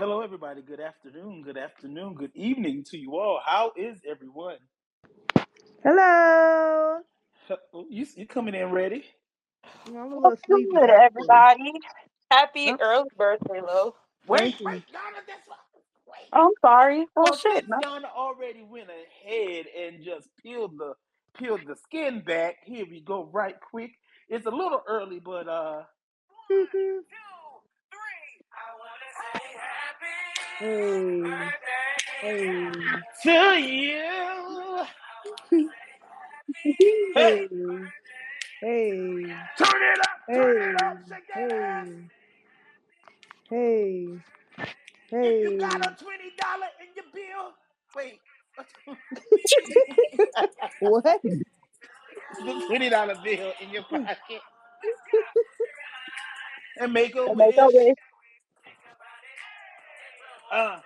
Hello, everybody. Good afternoon. Good afternoon. Good evening to you all. How is everyone? Hello. Oh, you coming in ready? I'm a Well, little sleepy. good, everybody. Happy Oh, early birthday, Lo. Wait, thank you. Yana. That's what. Wait. Oh, I'm sorry. Well, Well, shit. since Yana already went ahead and just peeled the skin back, here we go. Right quick. It's a little early, but Hey, hey, to you. Hey, hey, hey, turn it up, turn it hey, up, shake that ass. hey, hey, If you got hey. a $20 in your bill, wait. What? The $20 bill in your pocket and make a And make a wish. wish. Uh,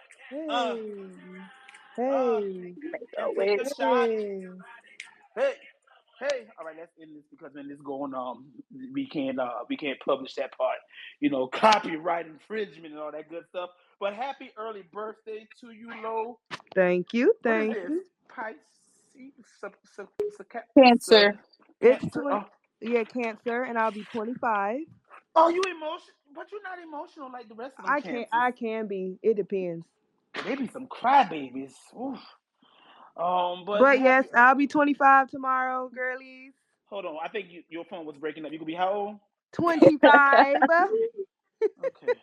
uh, Hey, uh, hey, Make a and take a wish. shot. hey. Hey, hey. All right, let's end this because when this going we can't publish that part. Copyright infringement and all that good stuff. But happy early birthday to you, Lo. Thank you, What is thank this? you. Pisces, Cancer. It's Cancer. 20. Yeah, Cancer, and I'll be 25. Oh, you emotional, but you're not emotional like the rest of them I can cancers. I can be. It depends. They be some crybabies. Oof. But But yes, happy. I'll be 25 tomorrow, girlies. Hold on, I think your phone was breaking up. You could be how old? 25. Okay.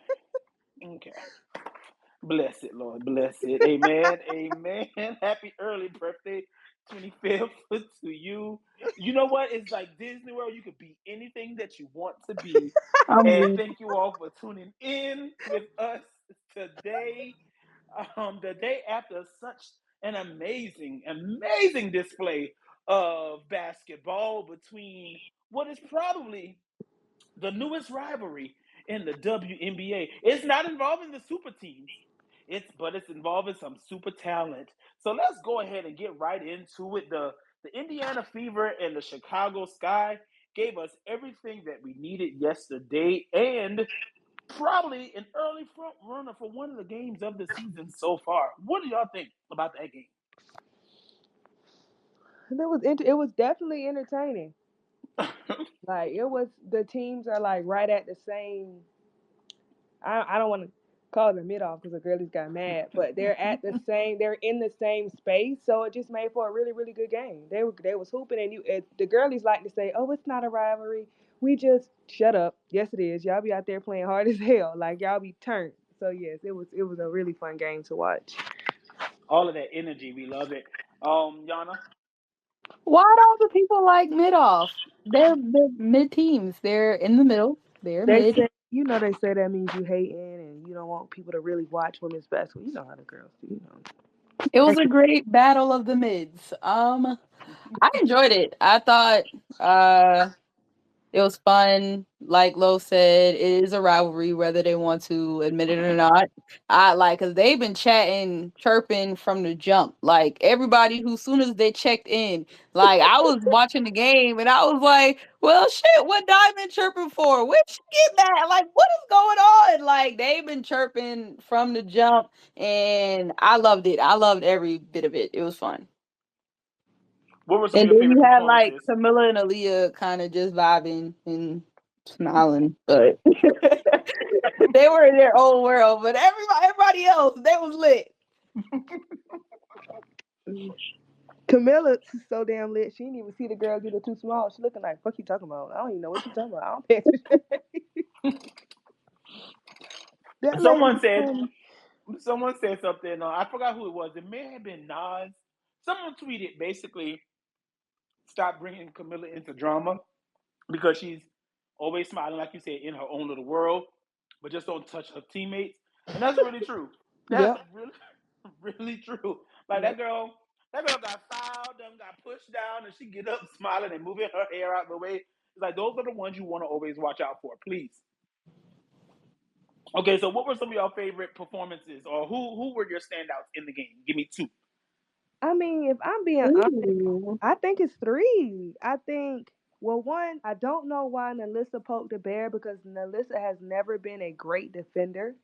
Okay. Bless it, Lord. Bless it. Amen. Amen. Happy early birthday, 25th to you. You know what? It's like Disney World. You could be anything that you want to be. And I'm thank you all for tuning in with us today. The day after such an amazing display of basketball between what is probably the newest rivalry in the WNBA. It's not involving the super teams. But it's involving some super talent. So let's go ahead and get right into it. The Indiana Fever and the Chicago Sky gave us everything that we needed yesterday and probably an early front runner for one of the games of the season so far. What do y'all think about that game? It was definitely entertaining. Like it was the teams are like right at the same. I don't want to call it a mid off because the girlies got mad, but they're at the same. They're in the same space, so it just made for a really good game. They was hooping, and the girlies like to say, "Oh, it's not a rivalry. We just shut up." Yes, it is. Y'all be out there playing hard as hell. Like y'all be turned. So yes, it was a really fun game to watch. All of that energy, we love it. Yana, Why don't the people like mid off? They're mid teams. They're in the middle. They're They mid. say, they say that means you hating and you don't want people to really watch women's basketball. You know how the girls do, It was a great battle of the mids. I enjoyed it. I thought uh it was fun. Like Lo said, it is a rivalry, whether they want to admit it or not. I like because they've been chatting, chirping from the jump. Like everybody who, soon as they checked in, like I was watching the game and I was like, "Well, shit, what Diamond chirping for? Where'd she get mad? Like, what is going on?" Like they've been chirping from the jump, and I loved it. I loved every bit of it. It was fun. what were some of And your then you favorite had like performances? Camilla and Aaliyah kind of just vibing and smiling, but they were in their own world. But everybody else, they was lit. Camilla's so damn lit. She didn't even see the girl get her too small. She looking like, fuck you talking about? I don't even know what you talking about. I don't pay attention. That lady Someone was said funny. someone said something. I forgot who it was. It may have been Nas. Someone tweeted basically, stop bringing Camilla into drama because she's always smiling, like you said, in her own little world, but just don't touch her teammates. And that's really true. That's Yep. really, really true. Like Yep. that girl got fouled, got pushed down, and she get up smiling and moving her hair out the way. It's like those are the ones you want to always watch out for. Please. Okay, so what were some of your favorite performances, or who were your standouts in the game? Give me two. I mean, if I'm being honest, Ooh. I think it's three. I think, well, one, I don't know why Nalissa poked the bear because Nalissa has never been a great defender.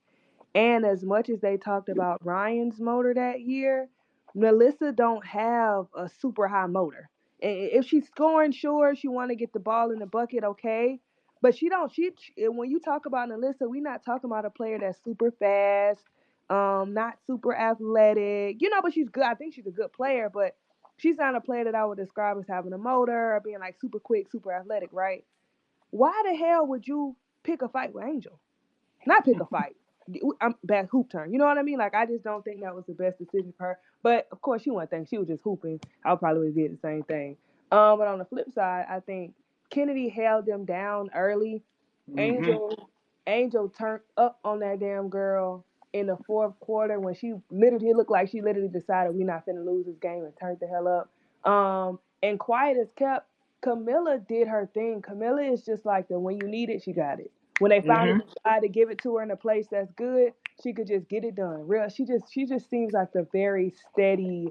And as much as they talked about Ryan's motor that year, Melissa don't have a super high motor. If she's scoring, sure, she want to get the ball in the bucket, okay. But she don't. When you talk about Melissa, we not talking about a player that's super fast, not super athletic, But she's good. I think she's a good player, but she's not a player that I would describe as having a motor or being like super quick, super athletic, right? Why the hell would you pick a fight with Angel? Not pick a fight. I'm bad hoop turn. You know what I mean? Like I just don't think that was the best decision for her. But of course, she wouldn't think she was just hooping. I probably would have did the same thing. But on the flip side, I think Kennedy held them down early. Mm-hmm. Angel turned up on that damn girl in the fourth quarter when she literally it looked like she literally decided we're not finna lose this game and turned the hell up. And quiet as kept, Camilla did her thing. Camilla is just like the when you need it, she got it. When they finally Mm-hmm. decide to give it to her in a place that's good, she could just get it done. Real, she just seems like the very steady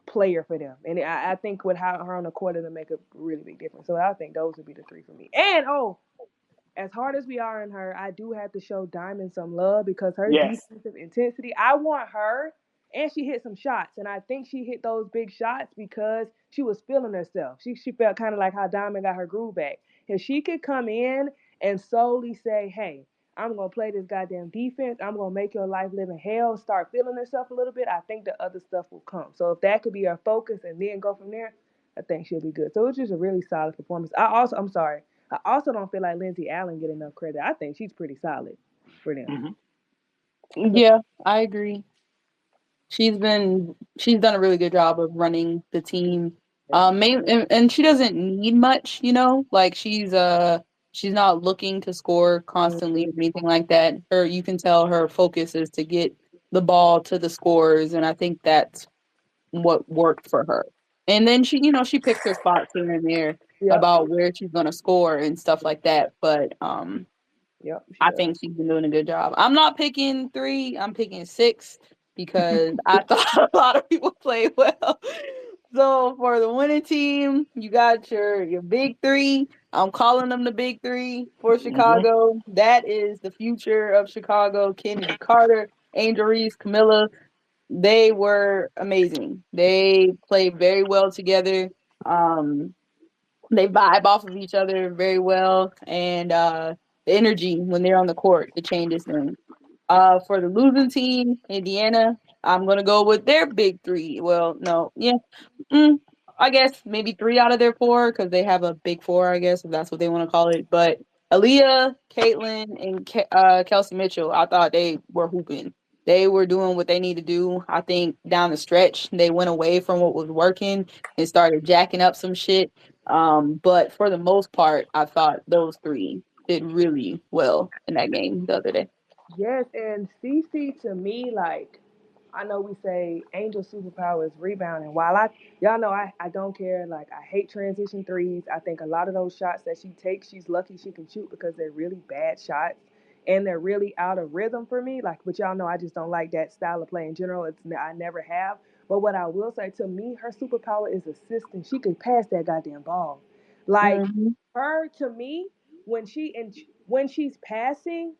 player for them, and I think with her on the court, it'll make a really big difference. So I think those would be the three for me. And as hard as we are in her, I do have to show Diamond some love because her Yes. defensive intensity. I want her, and she hit some shots, and I think she hit those big shots because she was feeling herself. She felt kind of like how Diamond got her groove back. If she could come in and solely say, "Hey, I'm gonna play this goddamn defense. I'm gonna make your life live in hell." Start feeling herself a little bit. I think the other stuff will come. So if that could be her focus and then go from there, I think she'll be good. So it's just a really solid performance. I'm sorry. I also don't feel like Lindsay Allen get enough credit. I think she's pretty solid for them. Mm-hmm. Yeah, I agree. She's done a really good job of running the team. And she doesn't need much, like she's not looking to score constantly or anything like that. You can tell her focus is to get the ball to the scores, and I think that's what worked for her. And then she picks her spots here and there Yep, about where she's gonna score and stuff like that. But yep, she I does. think she's been doing a good job. I'm not picking 3, I'm picking 6 because I thought a lot of people played well. So for the winning team, you got your big 3. I'm calling them the big 3 for Mm-hmm. Chicago. That is the future of Chicago. Kennedy Carter, Angel Reese, Camilla. They were amazing. They played very well together. Um, they vibe off of each other very well, and the energy when they're on the court, it changes things. For the losing team, Indiana, I'm gonna go with their big 3. Well, no, yeah, mm, I guess maybe 3 out of their 4 because they have a big 4, I guess if that's what they want to call it. But Aaliyah, Caitlin, and Kelsey Mitchell, I thought they were hooping. They were doing what they need to do. I think down the stretch, they went away from what was working and started jacking up some shit. But for the most part, I thought those 3 did really well in that game the other day. Yes, and CC to me, like, I know we say Angel superpower is rebounding. While y'all know I don't care. Like, I hate transition threes. I think a lot of those shots that she takes, she's lucky she can shoot because they're really bad shots and they're really out of rhythm for me. Like, but y'all know I just don't like that style of play in general. I never have. But what I will say to me, her superpower is assisting. She can pass that goddamn ball. Like Hmm. her to me, when she's passing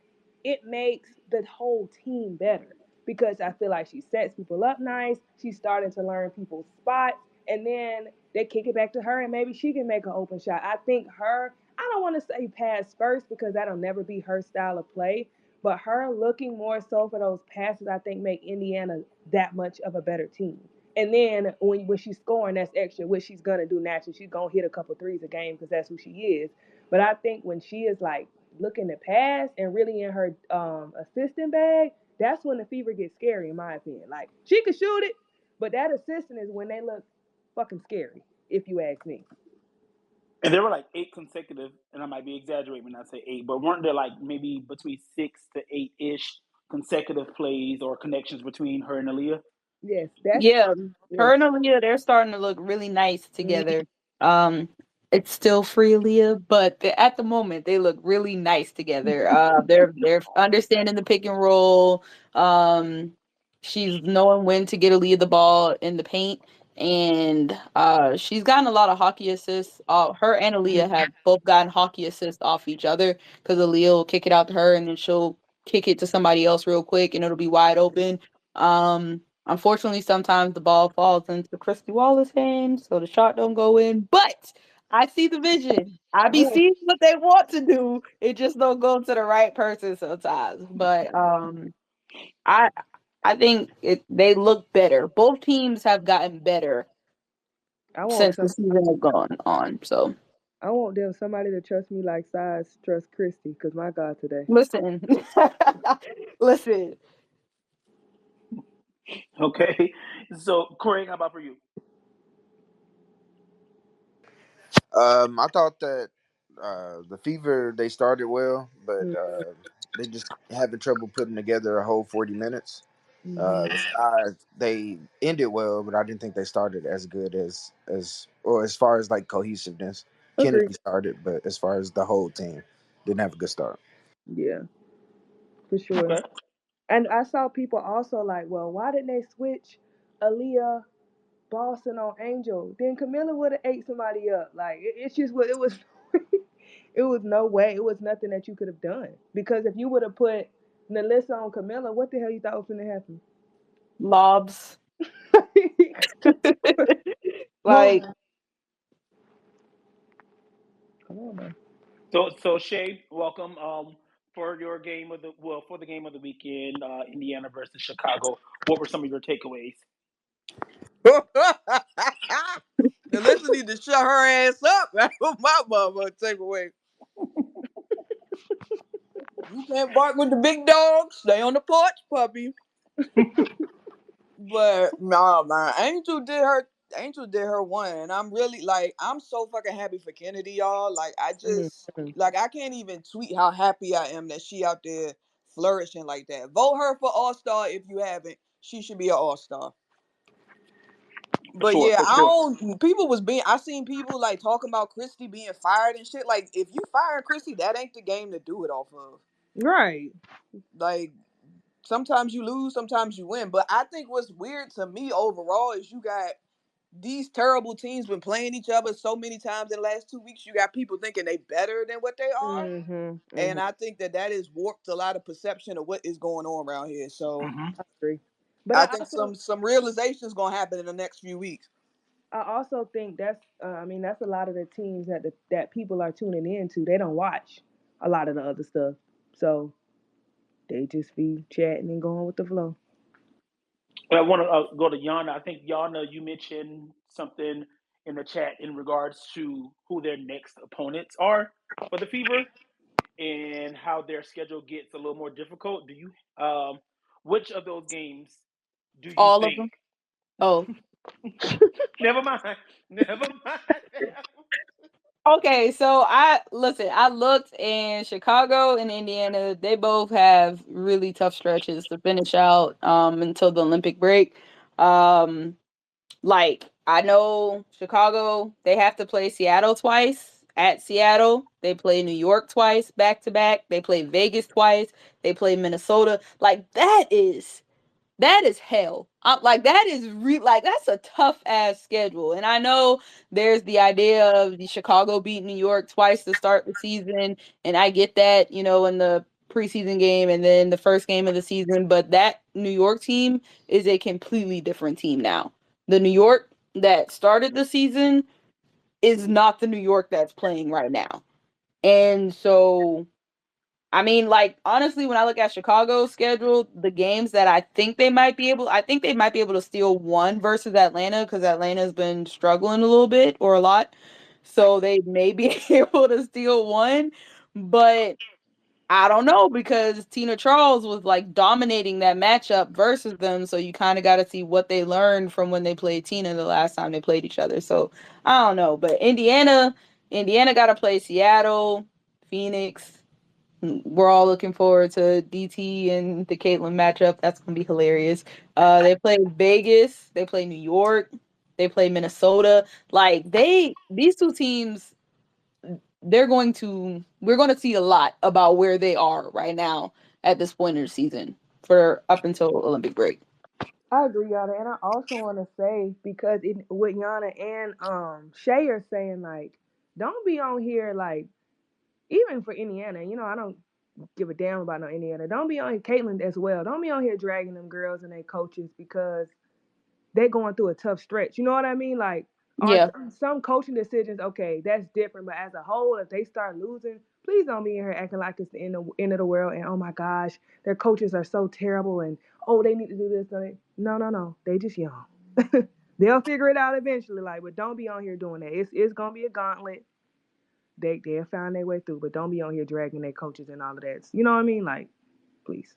it makes the whole team better because I feel like she sets people up nice. She's starting to learn people's spots, and then they kick it back to her, and maybe she can make an open shot. I think her. I don't want to say pass first because that'll never be her style of play. But her looking more so for those passes, I think, make Indiana that much of a better team. And then when she's scoring, that's extra, which she's gonna do naturally. She's gonna hit a couple threes a game because that's who she is. But I think when she is like looking to pass and really in her assistant bag, that's when the fever gets scary, in my opinion. Like she could shoot it, but that assistant is when they look fucking scary, if you ask me. And there were like 8 consecutive, and I might be exaggerating when I say 8, but weren't there like maybe between 6 to 8 ish consecutive plays or connections between her and Aaliyah? Yes, that's Yeah, yes. her and Aaliyah, they're starting to look really nice Mm, together. Um, it's still free Aaliyah, but at the moment they look really nice together. They're understanding the pick and roll. Um, she's knowing when to get Aaliyah the ball in the paint, and she's gotten a lot of hockey assists. Her and Aaliyah have both gotten hockey assists off each other because Aaliyah will kick it out to her, and then she'll kick it to somebody else real quick and it'll be wide open. Unfortunately, sometimes the ball falls into Christy Wallace's hands, so the shot don't go in. But I see the vision. I be Mm, seeing what they want to do. It just don't go to the right person sometimes. But I I think they look better. Both teams have gotten better I want since the some. season has gone on. So I want them somebody to trust me like size trust Christy. Cause my God, today. listen, listen. Okay. So, Craig, how about for you? I thought that the Fever they started well, but they just having trouble putting together a whole 40 minutes. Mm-hmm. The Sky they ended well, but I didn't think they started as good as or as far as like cohesiveness. Agree. Kennedy started, but as far as the whole team, didn't have a good start. Yeah, for sure. Okay. And I saw people also like, well, why didn't they switch Aaliyah Boston on Angel? Then Camilla would have ate somebody up. Like it's just what it was. It was no way. It was nothing that you could have done because if you would have put Nelissa on Camilla, what the hell you thought was gonna happen? Lobs. Well, Like come on, man. So Shay, welcome. For the game of the weekend, Indiana versus Chicago. What were some of your takeaways? Now listen need to shut her ass up. That's what my mama take away. You can't bark with the big dogs. Stay on the porch, puppy. But nah, man, Angel did her one, and I'm really like I'm so fucking happy for Kennedy, y'all. Like I just Mhm. like I can't even tweet how happy I am that she out there flourishing like that. Vote her for All Star if you haven't. She should be an All Star. For But sure, yeah, for I sure. don't. People was being. I seen people like talking about Christy being fired and shit. Like if you fire Christy, that ain't the game to do it off of. Right. Like sometimes you lose, sometimes you win. But I think what's weird to me overall is you got these terrible teams been playing each other so many times in the last 2 weeks. You got people thinking they better than what they are, Mhm. and Mhm. I think that has warped a lot of perception of what is going on around here. So Hmm. I agree. But I I think also some realization is gonna happen in the next few weeks. I also think that's I mean that's a lot of the teams that people are tuning into. They don't watch a lot of the other stuff, so they just be chatting and going with the flow. I want to go to Yana. I think Yana, you mentioned something in the chat in regards to who their next opponents are for the Fever and how their schedule gets a little more difficult. Which of those games do you all of think? them. Oh, Never mind. Never mind. okay. So I listen. I looked, and Chicago and Indiana, they both have really tough stretches to finish out until the Olympic break. Um, like I know Chicago, they have to play Seattle twice at Seattle. They play New York twice back to back. They play Vegas twice. They play Minnesota. Like that is hell. Like that is like that's a tough ass schedule. And I know there's the idea of the Chicago beat New York twice to start the season, and I get that, in the preseason game and then the first game of the season, but that New York team is a completely different team now. The New York that started the season is not the New York that's playing right now. And so I mean, like honestly, when I look at Chicago's schedule, the games that I think they might be able to steal one versus Atlanta because Atlanta's been struggling a little bit or a lot, so they may be able to steal one, but I don't know because Tina Charles was like dominating that matchup versus them, so you kind of got to see what they learned from when they played Tina the last time they played each other. So I don't know, but Indiana got to play Seattle, Phoenix. We're all looking forward to DT and the Caitlyn matchup. That's gonna be hilarious. They play Vegas, they play New York, they play Minnesota. Like these two teams, we're going to see a lot about where they are right now at this point in the season for up until Olympic break. I agree, Yana, and I also want to say because with Yana and Shay are saying like, don't be on here like even for Indiana. I don't. give a damn about no Indiana. Don't be on here, Caitlin as well. Don't be on here dragging them girls and their coaches because they're going through a tough stretch. You know what I mean? Like on Yeah. some coaching decisions, okay, that's different. But as a whole, if they start losing, please don't be in here acting like it's the end of the world. And oh my gosh, their coaches are so terrible. And oh, they need to do this. No, no, no. They just young. They'll figure it out eventually. Like, but don't be on here doing that. It's gonna be a gauntlet. They'll find their way through. But don't be on here dragging their coaches and all of that. You know what I mean? Like, please.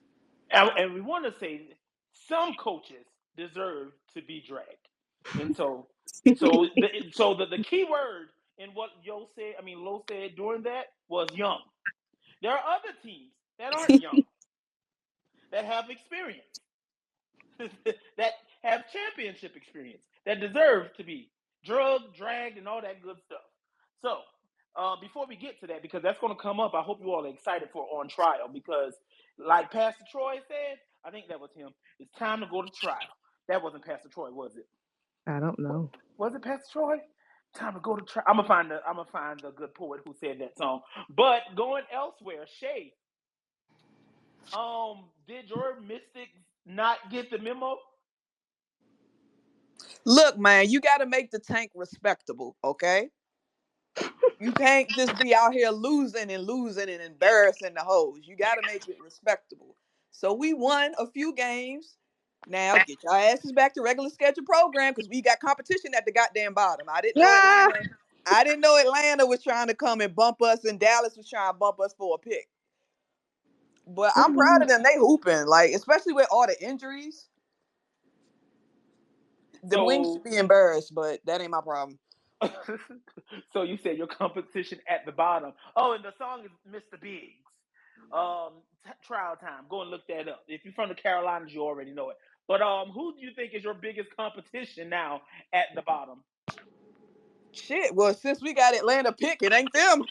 And we want to say some coaches deserve to be dragged, and the key word in what Lo said during that was young. There are other teams that aren't young that have experience, that have championship experience, that deserve to be drugged, dragged, and all that good stuff. So, before we get to that, because that's going to come up, I hope you all are excited for On Trial because, like Pastor Troy said, I think that was him. It's time to go to trial. That wasn't Pastor Troy, was it? I don't know. Was it Pastor Troy? Time to go to trial. I'm gonna find the good poet who said that song. But going elsewhere, Shay, did your Mystics not get the memo? Look, man, you got to make the tank respectable, okay? You can't just be out here losing and embarrassing the hoes. You got to make it respectable. So we won a few games. Now get your asses back to regular schedule program because we got competition at the goddamn bottom. I didn't know Yeah. Atlanta. I didn't know Atlanta was trying to come and bump us, and Dallas was trying to bump us for a pick. But I'm proud of them. They hooping, like especially with all the injuries. The Wings should So be embarrassed, but that ain't my problem. so you said your competition at the bottom. Oh, and the song is Mr. Biggs. Trial time. Go and look that up. If you're from the Carolinas, you already know it. But who do you think is your biggest competition now at the bottom? Shit. Well, since we got Atlanta pick, it ain't them.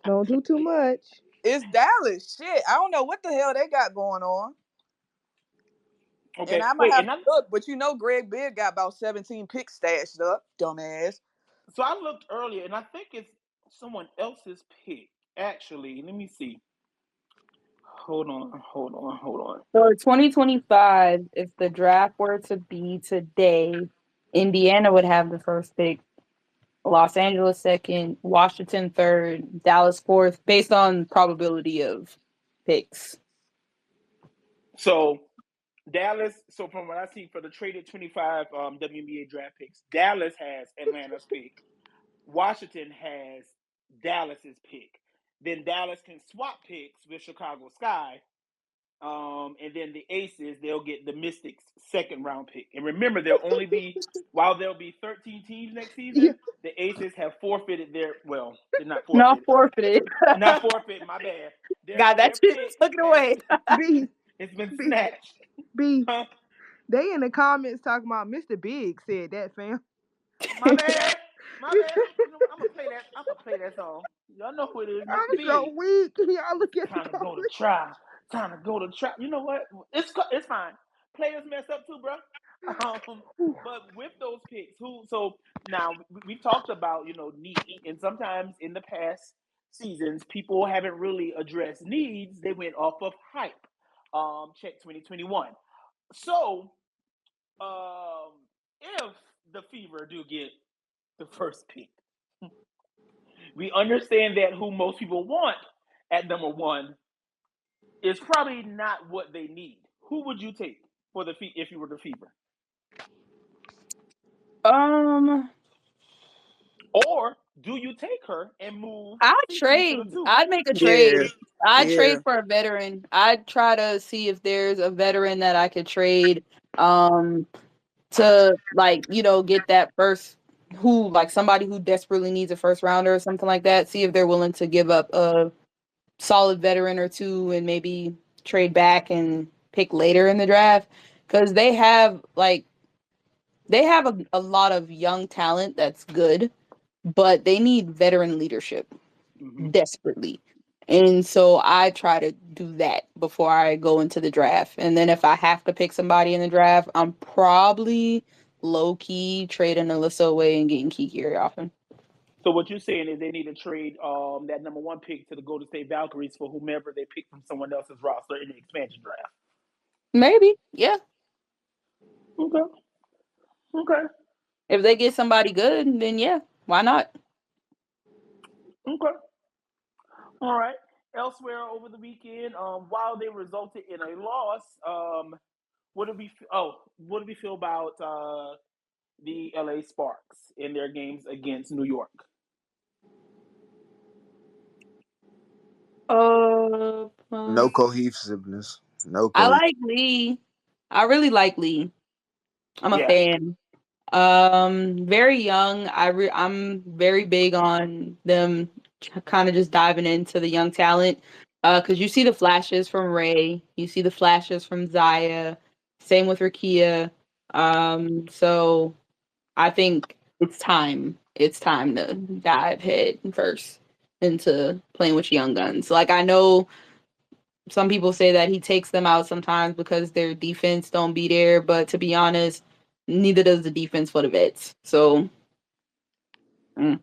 Don't do too much. It's Dallas. Shit. I don't know what the hell they got going on. And Okay, I'm gonna wait, have to look, but you know Greg Big got about 17 picks stashed up, dumbass. so I looked earlier, and I think it's someone else's pick. Actually, let me see. Hold on. For 2025, if the draft were to be today, Indiana would have the first pick, Los Angeles second, Washington third, Dallas fourth, based on probability of picks. So Dallas. So from what I see for the traded 25 WNBA draft picks, Dallas has Atlanta's pick. Washington has Dallas's pick. Then Dallas can swap picks with Chicago Sky. And then the Aces, they'll get the Mystics' second round pick. And remember, while there'll be 13 teams next Yeah. season, the Aces have forfeited they're not Not forfeited. forfeited. Not forfeit, my bad. God, that Their shit pick took it has away. B it's been B snatched. B. Huh? They in the comments talking about Mr. Big said that, fam. My bad. My bad. You know what? I'm gonna play that. I'm gonna play that song. Y'all know who it is, Mr. I'm so Big. weak. Y'all look at the Time to go to comments. trial. Time to go to trial. You know what? It's fine. Players mess up too, bro. But with those picks, so now we've talked about need, and sometimes in the past seasons, people haven't really addressed needs. They went off of hype. Check 2021. So, if the Fever do get the first pick, we understand that who most people want at number one is probably not what they need. Who would you take for the if you were the Fever? um, Or do you take her and move I'd Cece to the trade. two? I'd make a Yeah, trade. I'd yeah. trade for a veteran. I'd try to see if there's a veteran that I could trade. To get that first who like somebody who desperately needs a first rounder or something like that. See if they're willing to give up a solid veteran or two and maybe trade back and pick later in the draft because they have a lot of young talent that's good, but they need veteran leadership Mm-hmm. desperately. And so I try to do that before I go into the draft. And then if I have to pick somebody in the draft, I'm probably low key trading Alyssa away and getting Kiki often. So what you're saying is they need to trade that number one pick to the Golden State Valkyries for whomever they pick from someone else's roster in the expansion draft. Maybe, yeah. Okay. Okay. If they get somebody good, then yeah, why not? Okay. All right. Elsewhere over the weekend, while they resulted in a loss, what do we feel about the LA Sparks in their games against New York? Uh, No um, cohesiveness. No I cohesive. like Lee. I really like Lee. I'm a Yeah. fan. Very young. I'm very big on them kind of just diving into the young talent. Because you see the flashes from Ray, you see the flashes from Zaya, same with Rakia. So I think it's time. It's time to dive head first into playing with young guns. Like I know some people say that he takes them out sometimes because their defense don't be there, but to be honest, neither does the defense for the vets. So, mm.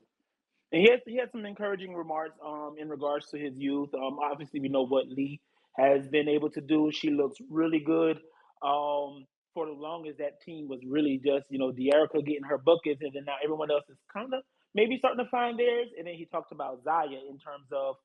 And he had some encouraging remarks in regards to his youth. Obviously, we know what Lee has been able to do. She looks really good. For the longest, that team was really just De'Arica getting her buckets, and then now everyone else is kind of maybe starting to find theirs. And then he talked about Zaya in terms of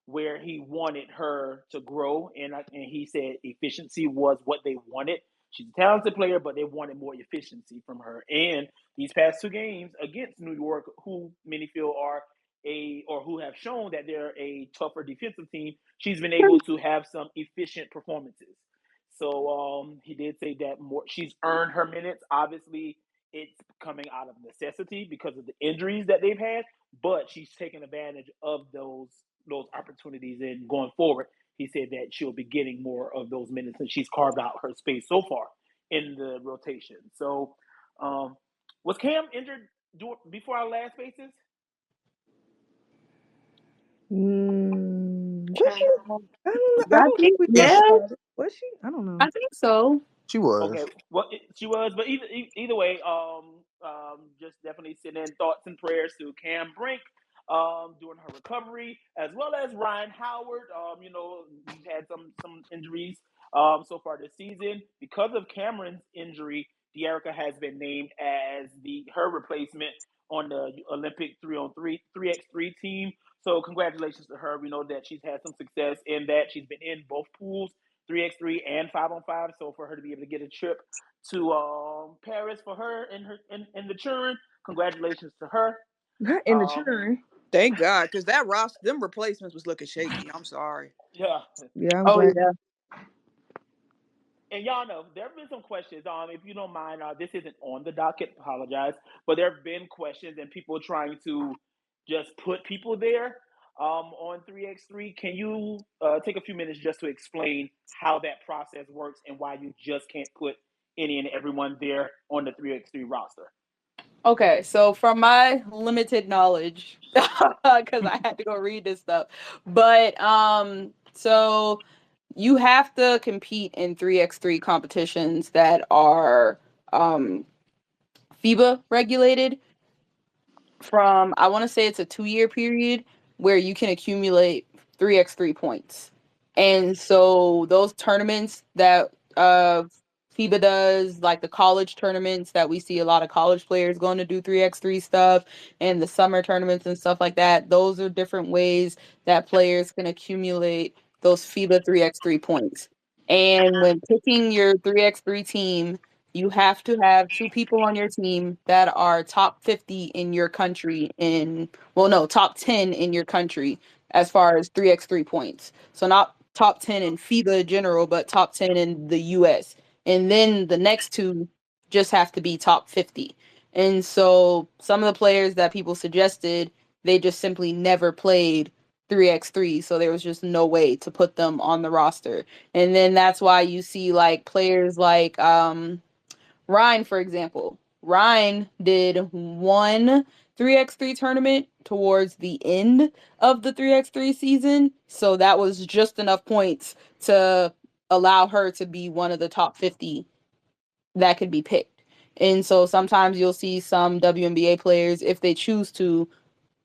where he wanted her to grow, and he said efficiency was what they wanted. She's a talented player, but they wanted more efficiency from her. And these past two games against New York, who many feel are who have shown that they're a tougher defensive team, she's been able to have some efficient performances. So he did say that more she's earned her minutes. Obviously, it's coming out of necessity because of the injuries that they've had, but she's taken advantage of those opportunities and going forward. He said that she'll be getting more of those minutes, and she's carved out her space so far in the rotation. So, was Cam injured before our last basis? Was she? I don't know. I I don't think think, we Yeah, talked yeah, about it. Was she? I don't know. I think so. she Okay, was. well, she was, but either way, just definitely sending in thoughts and prayers to Cam Brink, during her recovery, as well as Ryan Howard. He's had some injuries, so far this season. Because of Cameron's injury, De'Arica has been named as her replacement on the Olympic 3x3 team. So congratulations to her. We know that she's had some success in that. She's been in both pools, 3x3 and 5-on-5. So for her to be able to get a trip to Paris for her and the children, congratulations to her. Not in the Um, churn. Thank God, because that roster, them replacements was looking shaky. I'm sorry. yeah, Yeah, I'm Oh glad. yeah. and y'all know there have been some questions. If you don't mind, this isn't on the docket. Apologize, but there have been questions and people trying to just put people there on 3x3. Can you take a few minutes just to explain how that process works and why you just can't put any and everyone there on the 3x3 roster? Okay, so from my limited knowledge, because I had to go read this stuff, but so you have to compete in 3x3 competitions that are um FIBA regulated from I want to say it's a 2 year period where you can accumulate 3x3 points. And so those tournaments that FIBA does, like the college tournaments that we see a lot of college players going to do 3x3 stuff and the summer tournaments and stuff like that, those are different ways that players can accumulate those FIBA 3x3 points. And when picking your 3x3 team, you have to have two people on your team that are top 50 in your country top 10 in your country as far as 3x3 points. So not top 10 in FIBA general, but top 10 in the US. And then the next two just have to be top 50. And so some of the players that people suggested, they just simply never played 3x3, so there was just no way to put them on the roster. And then that's why you see like players like Ryan, for example. Ryan did one 3x3 tournament towards the end of the 3x3 season. So that was just enough points to allow her to be one of the top 50 that could be picked. And so sometimes you'll see some WNBA players, if they choose to,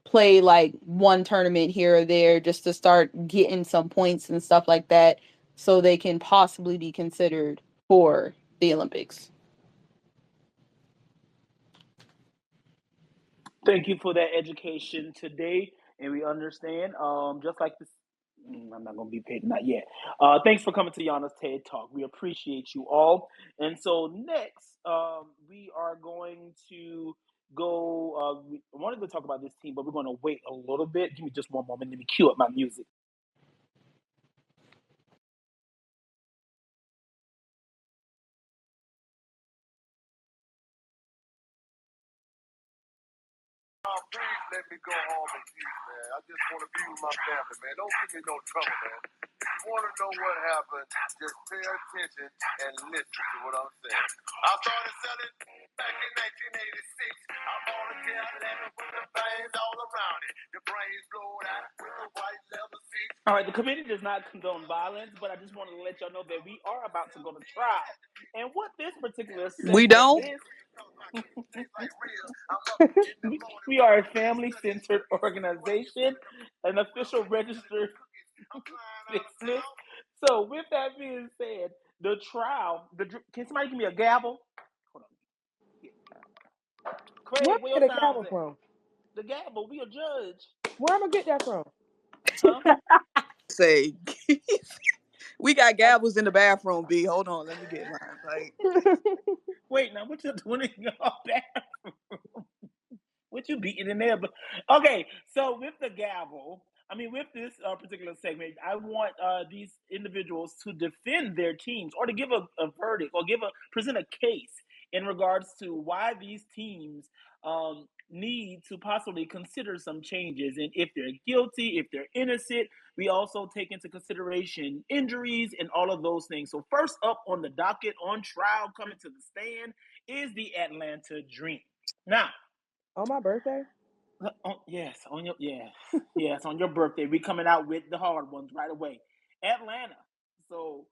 play like one tournament here or there just to start getting some points and stuff like that so they can possibly be considered for the Olympics. Thank you for that education today, and we understand. Just like this, I'm not gonna be paid, not yet. Thanks for coming to Yana's TED Talk. We appreciate you all. And so next, we are going to go. I wanted to talk about this team, but we're going to wait a little bit. Give me just one moment. Let me cue up my music. Please let me go home in peace, man. I just want to be with my family, man. Don't give me no trouble, man. If you want to know what happened, just pay attention and listen to what I'm saying. I started selling back in 1986. I bought a Cadillac with the veins all around it. The brains blowed out with the white leather seats. All right, the committee does not condone violence, but I just wanted to let y'all know that we are about to go to trial. And what this particular We segment don't. is, we are a family-centered organization, an official registered business. So, with that being said, the trial. Can somebody give me a gavel? Hold on. Where Craig, where I your get a sounds gavel at? from? The gavel. We a judge, Where am I get that from? huh? Say we got I, gavels in the bathroom. B, hold on, let me get mine. Like wait, now what you doing in your bathroom? What you beating in there? But okay, so with the gavel, I mean, with this particular segment, I want these individuals to defend their teams or to give a verdict or present a case in regards to why these teams need to possibly consider some changes and if they're guilty, if they're innocent. We also take into consideration injuries and all of those things. So first up on the docket on trial, coming to the stand, is the Atlanta Dream. Now, On my birthday? yes, on your yes on your birthday. We coming out with the hard ones right away. Atlanta. So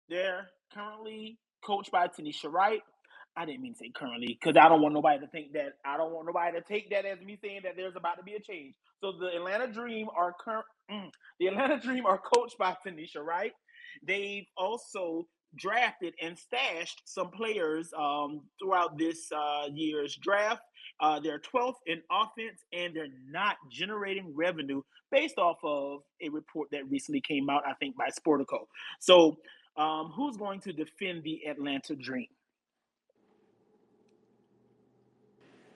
they're currently coached by Tanisha Wright. I didn't mean to say currently because I don't want nobody to think that. I don't want nobody to take that as me saying that there's about to be a change. So the Atlanta Dream are the Atlanta Dream are coached by Tanisha Wright. They've also drafted and stashed some players throughout this year's draft. They're 12th in offense, and they're not generating revenue based off of a report that recently came out, I think, by Sportico. So, who's going to defend the Atlanta Dream?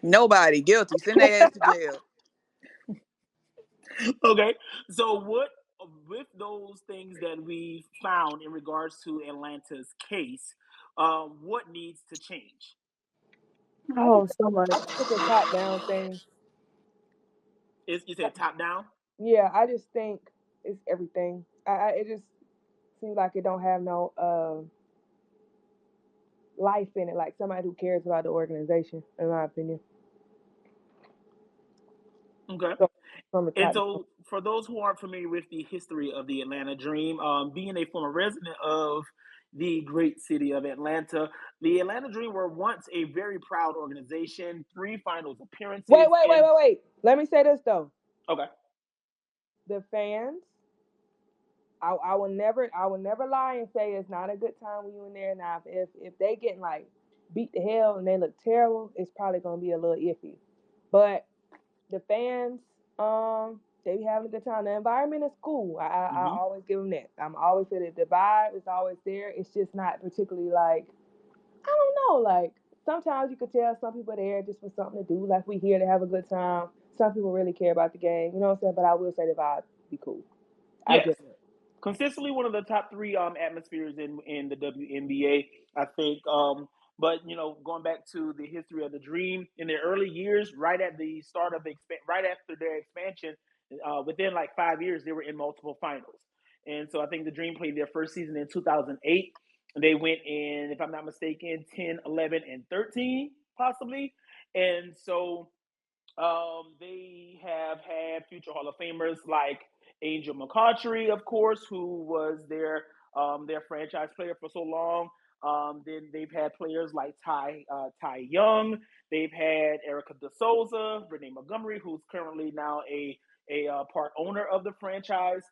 nobody guilty. Send their ass to jail. Okay, so what with those things that we found in regards to Atlanta's case, what needs to change? I just Oh, so much. I think it's a top down thing. You said top down. Yeah, I just think it's everything. It just seems like it don't have no life in it. Like somebody who cares about the organization, in my opinion. Okay. So from the And top down. so, for those who aren't familiar with the history of the Atlanta Dream, being a former resident of the great city of Atlanta, the Atlanta Dream were once a very proud organization, three finals Wait, appearances, wait, wait, and wait, wait. Let me say this though. okay, The fans, I will never lie and say it's not a good time when you in there. Now if they getting like beat to hell and they look terrible, it's probably gonna be a little iffy. But the fans, they be having a good time. The environment is cool. I hmm always give them that. I'm always say that the vibe is always there. It's just not particularly like I don't know. Like sometimes you could tell some people there just for something to do. Like we here to have a good time. Some people really care about the game. You know what I'm saying? But I will say the vibe be cool. I yes, get it. consistently one of the top three atmospheres in the WNBA, I think. But going back to the history of the Dream in their early years, right at the start of right after their expansion, within like 5 years, they were in multiple finals. And so I think the Dream played their first season in 2008. They went in, if I'm not mistaken, 10, 11, and 13, possibly. And so they have had future Hall of Famers like Angel McCoughtry, of course, who was their franchise player for so long. Then they've had players like Ty Young. They've had Erica De Souza, Renee Montgomery, who's currently now a part owner of the franchise.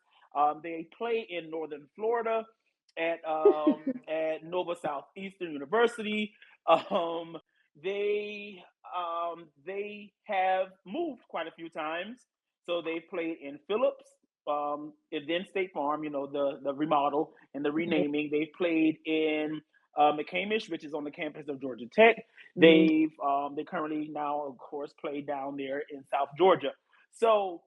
They play in Northern Florida at Nova Southeastern University. Um, they have moved quite a few times. So they played in Phillips, and then State Farm. You know, the remodel and the renaming. They've played in McCamish, which is on the campus of Georgia Tech. Mm-hmm. They currently now, of course, play down there in South Georgia. So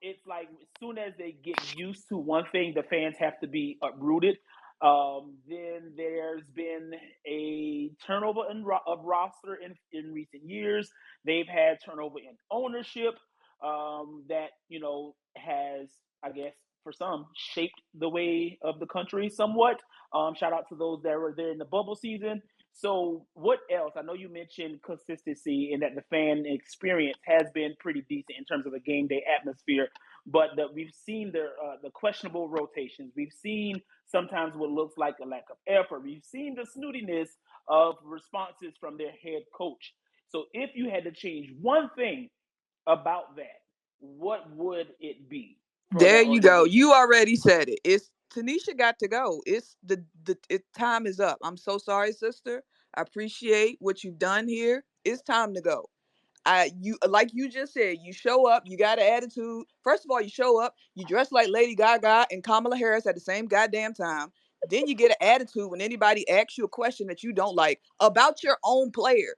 it's like as soon as they get used to one thing, the fans have to be uprooted. Then there's been a turnover of roster in recent years. They've had turnover in ownership that has, I guess, for some shaped the way of the country somewhat. Shout out to those that were there in the bubble season. So, what else? I know you mentioned consistency and that the fan experience has been pretty decent in terms of the game day atmosphere, but we've seen the questionable rotations. We've seen sometimes what looks like a lack of effort. We've seen the snootiness of responses from their head coach. So, if you had to change one thing about that, what would it be for There that you go. organization? You already said it. It's Tanisha got to go. It's time is up. I'm so sorry, sister. I appreciate what you've done here. It's time to go. You like you just said, you show up, you got an attitude. First of all, you show up, you dress like Lady Gaga and Kamala Harris at the same goddamn time. Then you get an attitude when anybody asks you a question that you don't like about your own player.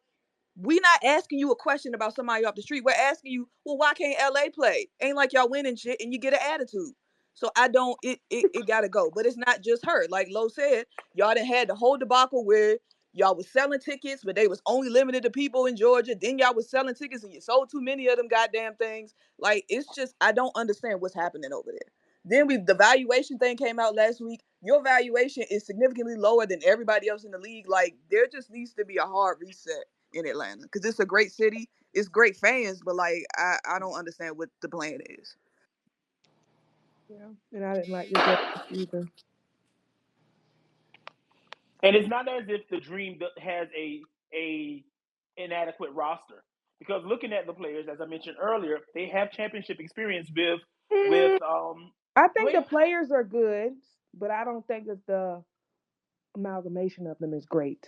We not asking you a question about somebody off the street. We're asking you, well, why can't LA play? Ain't like y'all winning shit and you get an attitude. So I don't it gotta go. But it's not just her. Like Lo said, y'all done had the whole debacle where y'all was selling tickets, but they was only limited to people in Georgia. Then y'all was selling tickets and you sold too many of them goddamn things. Like it's just I don't understand what's happening over there. Then the valuation thing came out last week. Your valuation is significantly lower than everybody else in the league. Like there just needs to be a hard reset in Atlanta because it's a great city. It's great fans, but like I don't understand what the plan is. Yeah, and I didn't like the draft either. And it's not as if the Dream has a inadequate roster because looking at the players, as I mentioned earlier, they have championship experience with Mm, I think the well, players are good, but I don't think that the amalgamation of them is great.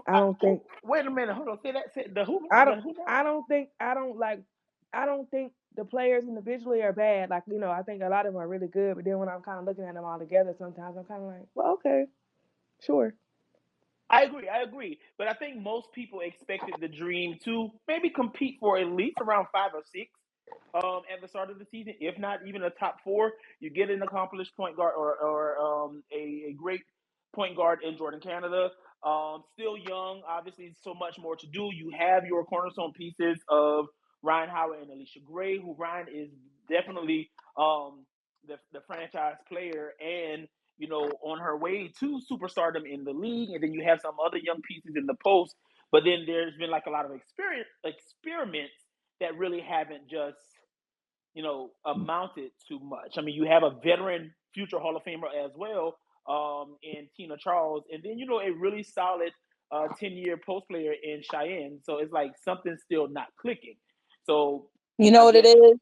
I don't think wait a minute, hold on, say that, say the who, I don't the who now? I don't think I don't think the players individually are bad. Like, I think a lot of them are really good, but then when I'm kind of looking at them all together, sometimes I'm kind of like, well, okay, sure. I agree. But I think most people expected the Dream to maybe compete for at least around 5 or 6 at the start of the season, if not even a top four. You get an accomplished point guard or a great point guard in Jordan Canada. Still young, obviously, so much more to do. You have your cornerstone pieces of Ryan Howard and Alicia Gray, who Ryan is definitely the franchise player and on her way to superstardom in the league, and then you have some other young pieces in the post. But then there's been like a lot of experiments that really haven't just amounted to much. I mean, you have a veteran future Hall of Famer as well in Tina Charles, and then a really solid 10-year post player in Cheyenne. So it's like something's still not clicking. So You know I what it guess is?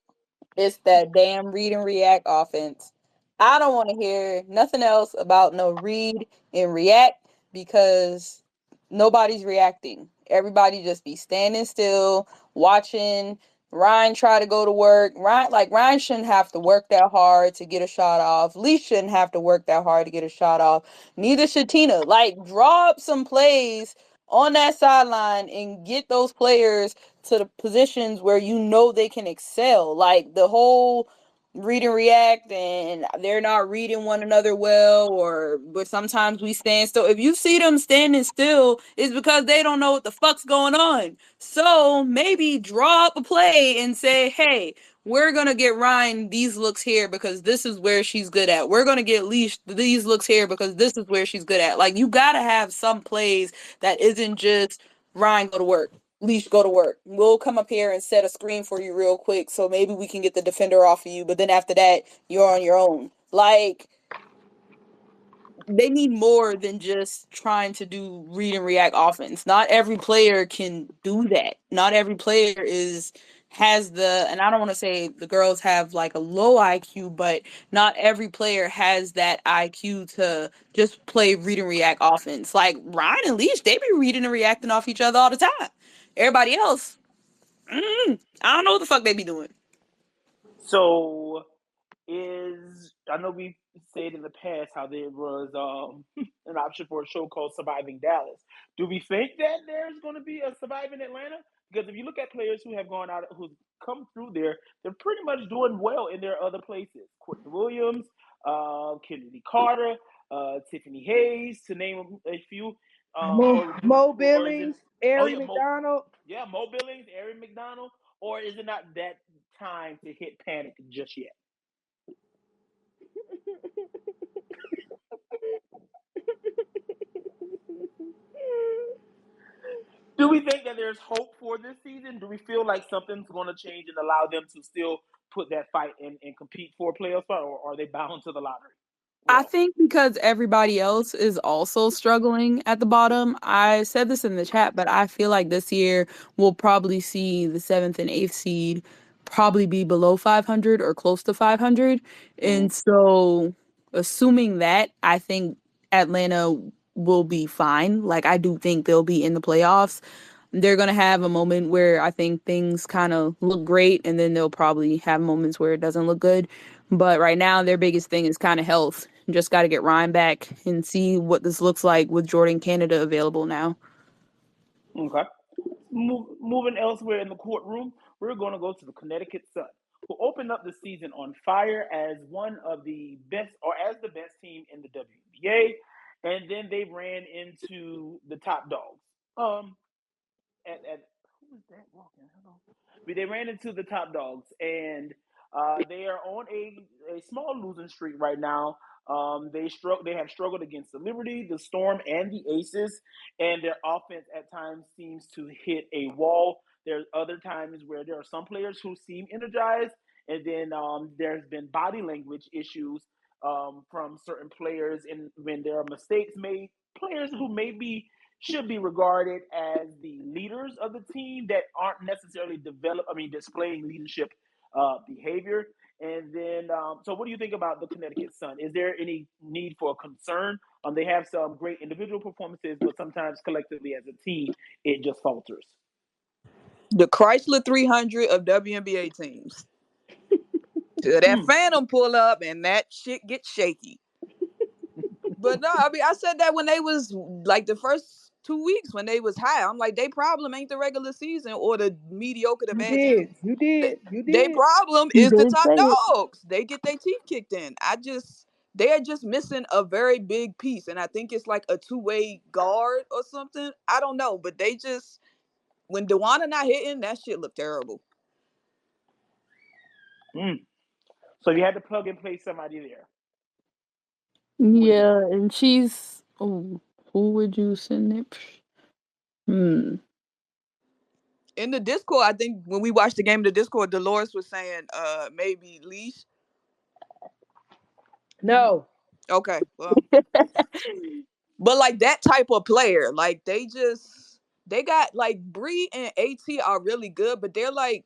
It's that damn read and react offense. I don't want to hear nothing else about no read and react because nobody's reacting. Everybody just be standing still, watching Ryan try to go to work. Ryan shouldn't have to work that hard to get a shot off. Lee shouldn't have to work that hard to get a shot off. Neither should Tina. Like, draw up some plays on that sideline and get those players to the positions where you know they can excel. Like the whole read and react and they're not reading one another well, or but sometimes we stand still. If you see them standing still, it's because they don't know what the fuck's going on. So maybe draw up a play and say, hey, we're gonna get Ryan these looks here because this is where she's good at. We're gonna get Leash these looks here because this is where she's good at. Like, you gotta have some plays that isn't just Ryan go to work, Leash go to work. We'll come up here and set a screen for you real quick so maybe we can get the defender off of you. But then after that, you're on your own. Like, they need more than just trying to do read and react offense. Not every player can do that. Not every player is has the, and I don't want to say the girls have like a low IQ, but not every player has that IQ to just play read and react offense. Like Ryan and Leash, they be reading and reacting off each other all the time. Everybody else, I don't know what the fuck they be doing. So I know we said in the past how there was an option for a show called Surviving Dallas. Do we think that there's going to be a Surviving Atlanta? Because if you look at players who have gone out, who've come through there, they're pretty much doing well in their other places. Courtney Williams, Kennedy Carter, Tiffany Hayes, to name a few. Mo Or is it? Billings, Oh Ari yeah, McDonald. Mo Billings, Aaron McDonald, or is it not that time to hit panic just yet? Do we think that there's hope for this season? Do we feel like something's going to change and allow them to still put that fight and compete for a playoff spot, or are they bound to the lottery? I Well, think because everybody else is also struggling at the bottom. I said this in the chat, but I feel like this year we'll probably see the seventh and eighth seed probably be below 500 or close to 500. mm-hmm. And so, assuming that, I think Atlanta will be fine. Like, I do think they'll be in the playoffs. They're going to have a moment where I think things kind of look great, and then they'll probably have moments where it doesn't look good. But right now, their biggest thing is kind of health. Just got to get Ryan back and see what this looks like with Jordan Canada available now. Okay. Moving elsewhere in the courtroom, we're going to go to the Connecticut Sun, who opened up the season on fire as one of the best, or as the best team in the WBA, and then they ran into the top dogs. At who was that walking? Hello. But they ran into the top dogs, and they are on a small losing streak right now. They have struggled against the Liberty, the Storm, and the Aces, and their offense at times seems to hit a wall. There's other times where there are some players who seem energized, and then there's been body language issues from certain players, and when there are mistakes made, players who maybe should be regarded as the leaders of the team that aren't necessarily displaying leadership behavior. And then, so what do you think about the Connecticut Sun? Is there any need for concern? They have some great individual performances, but sometimes collectively as a team, it just falters. The Chrysler 300 of WNBA teams. Till that Mm. Phantom pull up and that shit gets shaky. But no, I mean, I said that when they was like the first 2 weeks when they was high. I'm like, they problem ain't the regular season or the mediocre to You bad teams. did. You did. You They did. problem You is the did top say it. dogs. They get their teeth kicked in. They are just missing a very big piece, and I think it's like a two-way guard or something. I don't know, but they just when Dewana not hitting, that shit look terrible. Mm. So you had to plug and play somebody there. Who would it be? Yeah, and she's. Oh, who would you send it? Hmm. In the Discord, I think when we watched the game in the Discord, Dolores was saying maybe Leash. No. Okay, well, but like that type of player, like they got like Bree and AT are really good, but they're like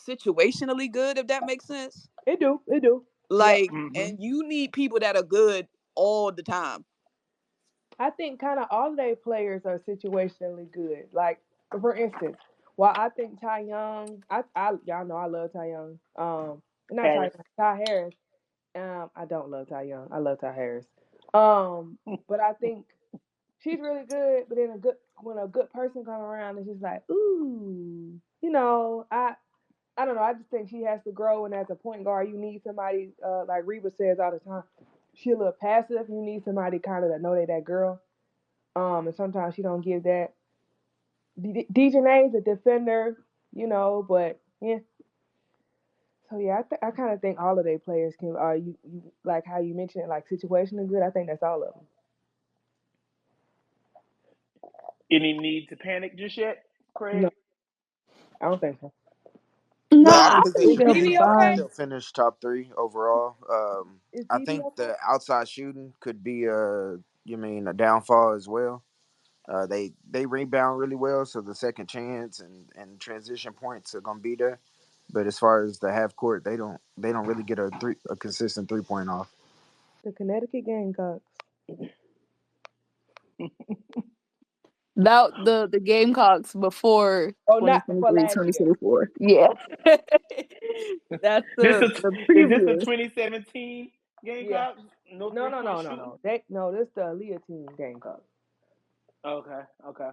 situationally good, if that makes sense. It do. It do. Yep. Like, Mm-hmm. and you need people that are good all the time. I think kind of all of their players are situationally good. Like for instance, while I think Ty Young, I y'all know I love Ty Young. Not Ty Harris. Young, Ty Harris. I don't love Ty Young. I love Ty Harris. But I think she's really good. But then when a good person come around, it's just like, ooh, I don't know. I just think she has to grow, and as a point guard, you need somebody like Reba says all the time. She a little passive. You need somebody kind of to know that girl. And sometimes she don't give that. DJ's a defender, but yeah. So yeah, I kind of think all of their players can. You like how you mentioned it, like situational good. I think that's all of them. Any need to panic just yet, Craig? No, I don't think so. No, Yeah, I I Nah, think they think Is should they'll be DB finish. okay? fine. They'll finish top three overall. Is I DB think okay? the outside shooting could be a downfall as well. They rebound really well, so the second chance and transition points are gonna be there. But as far as the half court, they don't really get a consistent 3 point off. The Connecticut Gamecocks. That the Gamecocks before Oh, twenty not twenty for three last twenty year. twenty four. Yeah. That's This the is this the previous. 2017 Yeah. Gamecocks? No No, three no, point no, no, shooting. no. They no, this the Aaliyah team Gamecocks. Okay, okay.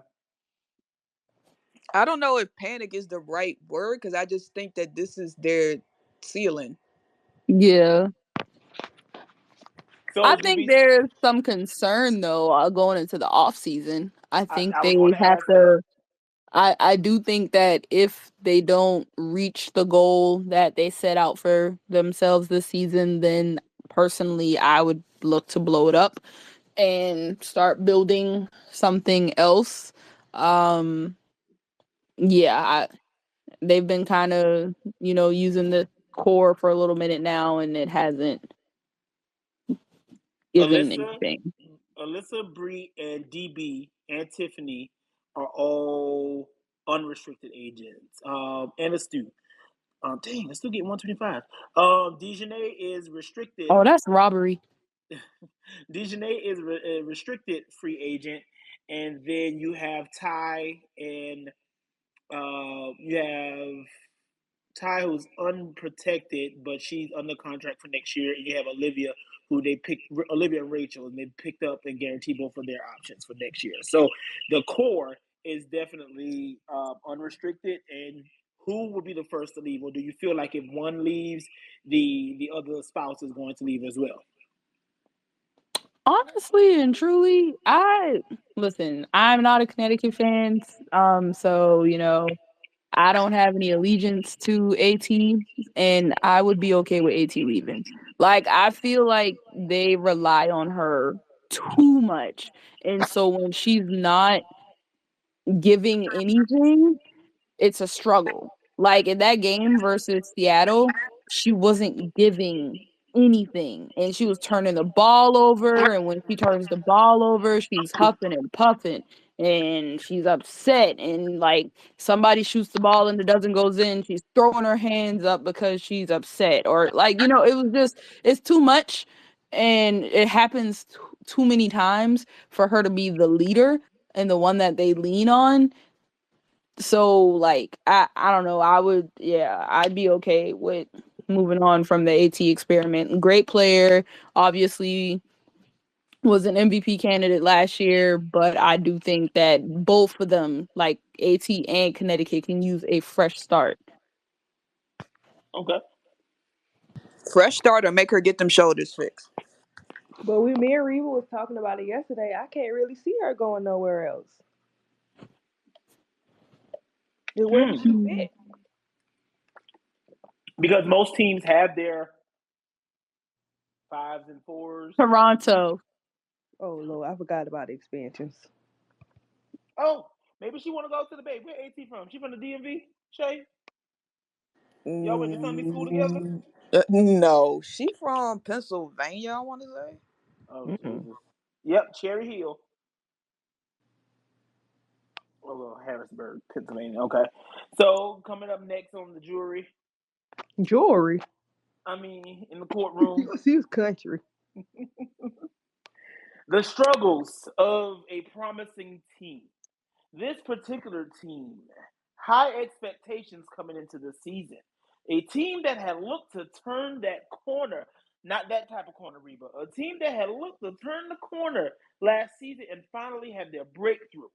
I don't know if panic is the right word because I just think that this is their ceiling. Yeah. I So do think we? there's some concern though going into the off season. I think I they was going to have ask that. to. I do think that if they don't reach the goal that they set out for themselves this season, then personally I would look to blow it up and start building something else. Um, yeah, they've been kind of using the core for a little minute now, and it hasn't given Alyssa, anything. Bree, and DB and Tiffany are all unrestricted agents. And Stu. Dang, Stu getting 125. Dejanay is restricted. Oh, that's robbery. Dejanay is a restricted free agent, and then you have Ty and you have Ty, who's unprotected, but she's under contract for next year, and you have Olivia, who they picked Olivia and Rachel, and they picked up and guaranteed both of their options for next year. So the core is definitely unrestricted. And who would be the first to leave, or do you feel like if one leaves, the other spouse is going to leave as well? Honestly and truly, I listen. I'm not a Connecticut fan, so I don't have any allegiance to AT, and I would be okay with AT leaving. Like, I feel like they rely on her too much. And so when she's not giving anything, it's a struggle. Like in that game versus Seattle, she wasn't giving anything and she was turning the ball over. And when she turns the ball over, she's huffing and puffing and she's upset. And like somebody shoots the ball and it doesn't goes in, she's throwing her hands up because she's upset. Or like, it was just, it's too much. And it happens too many times for her to be the leader and the one that they lean on. So like I don't know. I'd be okay with moving on from the AT experiment. Great player, obviously was an MVP candidate last year, but I do think that both of them, like AT and Connecticut, can use a fresh start. Okay. Fresh start or make her get them shoulders fixed. But we me and Reva was talking about it yesterday. I can't really see her going nowhere else. Where does she Hmm. Hmm. fit? Because most teams have their fives and fours. Toronto. Oh Lord, I forgot about the expansions. Oh, maybe she want to go to the Bay. Where AT from? She from the DMV? Shay? Y'all went to Sunday school together? No, she from Pennsylvania. I want to say. Oh Mm-mm. Jesus. Yep, Cherry Hill. Oh, well, Harrisburg, Pennsylvania. Okay. So coming up next on the jury, Jewelry. I mean in the courtroom, She was country. the struggles of a promising team. This particular team, high expectations coming into the season. A team that had looked to turn that corner, not that type of corner, Reba. A team that had looked to turn the corner last season and finally had their breakthrough.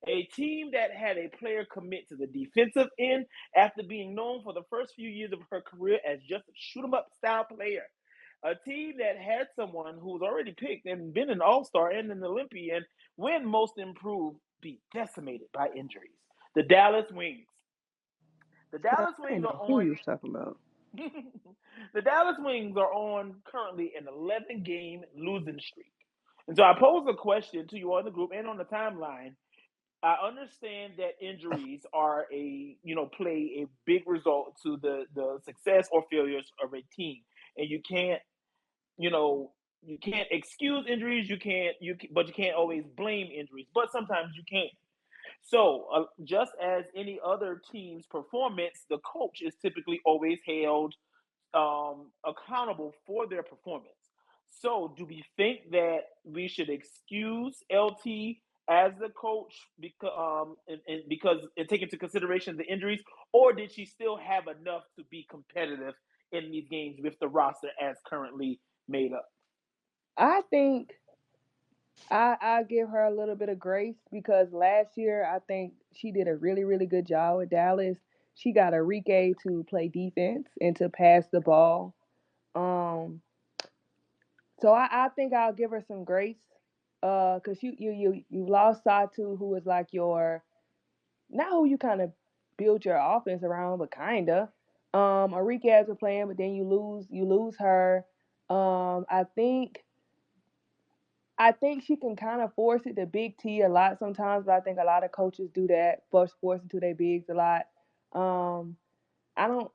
A team that had a player commit to the defensive end after being known for the first few years of her career as just a shoot 'em up style player. A team that had someone who was already picked and been an all star and an Olympian when most improved be decimated by injuries. The Dallas Wings. The Child, Dallas I didn't Wings are know who on. you was talking about. The Dallas Wings are on currently an 11-game losing streak. And so I pose a question to you all in the group and on the timeline. I understand that injuries are play a big result to the success or failures of a team, and you know you can't excuse injuries. But you can't always blame injuries. But sometimes you can. So, just as any other team's performance, the coach is typically always held accountable for their performance. So, do we think that we should excuse LT as the coach because and take into consideration the injuries, or did she still have enough to be competitive in these games with the roster as currently made up? I think I give her a little bit of grace because last year I think she did a really really good job with Dallas. She got Enrique to play defense and to pass the ball. Um, so I think I'll give her some grace. Cause you lost Satu, who was like your not who you kind of build your offense around, but kinda. Enriquez was playing, but then you lose her. I think she can kind of force it to Big T a lot sometimes, but I think a lot of coaches do that, force into their bigs a lot. I don't.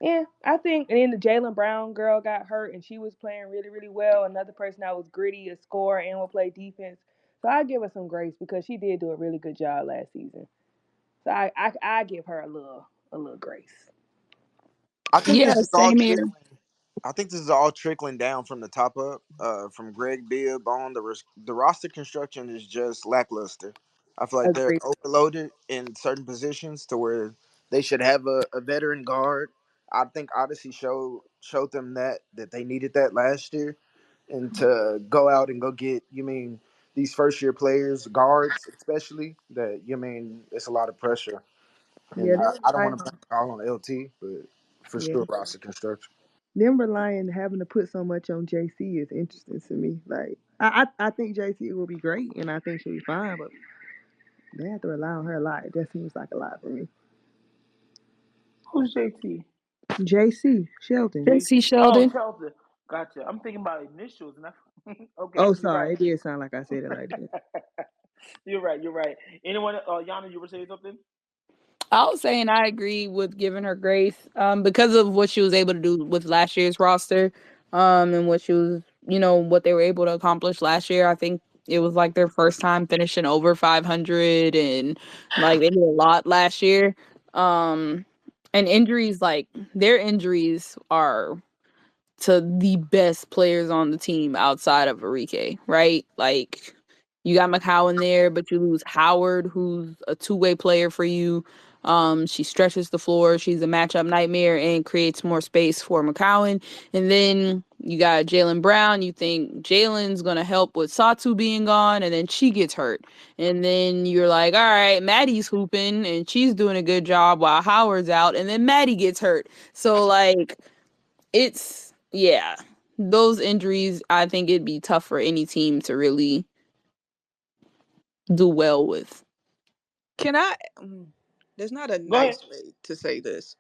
Yeah, I think, and then the Jalen Brown girl got hurt, and she was playing really, really well. Another person that was gritty, a scorer, and will play defense. So I give her some grace because she did do a really good job last season. So I give her a little grace. I think Yeah, this is all same here. trickling. I think this is all trickling down from the top up. From Greg Bibb on the roster construction is just lackluster. I feel like they're Agreed. overloaded in certain positions to where they should have a veteran guard. I think Odyssey showed them that they needed that last year, and to go out and go get these first year players guards especially that it's a lot of pressure, and Yeah, them I don't want to relying, blame it all on LT, but for yeah, sure roster construction. them relying having to put so much on JC is interesting to me. Like I think JC will be great, and I think she'll be fine, but they have to rely on her a lot. That seems like a lot for me. Who's JT? JC Shelton. Jesse JC. Oh, Sheldon. Shelton. Gotcha. I'm thinking about initials, and okay, Oh, you're right. sorry, it did sound like I said it like that. You're right. You're right. Anyone? Yana, you were saying something? I was saying I agree with giving her grace because of what she was able to do with last year's roster and what she was, what they were able to accomplish last year. I think it was like their first time finishing over 500 and like they did a lot last year. Um, and injuries, like their injuries are to the best players on the team outside of Enrique, right? Like you got McCowan there, but you lose Howard, who's a two-way player for you. She stretches the floor. She's a matchup nightmare and creates more space for McCowan. And then you got Jalen Brown. You think Jalen's gonna help with Satu being gone, and then she gets hurt. And then you're like, all right, Maddie's hooping and she's doing a good job while Howard's out, and then Maddie gets hurt. So like it's yeah. Those injuries, I think it'd be tough for any team to really do well with. Can I? There's not a Go ahead. nice way to say this.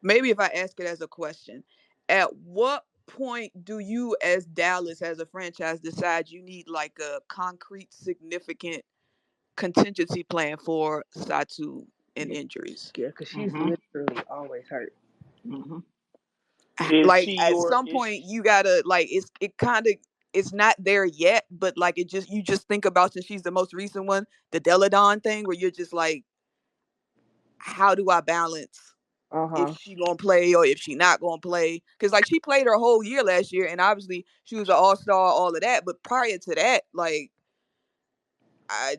Maybe if I ask it as a question, at what point do you, as Dallas, as a franchise, decide you need like a concrete, significant contingency plan for Satu and Yeah, injuries? yeah, because she's Mm-hmm. literally always hurt. Mm-hmm. Is she Like at your? some point, you gotta like it kind of it's not there yet, but like it just you just think about since she's the most recent one, the Deladon thing, where you're just like, how do I balance Uh if huh. she gonna play or if she not gonna play? Because like she played her whole year last year, and obviously she was an all star, all of that. But prior to that, like I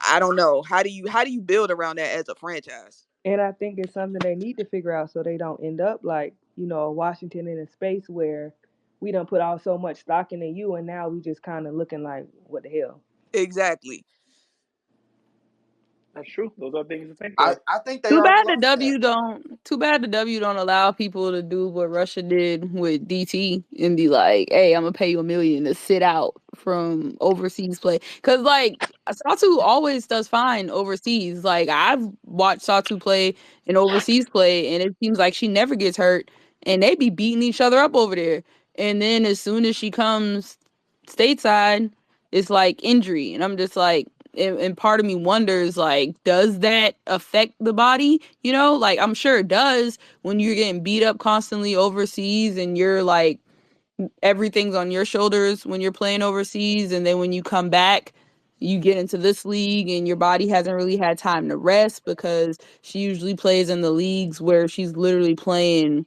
I don't know how do you build around that as a franchise? And I think it's something they need to figure out so they don't end up like Washington in a space where we don't put all so much stock into you, and now we just kind of looking like what the hell. Exactly. That's true. Those are things to think I, of. I think they Too already bad the lost that. W don't. Too bad the W don't allow people to do what Russia did with DT and be like, "Hey, I'm gonna pay you $1 million to sit out from overseas play." Because like Satu always does fine overseas. Like I've watched Satu play in overseas play, and it seems like she never gets hurt, and they be beating each other up over there. And then as soon as she comes stateside, it's like injury, and I'm just like, and part of me wonders, like, does that affect the body? You know, like, I'm sure it does when you're getting beat up constantly overseas and you're like, everything's on your shoulders when you're playing overseas, and then when you come back, you get into this league and your body hasn't really had time to rest because she usually plays in the leagues where she's literally playing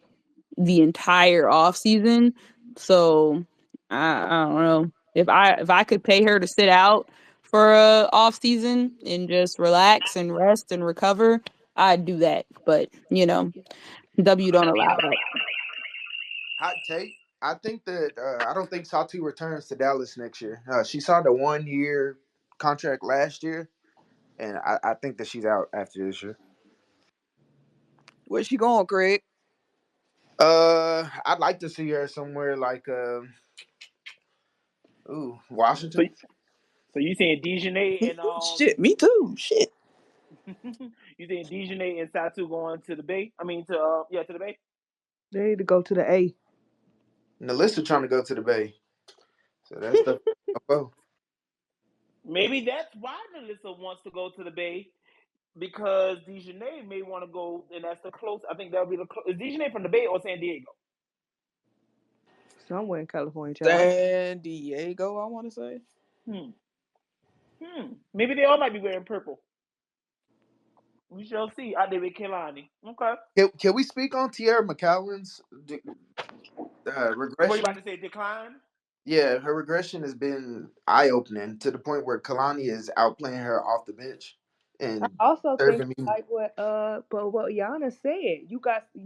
the entire off season. So I don't know, if I could pay her to sit out for a off season and just relax and rest and recover, I'd do that. But W don't allow that. Hot take. I think that I don't think Satu returns to Dallas next year. She signed a 1 year contract last year, and I think that she's out after this year. Where's she going, Craig? I'd like to see her somewhere like So, Washington. so you saying Dejanay and Shit, me too. Shit. you saying Dejanay and Satu going to the Bay? I mean to to the Bay. They need to go to the A. Nalissa trying to go to the Bay, so that's the. Maybe that's why Melissa wants to go to the Bay because Dejanay may want to go, and that's the close. I think that'll be the close. Is Dejanay from the Bay or San Diego? Somewhere in California, child. San Diego, I want to say. Hmm. Maybe they all might be wearing purple. We shall see out there with Kelani. Okay. Can we speak on Tierra McCowan's What you about regression? to say? Decline? Yeah, her regression has been eye opening to the point where Kalani is outplaying her off the bench I and also think serving me. like what Yana said. You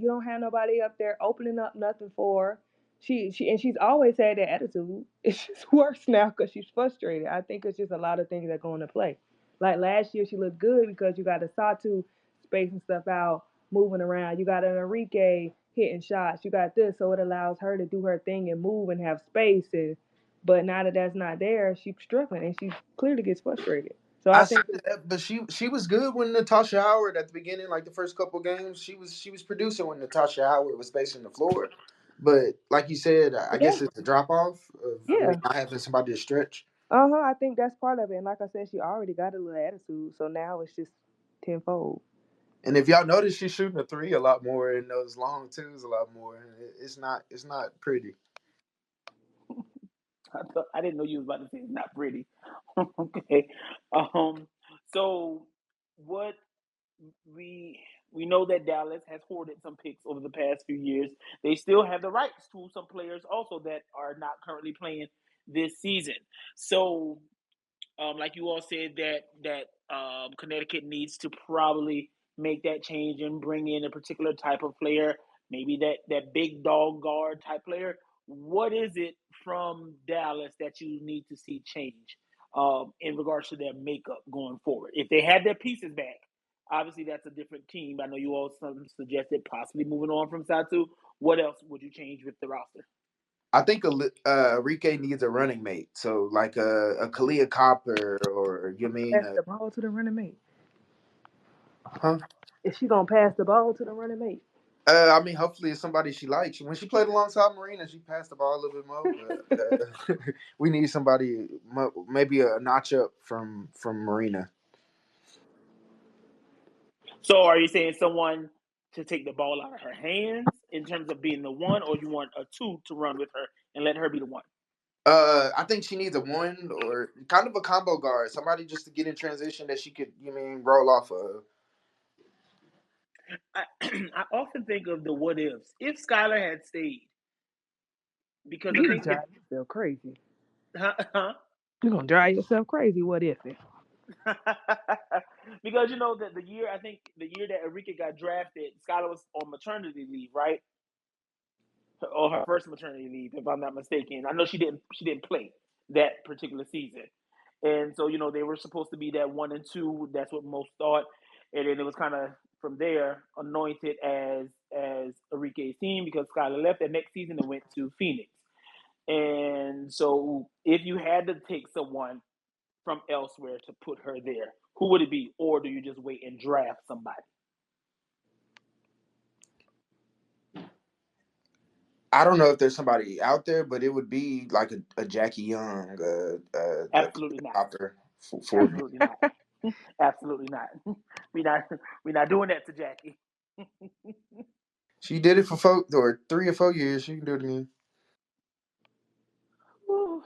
don't have nobody up there opening up nothing for her. She's always had that attitude. It's just worse now because she's frustrated. I think it's just a lot of things that go into play. Like last year, she looked good because you got a Satu spacing stuff out, moving around. You got an Enrique hitting shots. You got this, so it allows her to do her thing and move and have space. But now that that's not there, she's struggling and she clearly gets frustrated. So I I see think that, but she was good when Natasha Howard at the beginning, like the first couple games, she was producing when Natasha Howard was spacing the floor. But like you said, I yeah, guess it's a drop off of yeah. not having somebody to stretch. I think that's part of it. And like I said, she already got a little attitude, so now it's just tenfold. And if y'all notice, she's shooting a three a lot more and those long twos a lot more. It's not pretty. I didn't know you was about to say it's not pretty. Okay. Um. So what we we know that Dallas has hoarded some picks over the past few years. They still have the rights to some players also that are not currently playing this season. So like you all said, that Connecticut needs to probably make that change and bring in a particular type of player, maybe that big dog guard type player. What is it from Dallas that you need to see change in regards to their makeup going forward? If they had their pieces back, obviously that's a different team. I know you all suggested possibly moving on from Satu. What else would you change with the roster? I think Enrique needs a running mate. So like a Kalia Copper or you mean Pass the ball to the running mate. huh? Is she gonna pass the ball to the running mate? I mean, hopefully it's somebody she likes. When she played alongside Marina, she passed the ball a little bit more. But we need somebody, maybe a notch up from Marina. So are you saying someone to take the ball out of her hands in terms of being the one, or you want a two to run with her and let her be the one? I think she needs a one or kind of a combo guard, somebody just to get in transition that she could, roll off of. I, I often think of the what ifs. If Skylar had stayed, because I You think drive yourself crazy. huh? You're gonna drive yourself crazy. What if it? Because you know that I think the year that Enrique got drafted, Skylar was on maternity leave, right? Or her first maternity leave, if I'm not mistaken. I know she didn't play that particular season, and so they were supposed to be that 1 and 2. That's what most thought, and then it was kind of from there anointed as Enrique's team because Skylar left that next season and went to Phoenix. And so, if you had to take someone from elsewhere to put her there, who would it be, or do you just wait and draft somebody? I don't know if there's somebody out there, but it would be like a Jackie Young, a Absolutely not. Copper. for Absolutely not. Absolutely not. We not we not doing that to Jackie. she did it for 3 or 4 years. She can do it again. Whew.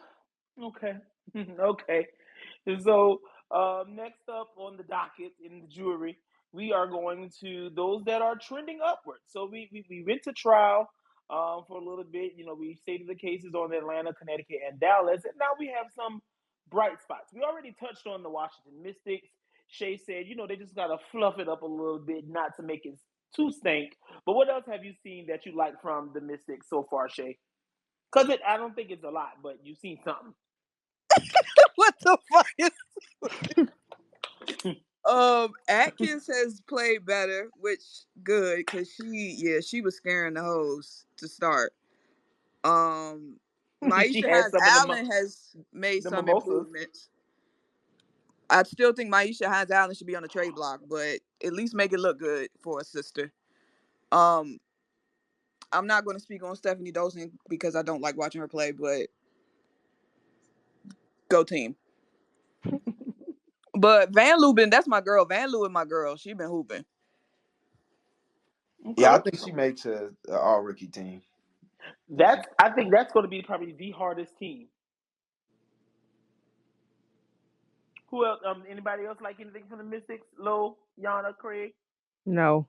Okay. Okay. And so, next up on the docket in the jury, we are going to those that are trending upward. So we went to trial for a little bit. You know, we stated the cases on Atlanta, Connecticut, and Dallas, and now we have some bright spots. We already touched on the Washington Mystics. Shay said, you know, they just got to fluff it up a little bit, not to make it too stink. But what else have you seen that you like from the Mystics so far, Shay? Because I don't think it's a lot, but you've seen something. What the fuck is Atkins has played better, which good because she was scaring the hoes to start. Um She Maisha had Hines some of Allen has made the some mimosas. improvements. I still think Maisha Hines Allen should be on the trade block, but at least make it look good for a sister. Um I'm not going to speak on Stephanie Dolson because I don't like watching her play, but go team. But Van Lubin, that's my girl. Van Lubin, my girl. She been hooping. Yeah, I Okay. think she makes a all rookie team. That's I think that's going to be probably the hardest team. Who else? Anybody else like anything from the Mystics? Low, Yana, Craig. No.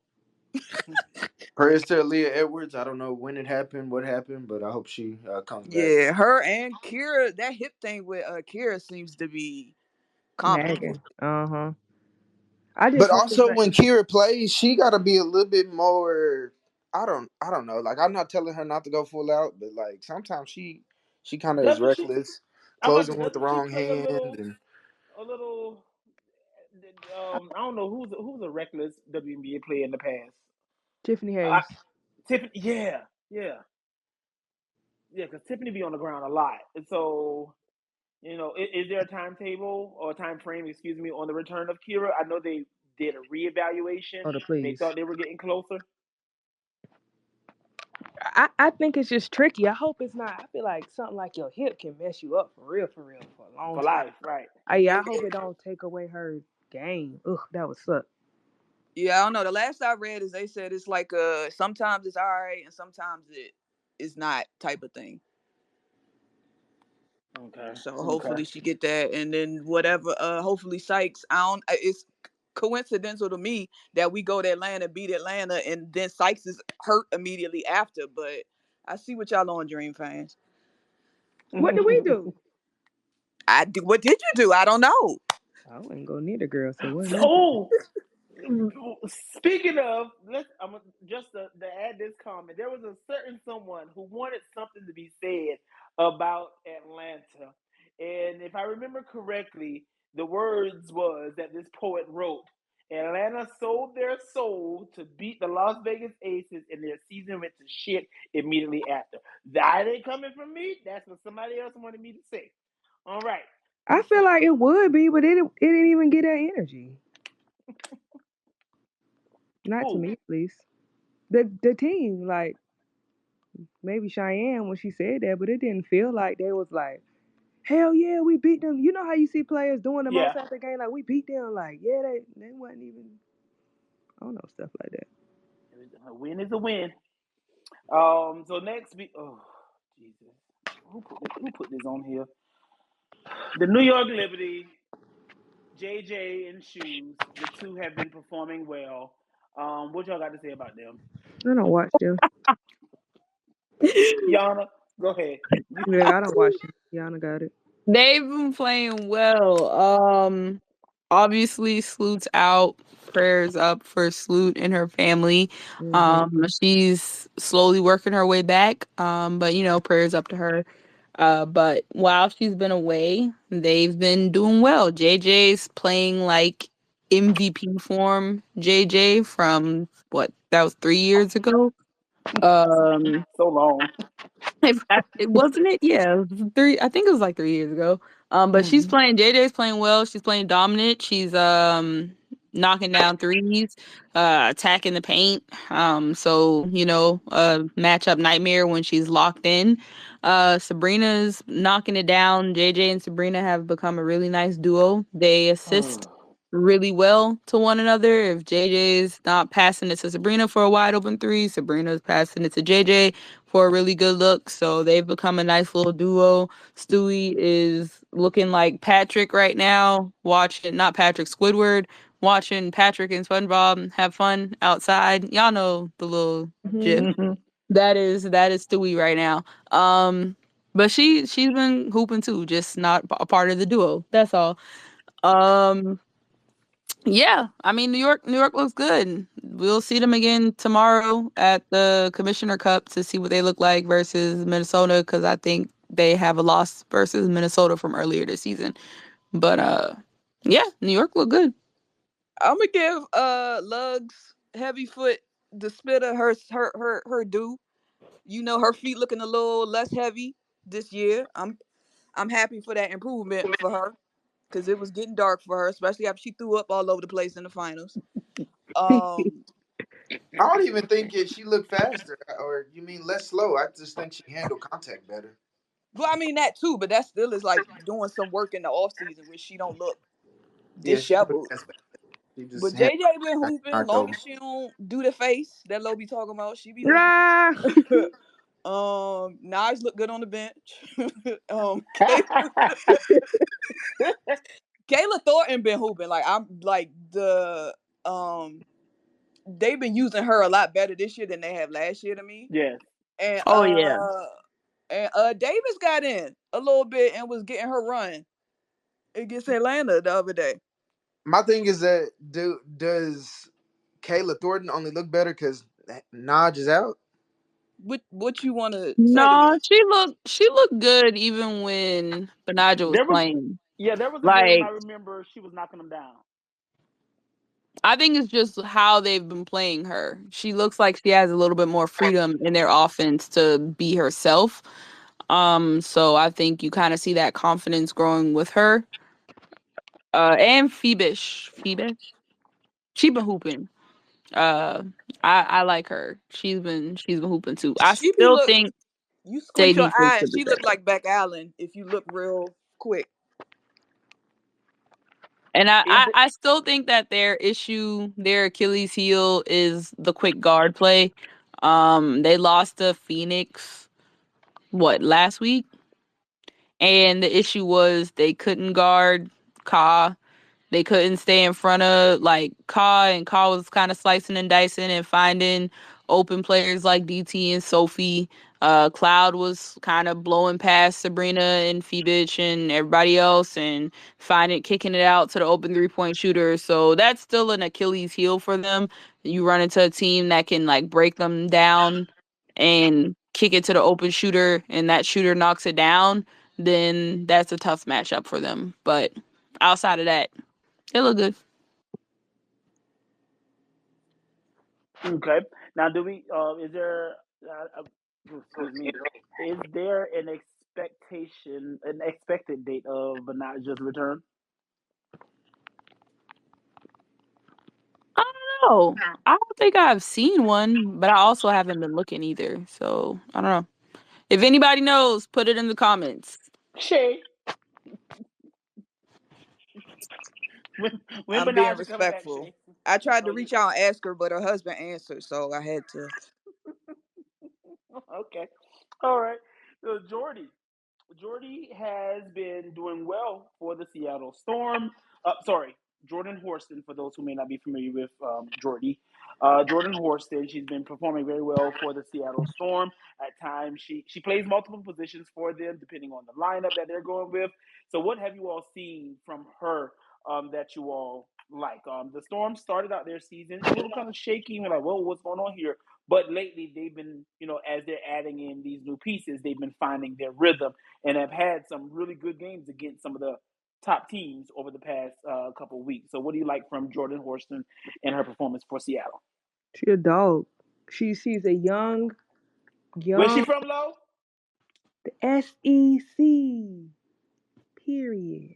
Prayers to Aaliyah Edwards. I don't know when it happened, what happened, but I hope she comes back. Yeah, her and Kira, that hip thing with Kira seems to be comical. Nagging. Uh-huh. I just But hope it's also, not. when Kira plays, she got to be a little bit more. I don't know. Like, I'm not telling her not to go full out, but like sometimes she kind of is Doesn't she? reckless, I'm about to say, closing with the doesn't she wrong play hand, and a little? I don't know who's a reckless WNBA player in the past. Tiffany I, Hayes. Tiffany, yeah, yeah, yeah, because Tiffany be on the ground a lot, and so you know, is there a timetable or a time frame, excuse me, on the return of Kira? I know they did a reevaluation Oh, the and they please. thought they were getting closer I think it's just tricky. I hope it's not. I feel like something like your hip can mess you up for real, for a long for time. life, right? Yeah, I hope it don't take away her game. Ugh, that would suck. Yeah, I don't know. The last I read is they said it's like sometimes it's all right and sometimes it is not type of thing. Okay, So okay. hopefully she get that, and then whatever. Hopefully Sykes. I don't. It's coincidental to me that we go to Atlanta, beat Atlanta, and then Sykes is hurt immediately after. But I see what y'all on, Dream fans. What do we do? I do. What did you do? I don't know. I wouldn't go near the girl, so what we do? So, speaking of, just to add this comment. There was a certain someone who wanted something to be said about Atlanta, and if I remember correctly, the words was that this poet wrote. Atlanta sold their soul to beat the Las Vegas Aces, and their season went to shit immediately after. That ain't coming from me. That's what somebody else wanted me to say. All right. I feel like it would be, but it didn't even get that energy. Not to Who? me, at least. The team, like maybe Cheyenne when she said that, but it didn't feel like they was like, hell yeah, we beat them. You know how you see players doing the Yeah. most after the game, like we beat them. Like yeah, they wasn't even. I don't know stuff like that. A win is a win. So next we Jesus. Who put this on here? The New York Liberty, JJ and Shoes, the two have been performing well. What y'all got to say about them? I don't watch them. Yana, go ahead. Yeah, I don't watch them. Yana got it. They've been playing well. Obviously Sloot's out. Prayers up for Sloot and her family. Hmm. She's slowly working her way back. But you know, prayers up to her. But while she's been away, they've been doing well. JJ's playing like MVP form. JJ from what that was 3 years ago. Um, So long. it wasn't it. Yeah, it was three. I think it was like 3 years ago. But she's Mm-hmm. playing. JJ's playing well. She's playing dominant. She's knocking down threes, attacking the paint. So matchup nightmare when she's locked in. Sabrina's knocking it down. JJ and Sabrina have become a really nice duo. They assist really well to one another. If JJ's not passing it to Sabrina for a wide open three, Sabrina's passing it to JJ for a really good look. So they've become a nice little duo. Stewie is looking like Patrick right now, watching, not Patrick, Squidward, watching Patrick and SpongeBob have fun outside. Y'all know the little Hmm. gif. That is Stewie right now. But she's been hooping too, just not a part of the duo. That's all. Um, yeah, I mean New York looks good. We'll see them again tomorrow at the Commissioner Cup to see what they look like versus Minnesota because I think they have a loss versus Minnesota from earlier this season. But yeah, New York look good. I'm gonna give Lugs Heavyfoot the spitter her due. You know, her feet looking a little less heavy this year. I'm happy for that improvement for her because it was getting dark for her, especially after she threw up all over the place in the finals. Um, I don't even think she looked faster, or you mean less slow. I just think she handled contact better. well, I mean that too, but that still is like doing some work in the off season where she don't look Yeah, she looked disheveled. as fast. She just But handled JJ been it hooping knocked long over. as she don't do the face that Lo be talking about. She be hooping. Ah. Naj look good on the bench. Kayla, Kayla Thornton been hooping. Like I'm like um they've been using her a lot better this year than they have last year to me. Yes. And Oh yeah. Davis got in a little bit and was getting her run against Atlanta the other day. My thing is that does Kayla Thornton only look better because Naj is out? What you want to say to No, me? she looked good even when Benaja was There was playing. there was a game I Like remember she was knocking them down. I think it's just how they've been playing her. She looks like she has a little bit more freedom in their offense to be herself. So I think you kind of see that confidence growing with her. And Phoebish. She been hooping. Uh, I like her. She's been hooping too. I She be still look. think You squint they your defense eye and could be she look better. like Beck Allen if you look real quick. And I, Is I, it I still think that their Achilles heel is the quick guard play. They lost to Phoenix, what, last week? And the issue was they couldn't guard Ka. They couldn't stay in front of like Ka, and Ka was kind of slicing and dicing and finding open players like DT and Sophie. Cloud was kind of blowing past Sabrina and Phoebich and everybody else and kicking it out to the open 3-point shooter. So that's still an Achilles heel for them. You run into a team that can like break them down and kick it to the open shooter, and that shooter knocks it down, then that's a tough matchup for them. But outside of that, they look good. okay? Now, do we? Is there? Excuse me. Is there an expected date of Benaja's return? I don't know. I don't think I've seen one, but I also haven't been looking either. So I don't know. If anybody knows, put it in the comments. Shay, when I'm being Benaja coming back, respectful. Shay? I That's tried to all you. reach out and ask her, but her husband answered, so I had to. Okay. All right. So Jordy has been doing well for the Seattle Storm. Sorry, Jordan Horston, for those who may not be familiar with Jordy. Jordan Horston, she's been performing very well for the Seattle Storm. At times, she plays multiple positions for them, depending on the lineup that they're going with. So, what have you all seen from her that you all like? The Storm started out their season a little kind of shaky. We're like, whoa, what's going on here? But lately, they've been, as they're adding in these new pieces, they've been finding their rhythm and have had some really good games against some of the top teams over the past couple of weeks. So, what do you like from Jordan Horston and her performance for Seattle? She a dog. She's a Where's she young from, Lo? SEC. Period.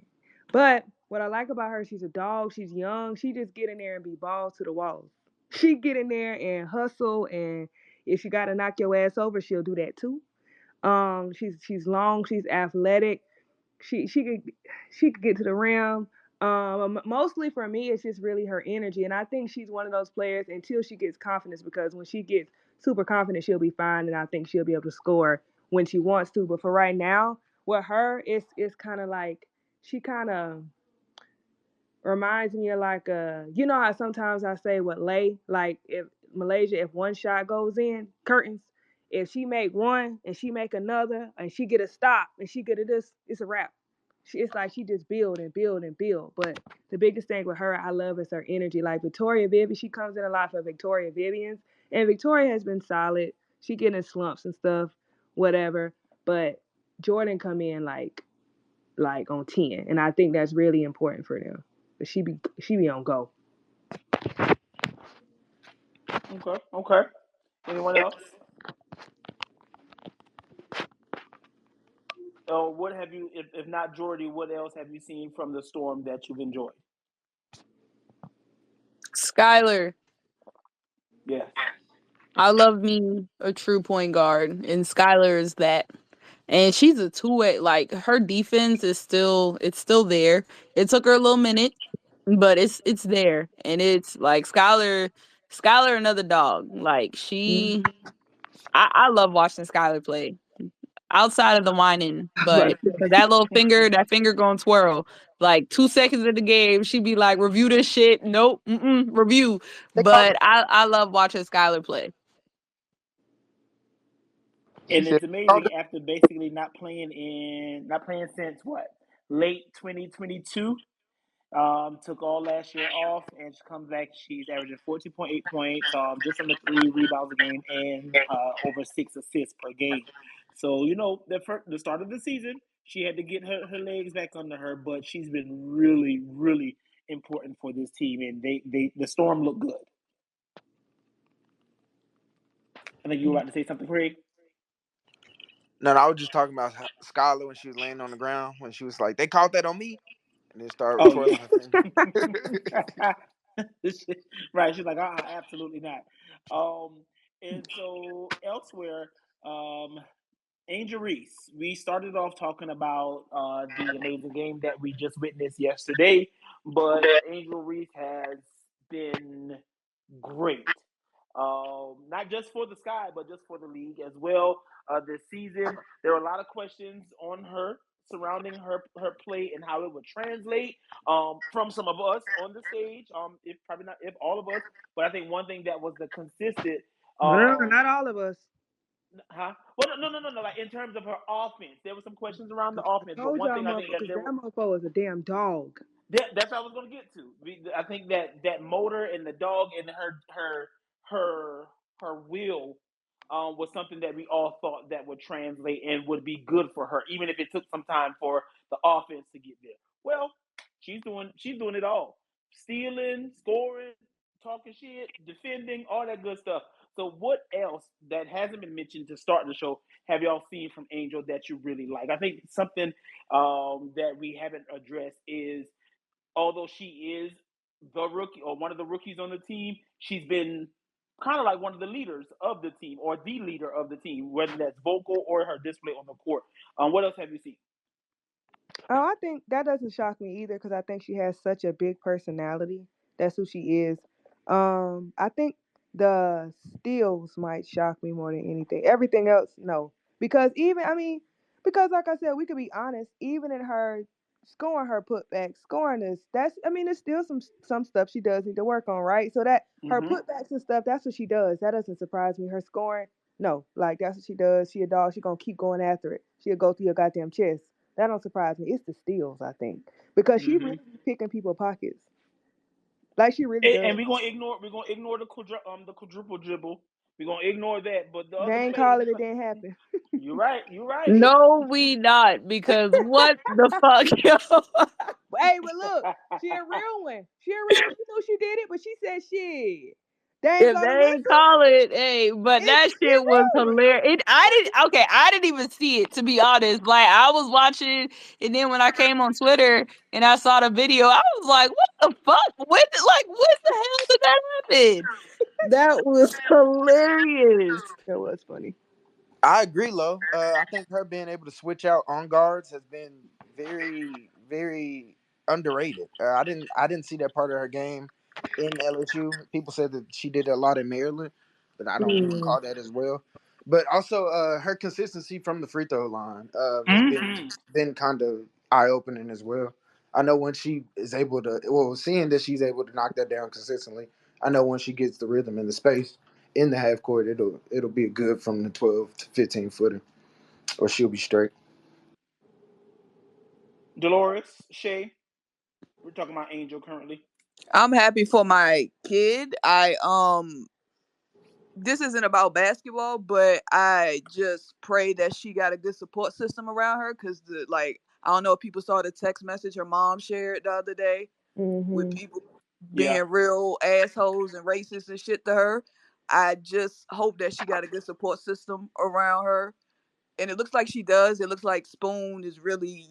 But What I like about her, she's a dog. She's young. She just get in there and be balls to the walls. She get in there and hustle, and if she got to knock your ass over, she'll do that too. She's long. She's athletic. She could get to the rim. Mostly for me, it's just really her energy, and I think she's one of those players until she gets confidence. Because when she gets super confident, she'll be fine, and I think she'll be able to score when she wants to. But for right now, with her, it's kind of like she kind of reminds me of like you know how sometimes I say with Lay, like if Malaysia, if one shot goes in, curtains. If she make one and she make another and she get a stop and she get a this, it's a wrap. It's like she just build and build and build. But the biggest thing with her I love is her energy. Like Victoria Vivian, she comes in a lot for Victoria Vivian's, and Victoria has been solid. She getting slumps and stuff, whatever. But Jordan come in like on 10, and I think that's really important for them. But she be on go. Okay. Okay. Anyone else? What have you, if not Jordy, what else have you seen from the Storm that you've enjoyed? Skylar. Yes. I love me a true point guard, and Skylar is that. And she's a two-way. Like her defense is still there. It took her a little minute, but it's there, and it's like Skylar, another dog. Like Mm. I love watching Skylar play. Outside of the whining, But but that finger gonna twirl. Like 2 seconds of the game, she'd be like, "Review this shit." Nope, review. They call But I love watching Skylar play. she And said it's amazing after basically not playing since what, late 2022. Took all last year off, and she comes back. She's averaging 14.8 points, just under 3 rebounds a game, and over 6 assists per game. So the start of the season, she had to get her legs back under her, but she's been really, really important for this team, and the Storm look good. I think you were about to say something, Craig. No, no, I was just talking about Skylar when she was laying on the ground when she was like, "They caught that on me," and then start Oh yeah. twirling her finger. Right. She's like, absolutely not. And so elsewhere, um, Angel Reese. We started off talking about the amazing game that we just witnessed yesterday, but Angel Reese has been great. Not just for the Sky, but just for the league as well. This season, there were a lot of questions on her surrounding her play and how it would translate from some of us on the stage. If probably not if all of us, but I think one thing that was the consistent no, um, not all of us. Huh? Well, no. Like in terms of her offense, there were some questions around the offense, I but told one y'all thing I think that motherfuckers there that were motherfucker is a damn dog. that's what I was going to get to. I think that motor and the dog and her her will was something that we all thought that would translate and would be good for her, even if it took some time for the offense to get there. Well, she's doing it all: stealing, scoring, talking shit, defending, all that good stuff. So, what else that hasn't been mentioned to start the show have y'all seen from Angel that you really like? I think something that we haven't addressed is, although she is the rookie or one of the rookies on the team, she's been kind of like one of the leaders of the team or the leader of the team, whether that's vocal or her display on the court. What else have you seen? Oh, I think that doesn't shock me either because I think she has such a big personality. That's who she is. I think the steals might shock me more than anything. Everything else, no. Because even, I mean, because like I said, we could be honest. Even in her scoring her putbacks, scoring this, I mean, there's still some stuff she does need to work on, right? So that her Mm-hmm. putbacks and stuff, that's what she does. That doesn't surprise me. Her scoring, no, like that's what she does. She a dog. She gonna keep going after it. She'll go through your goddamn chest. That don't surprise me. It's the steals, I think, because she Mm-hmm. really be picking people pockets, like she really And does. we're gonna ignore the quadruple dribble. We're gonna ignore that. But the other They ain't plays, call it. it's It like didn't happen. you're right. You're right. No, we not, because what the fuck, yo? But hey, but look, she a real one. She a real one. She knew she did it, but she said shit. They ain't If go to they ain't whistle. call it, hey, but It's that shit was illegal. hilarious. I didn't even see it, to be honest. Like, I was watching, and then when I came on Twitter and I saw the video, I was like, what the fuck? What the hell did that happen? That was hilarious. That was funny. I agree, Lo. I think her being able to switch out on guards has been very, very underrated. I didn't see that part of her game in LSU. People said that she did a lot in Maryland, but I don't Mm. recall that as well. But also, her consistency from the free throw line has Hmm. been kind of eye opening as well. I know when she is able to, well, seeing that she's able to knock that down consistently. I know when she gets the rhythm and the space in the half court, it'll be good from the 12 to 15 footer, or she'll be straight. Dolores, Shay, we're talking about Angel currently. I'm happy for my kid. This isn't about basketball, but I just pray that she got a good support system around her because the like I don't know if people saw the text message her mom shared the other day with Mhm. people Yeah. being real assholes and racist and shit to her. I just hope that she got a good support system around her, and it looks like she does. It looks like Spoon is really,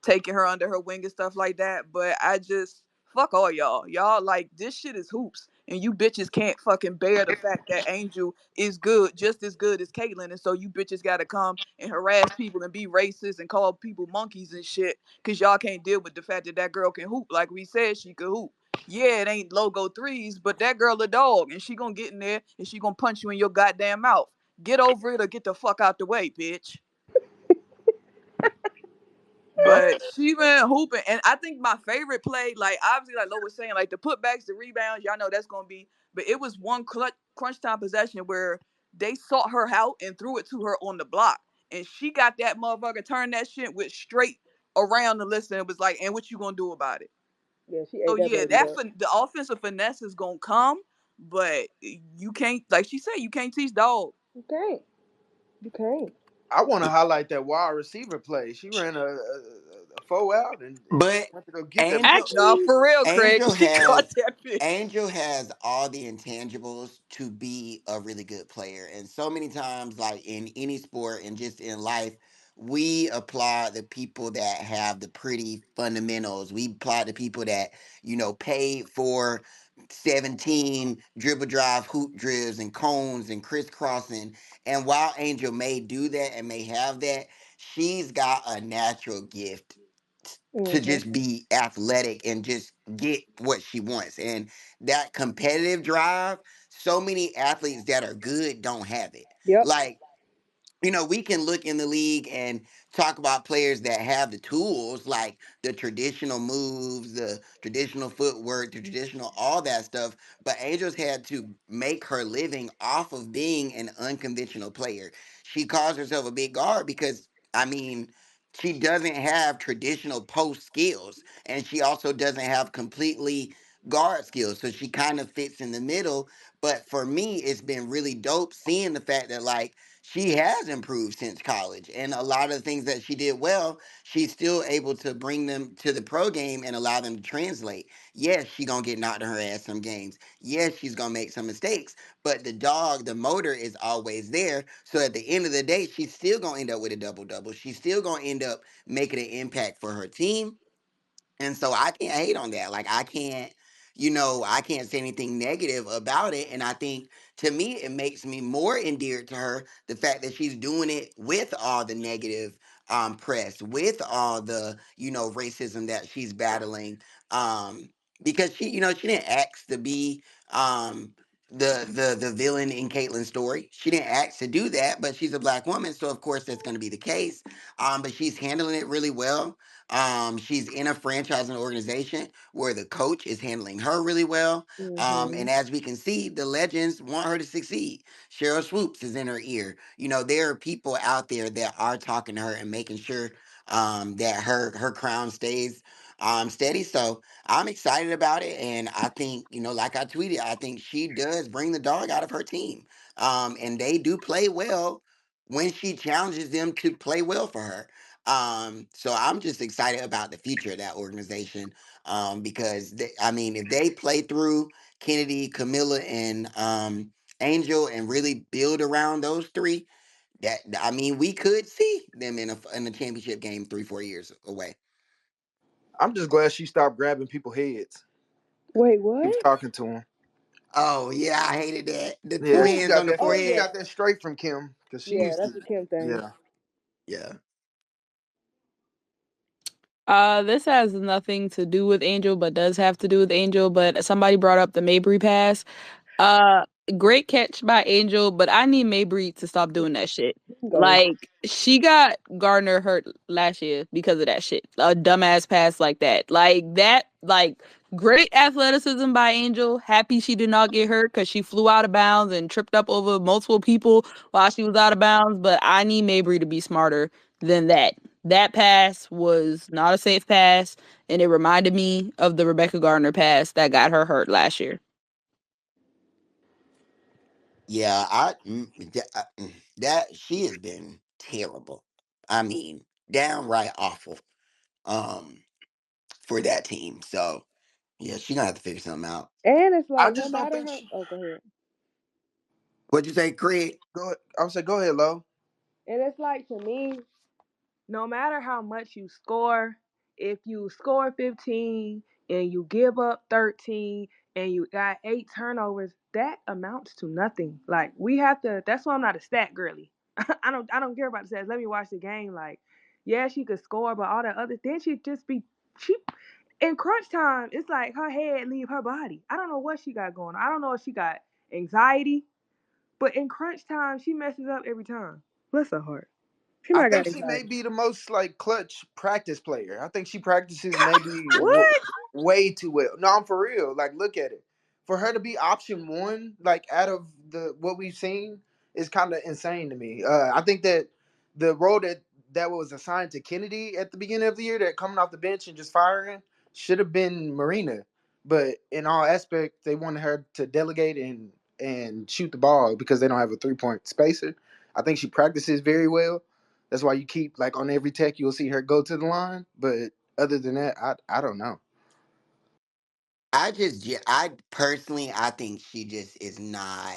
taking her under her wing and stuff like that. But I just fuck all y'all. Y'all like this shit is hoops, and you bitches can't fucking bear the fact that Angel is good, just as good as Caitlyn, and so you bitches gotta come and harass people and be racist and call people monkeys and shit, cause y'all can't deal with the fact that that girl can hoop. Like we said, she could hoop. Yeah, it ain't logo threes, but that girl a dog, and she gonna get in there and she gonna punch you in your goddamn mouth. Get over it or get the fuck out the way, bitch. Well, But she been hooping, and I think my favorite play, like obviously, like Lo was saying, like the putbacks, the rebounds, y'all know that's gonna be. But it was one crunch time possession where they sought her out and threw it to her on the block, and she got that motherfucker, turned that shit with straight around the list, and it was like, and what you gonna do about it? Yeah, she So ate that yeah, baby up. the offensive finesse is gonna come, but you can't, like she said, you can't teach dog. You can't. You can't. I want to highlight that wide receiver play. She ran a four out and But went to go get that Angel motherfucker. Nah, Actually, for real, Craig, Angel she has caught that bitch. Angel has all the intangibles to be a really good player. And so many times, like in any sport and just in life, we applaud the people that have the pretty fundamentals. We applaud the people that, paid for 17 dribble drive hoop drills and cones and crisscrossing. And while Angel may do that and may have that, she's got a natural gift to Mhm. just be athletic and just get what she wants. And that competitive drive, so many athletes that are good don't have it. Yep. Like, we can look in the league and talk about players that have the tools, like the traditional moves, the traditional footwork, the traditional all that stuff. But Angels had to make her living off of being an unconventional player. She calls herself a big guard because, I mean, she doesn't have traditional post skills, and she also doesn't have completely guard skills. So she kind of fits in the middle. But for me, it's been really dope seeing the fact that, like, she has improved since college, and a lot of the things that she did well, she's still able to bring them to the pro game and allow them to translate. Yes, she gonna get knocked on her ass some games. Yes, she's gonna make some mistakes, but the motor is always there. So at the end of the day, she's still gonna end up with a double double. She's still gonna end up making an impact for her team, and so I can't hate on that. Like, I can't say anything negative about it. And I think, to me, it makes me more endeared to her, the fact that she's doing it with all the negative press, with all the, racism that she's battling. Um because she didn't ask to be the villain in Caitlyn's story. She didn't ask to do that, but she's a black woman, so of course that's gonna be the case. But she's handling it really well. She's in a franchise and organization where the coach is handling her really well. And Mhm. as we can see, the legends want her to succeed. Cheryl Swoops is in her ear. There are people out there that are talking to her and making sure that her crown stays steady. So I'm excited about it. And I think, like I tweeted, I think she does bring the dog out of her team. And they do play well when she challenges them to play well for her. So I'm just excited about the future of that organization. Because I mean, if they play through Kennedy, Camilla, and Angel, and really build around those three, that I mean, we could see them in a championship game 3-4 years away. I'm just glad she stopped grabbing people's heads. Wait, She was what? talking to him. Oh yeah, I hated that. The two Yeah, Who? she hands got on the that. Oh She yeah, forehead. got that straight from Kim because she yeah. used to. That's a Kim thing. Yeah, Yeah. This has nothing to do with Angel, but does have to do with Angel. But somebody brought up the Mabry pass. Uh, Great catch by Angel, but I need Mabry to stop doing that shit. You can go. Like she got Gardner hurt last year because of that shit. A dumbass pass like that. Like great athleticism by Angel. Happy she did not get hurt because she flew out of bounds and tripped up over multiple people while she was out of bounds. But I need Mabry to be smarter than that. That pass was not a safe pass, and it reminded me of the Rebecca Gardner pass that got her hurt last year. Yeah, that she has been terrible. I mean, downright awful. Um, for that team. So yeah, she gonna have to figure something out. And it's I like no just don't matter think how. she. Oh, go ahead. What'd you say, Craig? Go. I would say go ahead, Lo. And it's like to me, no matter how much you score, if you score 15 and you give up 13 and you got 8 turnovers, that amounts to nothing. Like we have to. That's why I'm not a stat girly. I don't care about the stats. Let me watch the game. Like, yeah, she could score, but all that other, then she'd just be she in crunch time. It's like her head leave her body. I don't know what she got going on. I don't know if she got anxiety, but in crunch time, she messes up every time. Bless her heart. She I might got think she may anxiety. be the most like clutch practice player. I think she practices maybe What? way too well. No, I'm for real. Like, look at it. For her to be option one, like out of the what we've seen, is kind of insane to me. I think that the role that was assigned to Kennedy at the beginning of the year, that coming off the bench and just firing, should have been Marina. But in all aspects, they wanted her to delegate and shoot the ball because they don't have a 3-point spacer. I think she practices very well. That's why you keep like on every tech you'll see her go to the line. But other than that, I don't know. I personally, I think she just is not.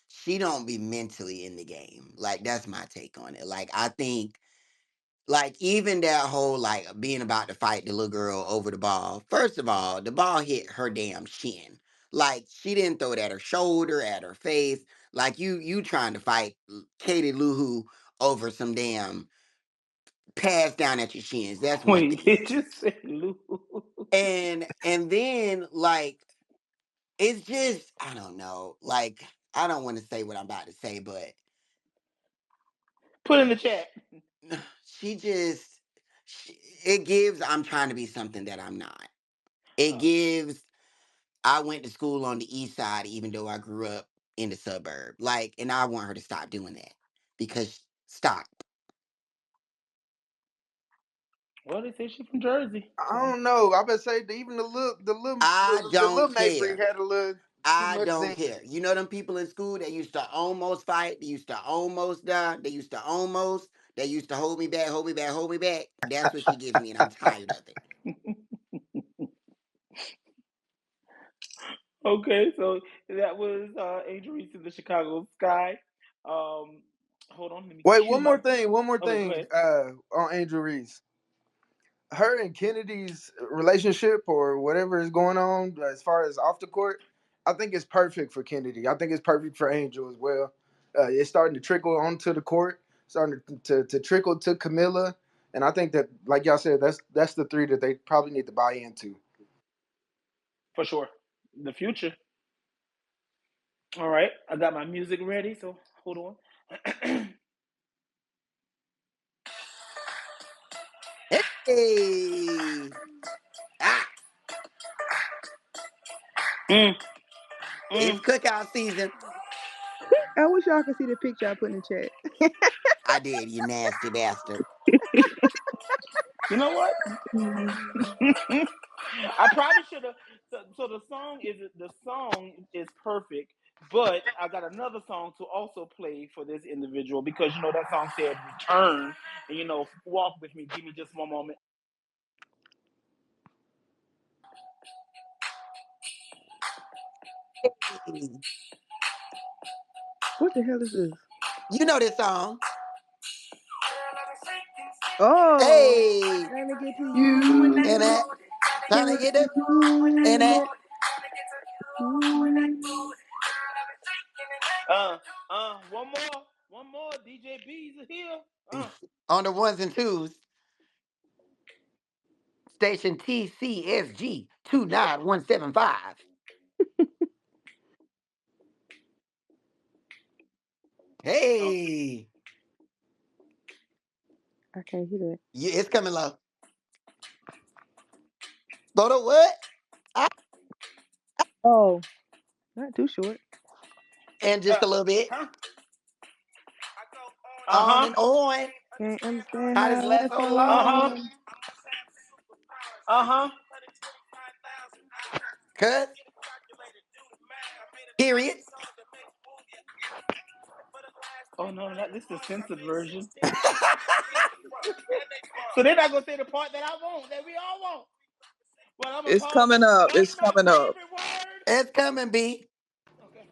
She don't be mentally in the game. Like that's my take on it. Like I think, like even that whole like being about to fight the little girl over the ball. First of all, the ball hit her damn shin. Like she didn't throw it at her shoulder, at her face. Like you trying to fight Katie Luhu over some damn pass down at your shins. That's one Wait, thing. did you say Lou? And then like it's just I don't know. Like I don't want to say what I'm about to say, but Put in the chat. she just she, it gives I'm trying to be something that I'm not. It Oh, gives I went to school on the east side even though I grew up in the suburb. Like and I want her to stop doing that. Because stop. well, they say she's from Jersey, I so don't know. I better say that even I the little don't Mabry care. had a little too I much don't zing. care. You know them people in school that used to almost fight, they used to almost die, they used to hold me back, hold me back, hold me back. That's what she gives me, and I'm tired of it. okay. So that was Angel Reese in the Chicago Sky. Um, hold on, let me Wait, cue my. one more Okay, go thing. ahead. On Angel Reese, her and Kennedy's relationship or whatever is going on as far as off the court, I think it's perfect for Kennedy. I think it's perfect for Angel as well. It's starting to trickle onto the court, starting to trickle to Camilla, and I think that, like y'all said, that's the three that they probably need to buy into. For sure. The future. All right, I got my music ready, so hold on. Hey, ah, mm, mm. it's cookout season. I wish y'all could see the picture I put in the chat. I did, you nasty bastard. You know what? I probably should have. So the song is perfect, But I got another song to also play for this individual because that song said "Return," and walk with me. Give me just one moment. Hey, What the hell is this? you know this song. Oh, Hey, trying to get to You and you. and that trying Trying to to get get to it, and you. that You. One more. DJ B's here. on the ones and twos. Station TCSG 29175. Oh, Hey, I can't hear that. it's coming low. Go to what? Ah, Oh, not too short. and just a little bit. huh? Uh On huh. and on. Can't understand How how does it last life so goes Uh long? huh. on. Uh huh. Cuz, period. Oh no, this is the censored version. So they're not gonna say the part that I want, that we all want. But I'm gonna It's call coming up. what's It's my coming up. favorite word? It's coming, B. Okay.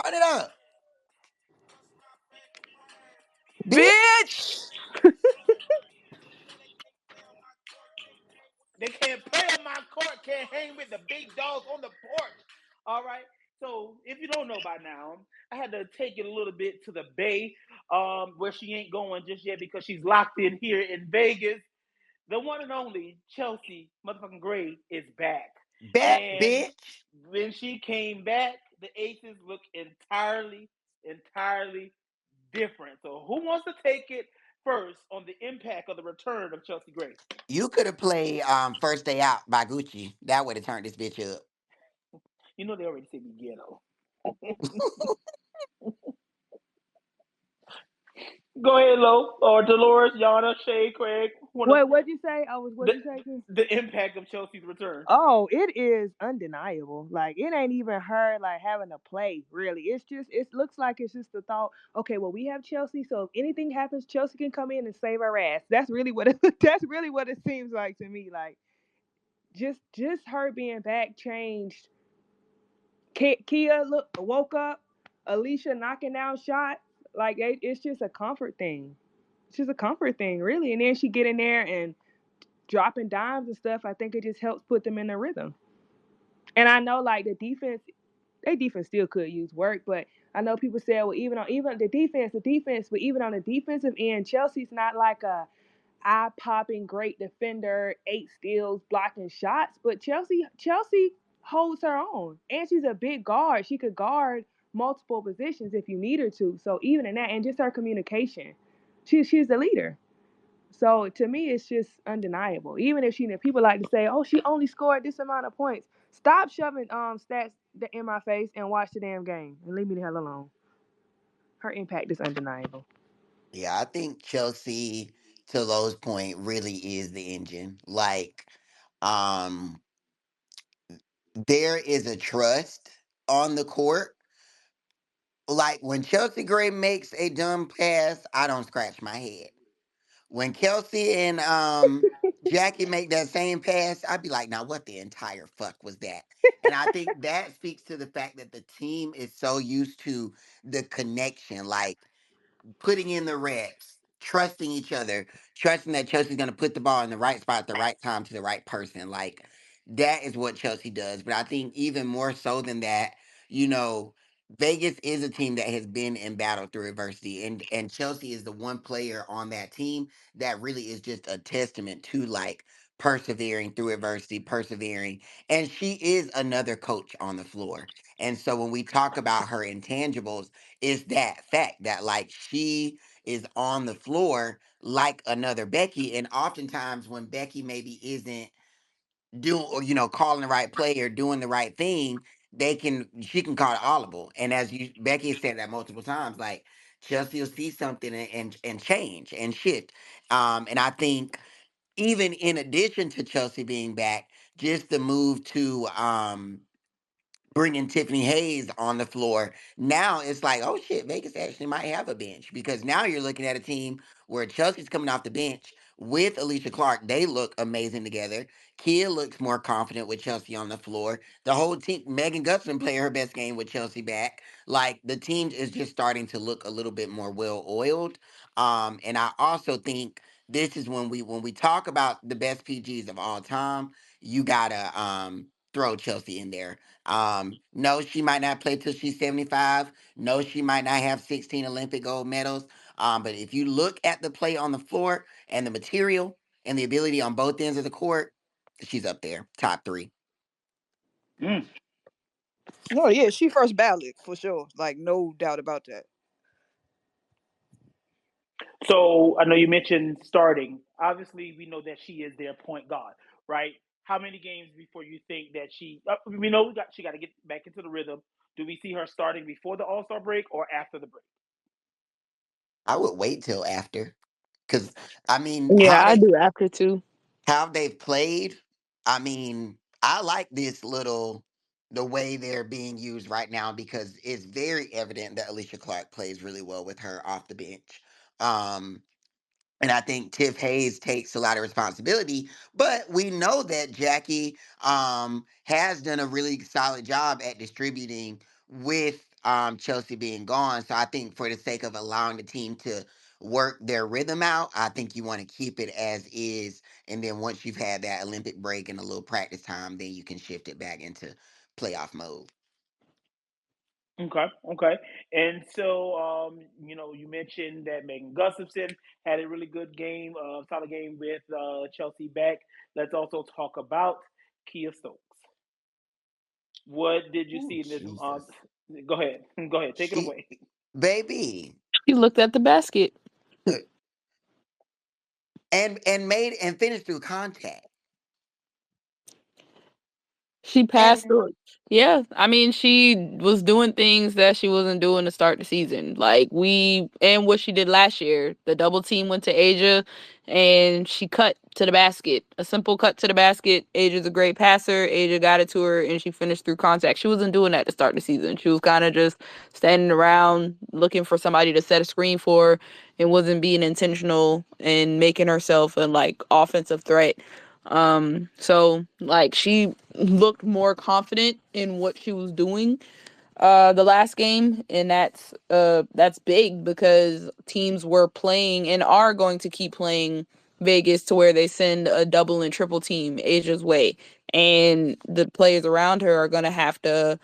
Turn it up. Bitch. Bitch! They can't play on my court, can't hang with the big dogs on the porch. All right. So if you don't know by now, I had to take it a little bit to the Bay, where she ain't going just yet because she's locked in here in Vegas. The one and only Chelsea motherfucking Gray is back. Back, And bitch. when she came back, the Aces look entirely different. So who wants to take it first on the impact of the return of Chelsea Gray? You could have played First Day Out by Gucci. That would have turned this bitch up. They already said me ghetto. Go ahead, Lo, or Dolores, Yana, Shay, Craig. Wait, what'd you say? I was, The what'd you say? Again? the impact of Chelsea's return. Oh, it is undeniable. Like it ain't even her like having to play, really. It's just it looks like it's just the thought, okay, well we have Chelsea, so if anything happens, Chelsea can come in and save our ass. That's really what it that's really what it seems like to me. Like just her being back changed. Kia look woke up, Alicia knocking down shots. Like it's just a comfort thing. It's just a comfort thing, really. And then she get in there and dropping dimes and stuff. I think it just helps put them in the rhythm. And I know like the defense, their defense still could use work, but I know people say, well, even the defense, but even on the defensive end, Chelsea's not like a eye popping great defender, 8 steals, blocking shots. But Chelsea holds her own, and she's a big guard. She could guard multiple positions if you need her to. So even in that, and just her communication, she's the leader. So to me, it's just undeniable. Even if people like to say, "Oh, she only scored this amount of points." Stop shoving stats in my face and watch the damn game and leave me the hell alone. Her impact is undeniable. Yeah, I think Chelsea, to Lowe's point, really is the engine. Like, um, there is a trust on the court. Like when Chelsea Gray makes a dumb pass, I don't scratch my head. When Kelsey and Jackie make that same pass, I'd be like, now what the entire fuck was that? And I think that speaks to the fact that the team is so used to the connection. Like putting in the reps, trusting each other, trusting that Chelsea's going to put the ball in the right spot at the right time to the right person. Like that is what Chelsea does. But I think even more so than that, you know, Vegas is a team that has been in battle through adversity, and Chelsea is the one player on that team that really is just a testament to like persevering through adversity, persevering, and she is another coach on the floor. And so when we talk about her intangibles, is that fact that like she is on the floor like another Becky. And oftentimes when Becky maybe isn't doing or calling the right play or doing the right thing, she can call it audible. And as you Becky has said that multiple times, like Chelsea will see something and change and shift. And I think even in addition to Chelsea being back, just the move to bringing Tiffany Hayes on the floor. Now it's like, oh shit, Vegas actually might have a bench because now you're looking at a team where Chelsea's coming off the bench with Alicia Clark. They look amazing together. Kia looks more confident with Chelsea on the floor. The whole team, Megan Gutson playing her best game with Chelsea back. Like the team is just starting to look a little bit more well oiled. And I also think this is when we talk about the best PGs of all time, you gotta throw Chelsea in there. No, she might not play till she's 75. No, she might not have 16 Olympic gold medals. But if you look at the play on the floor and the material and the ability on both ends of the court, she's up there, top three. Mm. No, yeah, she first ballot for sure. Like no doubt about that. So I know you mentioned starting. Obviously, we know that she is their point guard, right? How many games before you think that she? We know she got to get back into the rhythm. Do we see her starting before the All Star break or after the break? I would wait till after, because I mean, Yeah, I do after too. how they've played. I mean, I like the way they're being used right now because it's very evident that Alicia Clark plays really well with her off the bench. Um, and I think Tiff Hayes takes a lot of responsibility, but we know that Jackie has done a really solid job at distributing with Chelsea being gone. So I think for the sake of allowing the team to work their rhythm out, I think you want to keep it as is. And then once you've had that Olympic break and a little practice time, then you can shift it back into playoff mode. Okay, okay. And so, you mentioned that Megan Gustafson had a really good game, solid game with Chelsea back. Let's also talk about Kia Stokes. What did you Ooh, see in this? Jesus. Go ahead, go ahead, take it She, away. baby. She looked at the basket. And made and finished through contact. She And passed through. Yeah, I mean, she was doing things that she wasn't doing to start the season. Like and what she did last year, the double team went to Asia, and she cut to the basket. A simple cut to the basket. Asia's a great passer. Asia got it to her, and she finished through contact. She wasn't doing that to start the season. She was kind of just standing around looking for somebody to set a screen for, and wasn't being intentional and making herself a like offensive threat. So like she looked more confident in what she was doing the last game, and that's big because teams were playing and are going to keep playing Vegas to where they send a double and triple team Asia's way, and the players around her are going to have to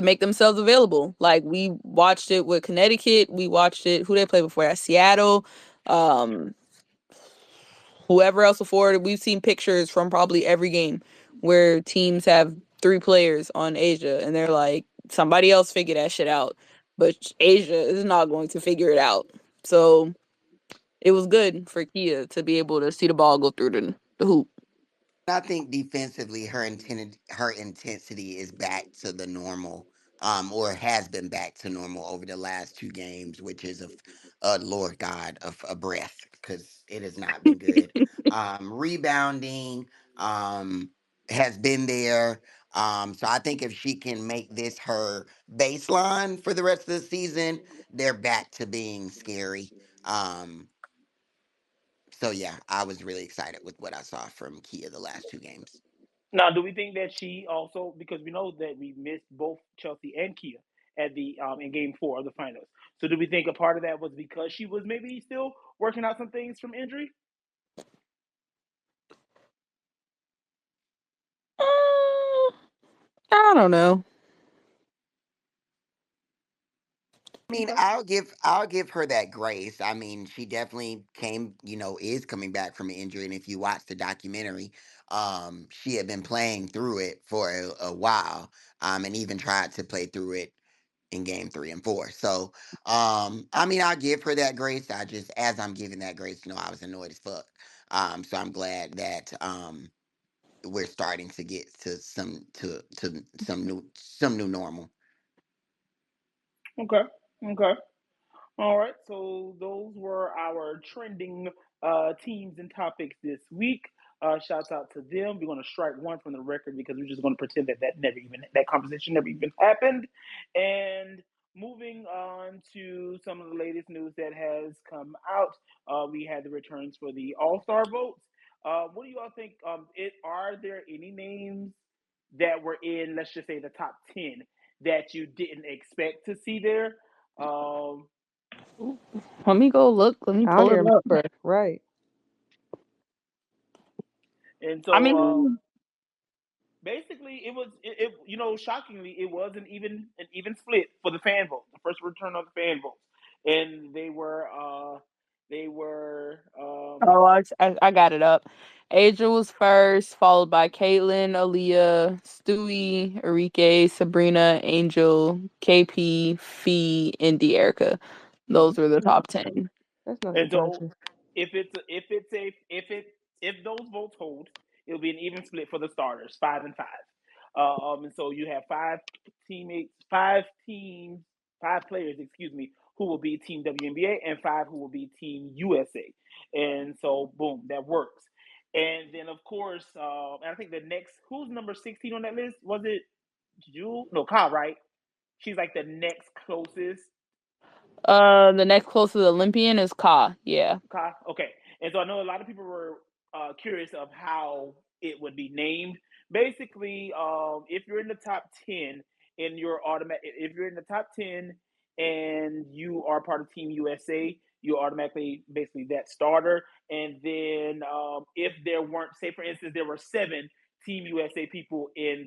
make themselves available. Like we watched it with Connecticut, we watched it who they played before at Seattle. um Whoever else afforded, we've seen pictures from probably every game where teams have three players on Asia and they're like, somebody else figure that shit out. But Asia is not going to figure it out. So it was good for Kia to be able to see the ball go through the hoop. I think defensively, her intensity is back to the normal, or has been back to normal over the last two games, which is a Lord God of a breath because it has not been good. Rebounding, has been there. So I think if she can make this her baseline for the rest of the season, they're back to being scary. Um, so yeah, I was really excited with what I saw from Kia the last two games. Now, do we think that she also, because we know that we missed both Chelsea and Kia at the in Game 4 of the finals? So, do we think a part of that was because she was maybe still working out some things from injury? Mm, I don't know. I mean, Okay. I'll give her that grace. I mean, she definitely is coming back from an injury, and if you watch the documentary, she had been playing through it for a while, and even tried to play through it in game 3 and 4. So, I mean, I'll give her that grace. I just, as I'm giving that grace, I was annoyed as fuck. So I'm glad that we're starting to get to some new normal. Okay. Okay. All right. So, those were our trending teams and topics this week. Shouts out to them. We're going to strike one from the record because we're just going to pretend that that conversation never even happened. And moving on to some of the latest news that has come out, we had the returns for the All Star votes. What do you all think? Are there any names that were in, let's just say, the top 10 that you didn't expect to see there? Um, Let me go look. Let me I don't pull it even up. remember. Right. and I so mean, basically shockingly it was an even split for the fan vote, the first return of the fan votes, and they were oh, I got it up. Asia was first, followed by Caitlin, Aaliyah, Stewie, Enrique, Sabrina, Angel, KP, Fee, and Deerica. Those were the top 10. That's not and so surprising. if those votes hold, it'll be an even split for the starters, 5 and 5. And so you have five teams, 5 players, excuse me, who will be Team WNBA and 5 who will be Team USA. And so, boom, that works. And then, of course, I think the next, who's number 16 on that list? Was it Jewel? No, Kyle, right? She's like the next closest. The next closest Olympian is Ka. Yeah. Kai? Okay. And so I know a lot of people were curious of how it would be named. Basically, if you're in the top 10 in your automatic, if you're in the top 10 and you are part of Team USA, you automatically basically that starter. And then if there weren't, say for instance, there were 7 Team USA people in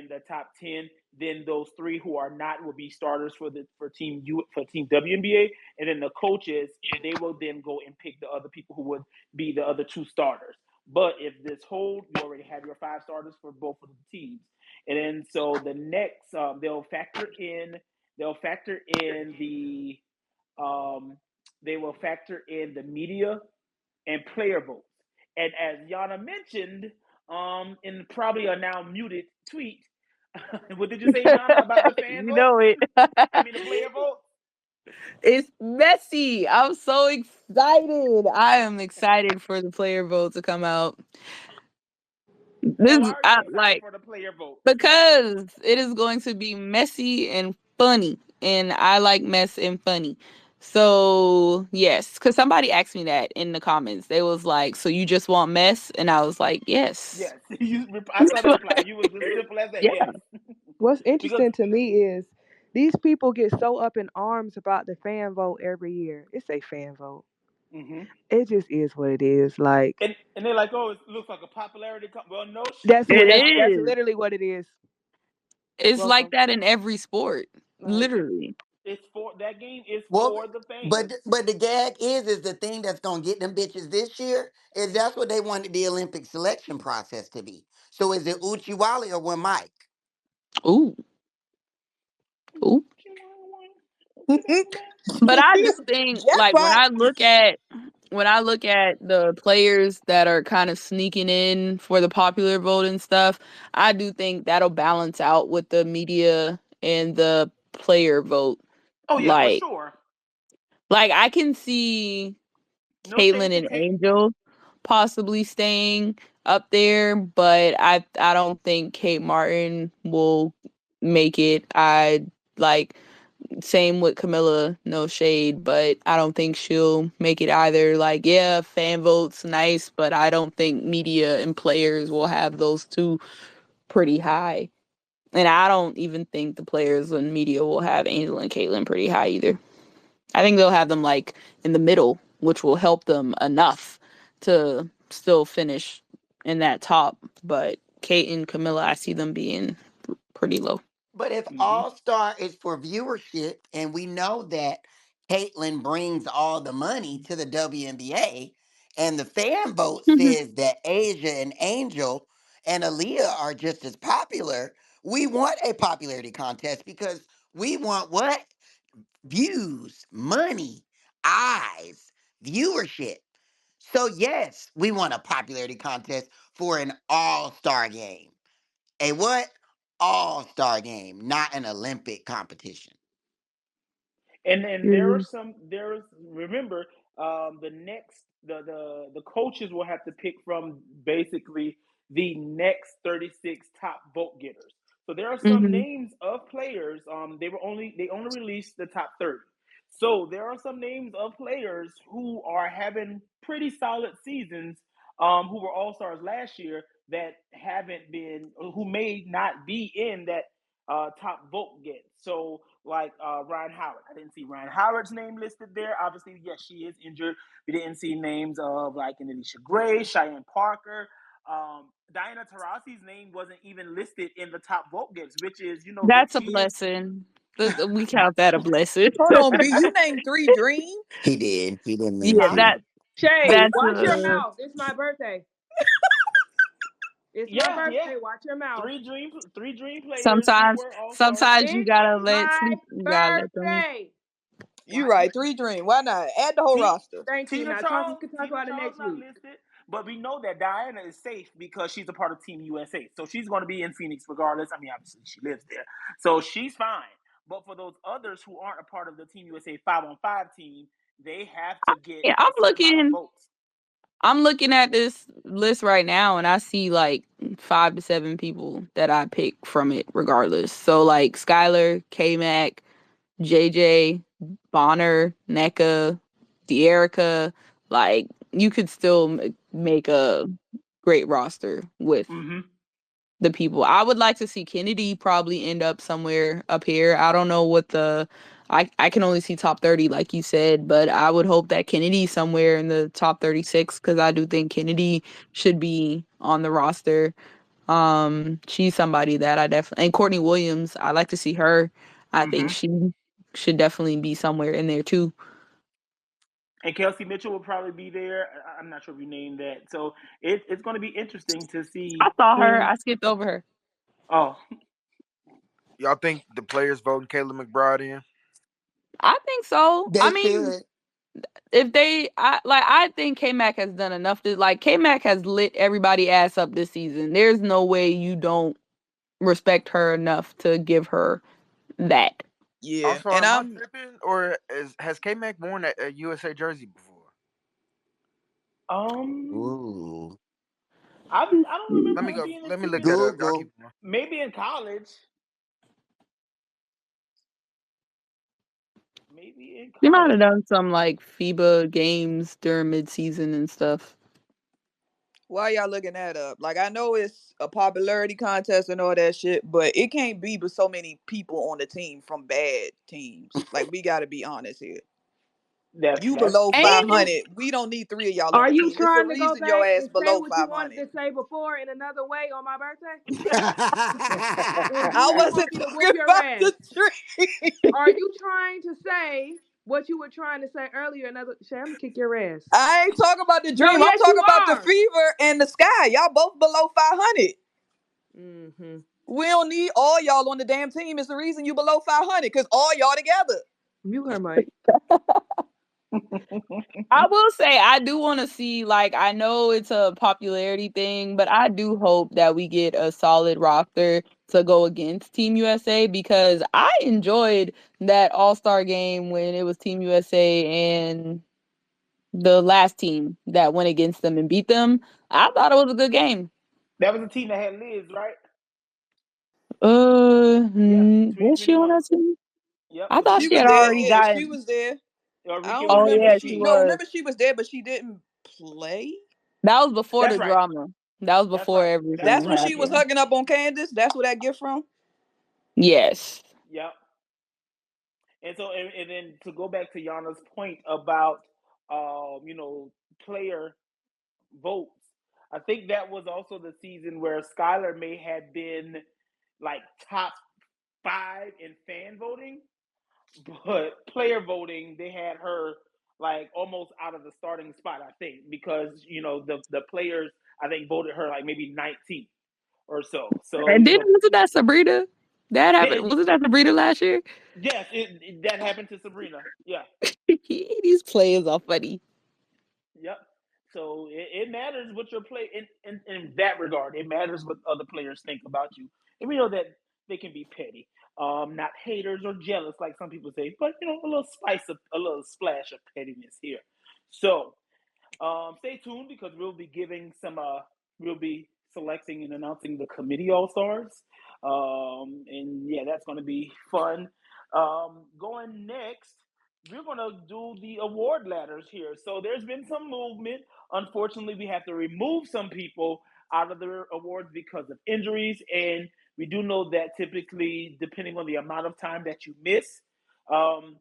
the top 10, then those 3 who are not will be starters for Team WNBA, and then the coaches, they will then go and pick the other people who would be the other 2 starters. But if this hold, you already have your 5 starters for both of the teams, and then so the next they'll factor in the um, they will factor in the media and player votes. And as Yana mentioned, in probably a now muted tweet, what did you say, Yana, about the fan You vote? know it. I mean, the player vote. It's messy. I'm so excited. I am excited for the player vote to come out. Now, This why are you I excited like for the player vote? because it is going to be messy and funny, and I like mess and funny. So yes, because somebody asked me that in the comments. They was like, "So you just want mess?" And I was like, "Yes." Yes, I saw the reply. You was as simple as that. Yeah. Yes, What's because interesting to me is these people get so up in arms about the fan vote every year. It's a fan vote. hmm It just is what it is. Like and they're like, oh, it looks like a popularity. Well, no shit, that's It what Yana. that's is. literally what it is. It's like Welcome. that in every sport, Like literally. it's for that game is Well, for the but fans. but the gag is the thing that's gonna get them bitches this year is that's what they wanted the Olympic selection process to be. So is it Uchiwali or one Mike? Ooh, ooh. But I do think, like, Jackpot. when I look at the players that are kind of sneaking in for the popular vote and stuff, I do think that'll balance out with the media and the player vote. Oh yeah, for Like, sure. I can see No shade Caitlyn to and Kate. Angel possibly staying up there, but I don't think Kate Martin will make it. I like same with Camilla, no shade, but I don't think she'll make it either. Like, yeah, fan votes nice, but I don't think media and players will have those two pretty high. And I don't even think the players and media will have Angel and Caitlyn pretty high either. I think they'll have them like in the middle, which will help them enough to still finish in that top. But Kate and Camilla, I see them being pretty low. But if hmm All Star is for viewership, and we know that Caitlyn brings all the money to the WNBA, and the fan vote says that Asia and Angel and Aaliyah are just as popular, we want a popularity contest because we want what? Views, money, eyes, viewership. So, yes, we want a popularity contest for an all star game. A what? All star game, not an Olympic competition. And there are Mhm. some. There's remember the next the coaches will have to pick from basically the next 36 top vote getters. So there are some Hmm. names of players. They only released the top 30. So there are some names of players who are having pretty solid seasons, who were all stars last year that haven't been, who may not be in that top vote get. So like Ryan Howard, I didn't see Ryan Howard's name listed there. Obviously, yes, she is injured. We didn't see names of like Alicia Gray, Cheyenne Parker. Diana Taurasi's name wasn't even listed in the top vote gets, which is, the That's a team. blessing. We count that a blessing. Hold on, B. You named 3 dreams. He did. He didn't mean Yeah, Huh? to. Shay, that's watch your mouth. It's my birthday. It's my Yeah, yeah. birthday. Watch your mouth. Three dream players who sometimes were all stars. sometimes you It's gotta let my sleep. You gotta let them. birthday. You Watch your right. 3 dreams. Why not? Add the whole T- roster. Thank you. Tina Now talk. We Charles, can talk Tina about it Charles next not week. listed, but we know that Diana is safe because she's a part of Team USA. So she's going to be in Phoenix regardless. I mean, obviously she lives there, so she's fine. But for those others who aren't a part of the Team USA 5-on-5 team, they have to get Yeah, a certain amount of votes. I'm looking at this list right now, and I see like 5 to 7 people that I pick from it, regardless. So like Skylar, K Mac, JJ, Bonner, NECA, De'Erica. Like you could still make a great roster with Mm-hmm. the people. I would like to see Kennedy probably end up somewhere up here. I don't know what the I can only see top 30 like you said, but I would hope that Kennedy somewhere in the top 36 cuz I do think Kennedy should be on the roster. She's somebody that I definitely, and Courtney Williams, I like to see her. I think Mm-hmm. she should definitely be somewhere in there too. And Kelsey Mitchell will probably be there. I'm not sure if you named that. So it's going to be interesting to I see saw her. who. I skipped over her. Oh, Y'all think the players voting Kayla McBride in? I think so. I They mean, should. if they I think K Mac has done enough to like K Mac has lit everybody ass up this season. There's no way you don't respect her enough to give her that. Yeah. Also, And am I I'm tripping, or has K Mac worn a USA jersey before? um, Ooh. I don't remember her being a Let me team look that USA. up. Y'all Google. keep going. Maybe in college. Maybe in She might college. have done some like FIBA games during midseason and stuff. Why y'all looking that up? Like I know it's a popularity contest and all that shit, but it can't be with so many people on the team from bad teams. Like we gotta be honest here. You below That's And 500. We don't need 3 of y'all on Are the you team. It's a trying to go reason your back ass and say below what you wanted 500. to say before in another way on my birthday? Or do I you want wasn't me to whoop talking your about ass? the tree. Are you trying to say what you were trying to say earlier? Another Shay, I'm gonna kick your ass. I ain't talking about the No, dream. I'm yes, you talking about the are. fever and the sky. Y'all both below 500. Mm-hmm. We don't need all y'all on the damn team. It's the reason you below 500 because all y'all together. Mute her, Mike. I will say I do want to see like I know it's a popularity thing, but I do hope that we get a solid roster to go against Team USA because I enjoyed that All-Star game when it was Team USA and the last team that went against them and beat them. I thought it was a good game. that was a team that had Liz, right? Yeah, Was she 2020 on that Mama. team? Yep, I because thought She she was had there. already Yeah, gotten. she was there. I Enrique don't was Oh on remember. yeah, that she team. No, was. remember she was there, but she didn't play. That was before That's the right. drama. That was That's before right. That's That's everything when right. she was Yeah. happened. hugging up on Candace. That's where that get from. Yes. Yep. And so, and then to go back to Yana's point about, player votes, I think that was also the season where Skylar may have been like top 5 in fan voting, but player voting, they had her like almost out of the starting spot, I think, because the players I think voted her like maybe 19th or so. So And then wasn't that Sabrina? That happened. it, Wasn't that Sabrina last year? yes, that happened to Sabrina. Yeah. These players are funny. Yep. So it matters what your play in that regard. It matters what other players think about you, and we know that they can be petty, not haters or jealous like some people say, but a little spice of a little splash of pettiness here. So Stay tuned because we'll be selecting and announcing the committee all stars, and yeah, that's going to be fun. Going next, we're going to do the award ladders here. So there's been some movement. Unfortunately, we have to remove some people out of the awards because of injuries, and we do know that typically, depending on the amount of time that you miss, um,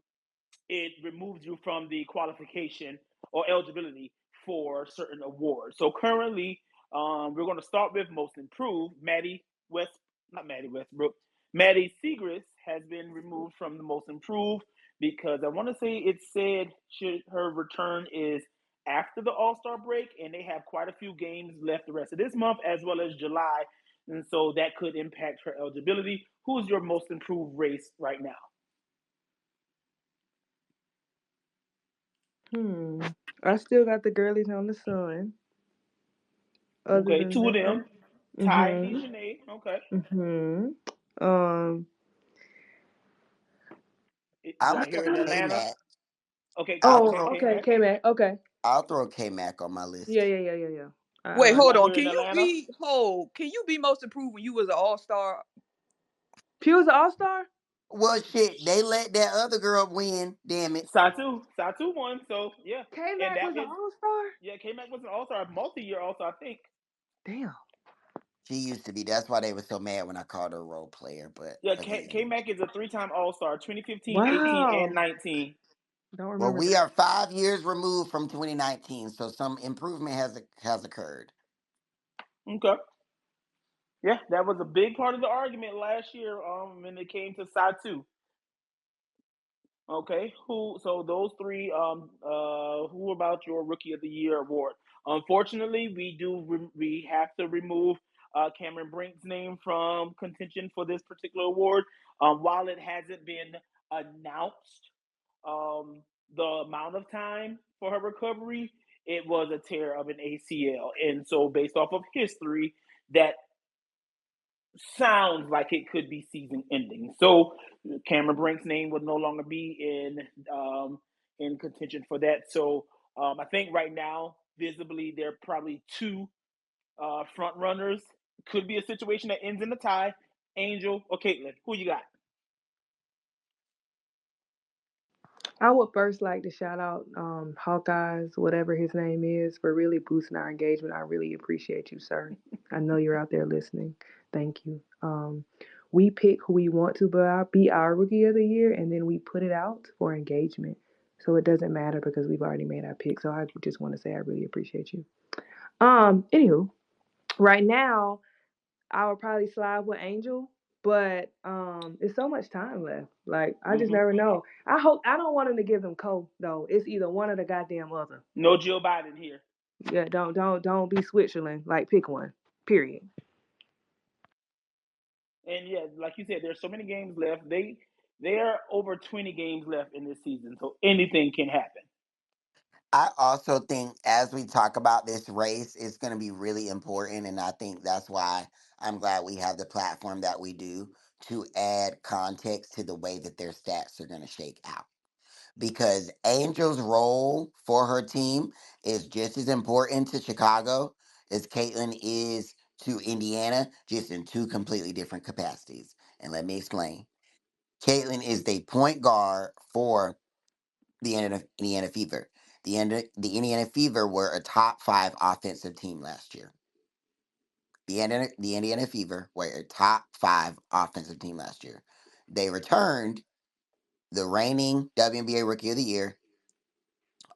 it removes you from the qualification or eligibility for certain awards. So currently, we're going to start with most improved. Maddie Westbrook, Maddie Segrist has been removed from the most improved because I want to say it said her return is after the All Star break, and they have quite a few games left the rest of this month as well as July, and so that could impact her eligibility. Who's your most improved race right now? Hmm. I still got the girlies on the sun. Other Okay, than two of that, them. Ty and mhm, Dejanay. Okay. mhm. Um. I'm gonna Right here go in K Atlanta. Mac. Okay, I'll Oh, okay, throw K okay. Mac. K Mac. Okay. I'll throw K Mac on my Yeah, list. yeah, yeah, yeah, yeah. I Wait, like hold Right on. here that. in Can you Atlanta. be hold? Can you be most improved when you was an all star? She was an all star. Well, shit, they let that other girl win. Damn it, Satu won. So yeah, K and Mac that was an was all star. yeah. K Mac was an All Star, multi-year All Star, I think. Damn. she used to be. That's why they were so mad when I called her a role player. But Yeah, again, K Mac is a three-time All Star, 2015, 18, and Wow. 19. Don't well, remember we that. are 5 years removed from 2019, so some improvement has occurred. Okay. Yeah, that was a big part of the argument last year. When it came to Satu. Okay, who? So those three. Who about your Rookie of the Year award? Unfortunately, we have to remove Cameron Brink's name from contention for this particular award. While it hasn't been announced, um, the amount of time for her recovery, it was a tear of an ACL, and so based off of history, that sounds like it could be season ending. So Cameron Brink's name would no longer be in contention for that. So I think right now, visibly, there are probably two front runners. Could be a situation that ends in a tie. Angel or Caitlin. Who you got? I would first like to shout out Hawkeyes, whatever his name is, for really boosting our engagement. I really appreciate you, sir. I know you're out there listening. Thank you. We pick who we want to be our rookie of the year, and then we put it out for engagement. So it doesn't matter because we've already made our pick. So I just want to say I really appreciate you. Anywho, right now I would probably slide with Angel, but it's so much time left. Like I just Mm-hmm. never know. I don't want him to give him Cole though. It's either one or the goddamn other. No Jill Biden here. Yeah, don't be Switzerland. Like pick one. Period. And yeah, like you said, there's so many games left. There are over 20 games left in this season, so anything can happen. I also think as we talk about this race, it's going to be really important. And I think that's why I'm glad we have the platform that we do to add context to the way that their stats are going to shake out. Because Angel's role for her team is just as important to Chicago as Caitlin is to Indiana, just in two completely different capacities. And let me explain. Caitlin is the point guard for the Indiana Fever. The Indiana Fever were a top five offensive team last year. The Indiana Fever were a top five offensive team last year. They returned the reigning WNBA Rookie of the Year,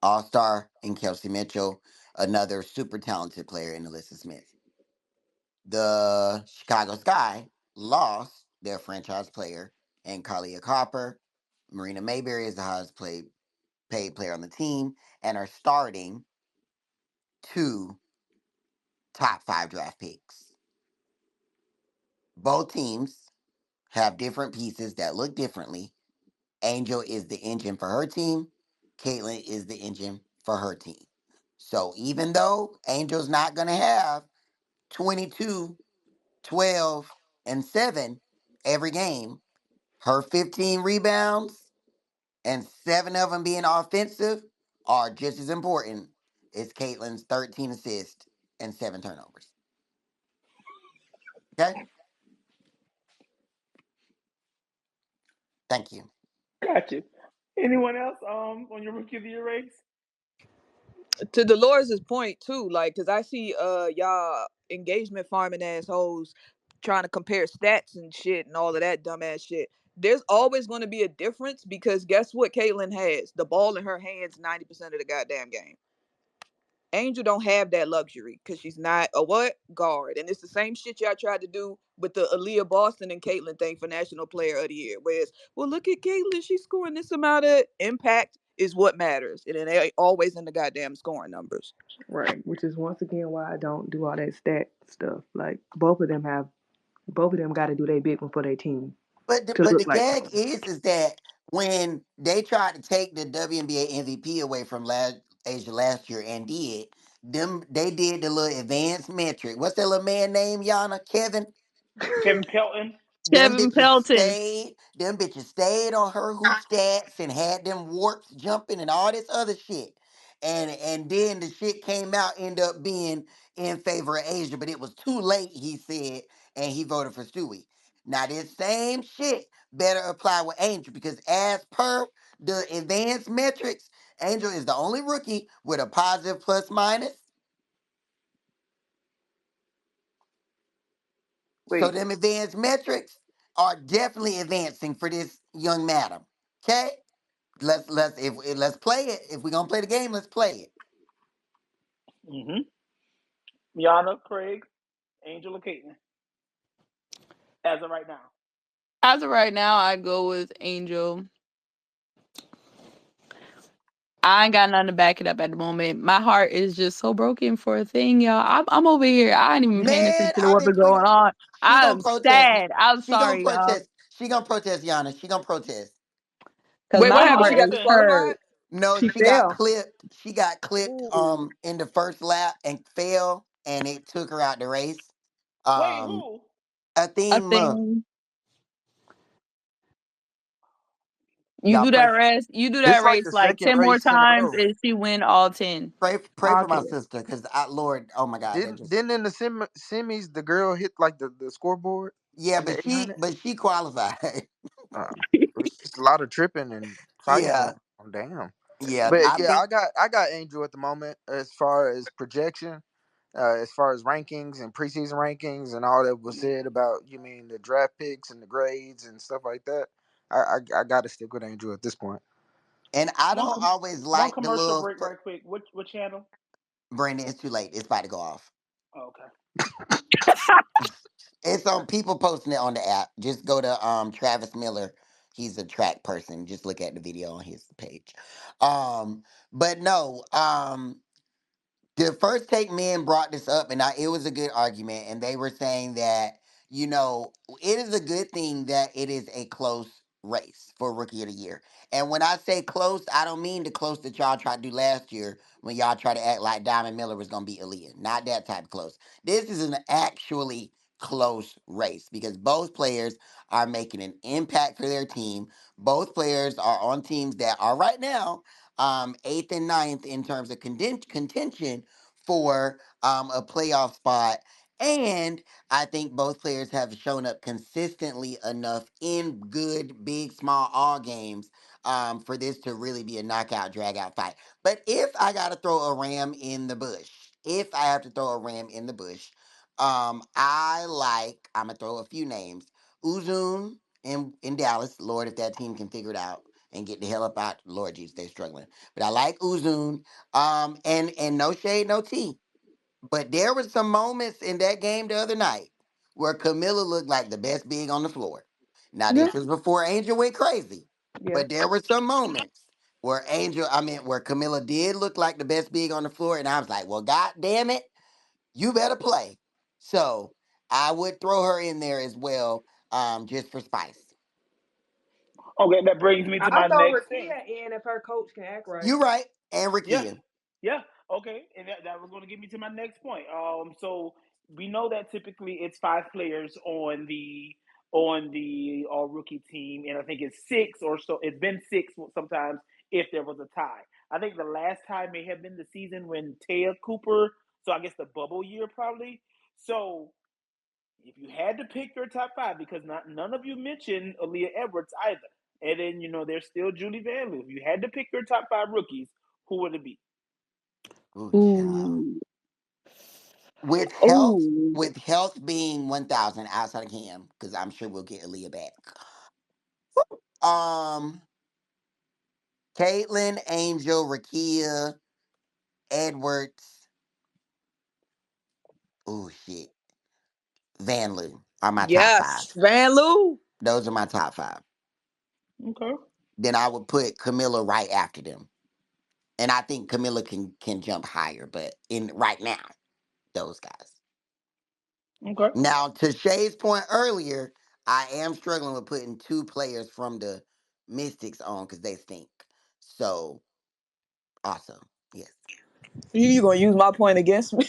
All Star, and Kelsey Mitchell, another super talented player in Alyssa Smith. The Chicago Sky lost their franchise player and Kalia Copper. Marina Mayberry is the highest paid player on the team and are starting two top five draft picks. Both teams have different pieces that look differently. Angel is the engine for her team. Caitlin is the engine for her team. So even though Angel's not going to have 22, 12, and 7 every game, her 15 rebounds and 7 of them being offensive are just as important is Caitlin's 13 assists and 7 turnovers. Okay, thank you. Got you. Anyone else on your rookie of the year race? To Dolores' point too, like, cause I see y'all engagement farming assholes trying to compare stats and shit and all of that dumbass shit. There's always going to be a difference because guess what Caitlyn has? The ball in her hands 90% of the goddamn game. Angel don't have that luxury because she's not a what? Guard. And it's the same shit y'all tried to do with the Aaliyah Boston and Caitlyn thing for National Player of the Year. Whereas, well, look at Caitlyn, she's scoring this amount of impact is what matters. And it ain't always in the goddamn scoring numbers. Right. Which is once again why I don't do all that stat stuff. Like both of them got to do their big one for their team to But look the like gag something. is that when they tried to take the WNBA MVP away from Asia last year and did them, they did the little advanced metric. What's that little man name, Yana? Kevin. Kevin Pelton. Kevin Pelton. Them bitches stayed on her hoop stats and had them warps jumping and all this other shit. And then the shit came out, ended up being in favor of Asia, but it was too late, he said, and he voted for Stewie. Now this same shit better apply with Angel because as per the advanced metrics, Angel is the only rookie with a positive plus minus. So Wait. them advanced metrics are definitely advancing for this young madam. Okay? Let's play it. If we're gonna play the game, let's play it. Mm-hmm. Yana, Craig, Angel, or Caitlin? As of right now. As of right now, I'd go with Angel. I ain't got nothing to back it up at the moment. My heart is just so broken for a thing, y'all. I'm over here. I ain't even paying Man, attention to I've what's been going tweeting. on. She gonna I'm protest. sad. I'm She gonna sorry, y'all, protest. She gonna protest, Yana. She gonna protest. because Wait, what my What happened? heart She got is happened? disqualified? hurt. No, She she got fell. clipped. She got clipped Ooh. in the first lap and fell, and it took her out the race. Wait, Um who? a I theme think you y'all do that race. You do that This like race the like second 10 more race in a times, row. and she win all 10. pray I'll for my care. sister because I Lord, oh my God, that just Didn't in the semis the girl hit like the scoreboard yeah, in the 800? but she qualified. Uh, it's just a lot of tripping and fighting Yeah, going on. Damn. yeah. But I yeah, think I got Angel at the moment as far as projection, as far as rankings and preseason rankings and all that was said about you mean the draft picks and the grades and stuff like that. I got to stick with Angel at this point. and I One don't com- always one like the commercial little break right quick. What channel? Brandon, it's too late. It's about to go off. Oh, okay. It's on people posting it on the app. Just go to Travis Miller. He's a track person. Just look at the video on his page. Um, but no, the first take men brought this up, and it was a good argument, and they were saying that it is a good thing that it is a close race for rookie of the year. And when I say close, I don't mean the close that y'all tried to do last year when y'all tried to act like Diamond Miller was gonna be Aaliyah. Not that type of close. This is an actually close race because both players are making an impact for their team. Both players are on teams that are right now eighth and ninth in terms of contention for a playoff spot. And I think both players have shown up consistently enough in good, big, small, all games for this to really be a knockout, drag out fight. But if I got to throw a ram in the bush, if I have to throw a ram in the bush, I'm going to throw a few names. Uzun in Dallas. Lord, if that team can figure it out and get the hell up out. Lord Jesus, they're struggling. But I like Uzun. And no shade, no tea. But there were some moments in that game the other night where Camilla looked like the best big on the floor. Now Yeah. this was before Angel went crazy, Yeah. but there were some moments where Camilla did look like the best big on the floor, and I was like, well, God damn it, you better play. So I would throw her in there as well, just for spice. Okay, that brings me to I my throw next thing. Rakia in if her coach can act right. You right, and Yeah, Rakia. yeah, okay, and that was going to get me to my next point. So we know that typically it's five players on the all rookie team, and I think it's six or so. It's been six sometimes if there was a tie. I think the last time may have been the season when Taya Cooper. So I guess the bubble year probably. So if you had to pick your top five, because not none of you mentioned Aaliyah Edwards either, and then there's still Julie Van Loo. If you had to pick your top five rookies, who would it be? Ooh, child. Ooh. With health, Ooh. with health being 1,000 outside of Cam, because I'm sure we'll get Aaliyah back. Um, Caitlin, Angel, Rakia, Edwards. Oh shit. Van Loo are my top five. Yes, Van Lou. Those are my top five. Okay. Then I would put Camilla right after them. And I think Camilla can jump higher, but in right now, those guys. Okay. Now, to Shay's point earlier, I am struggling with putting two players from the Mystics on because they stink. So, awesome. Yes. You gonna use my point against me?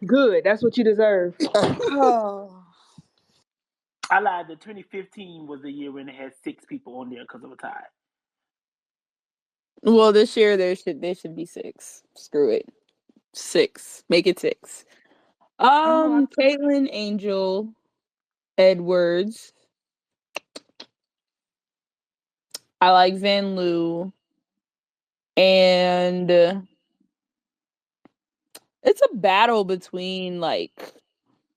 Good. That's what you deserve. Oh. I lied. The 2015 was the year when it had six people on there because of a tie. Well, this year there should be six. Screw it. Six. Make it six. I don't know. Caitlin, Angel, Edwards. I like Van Loo. And it's a battle between like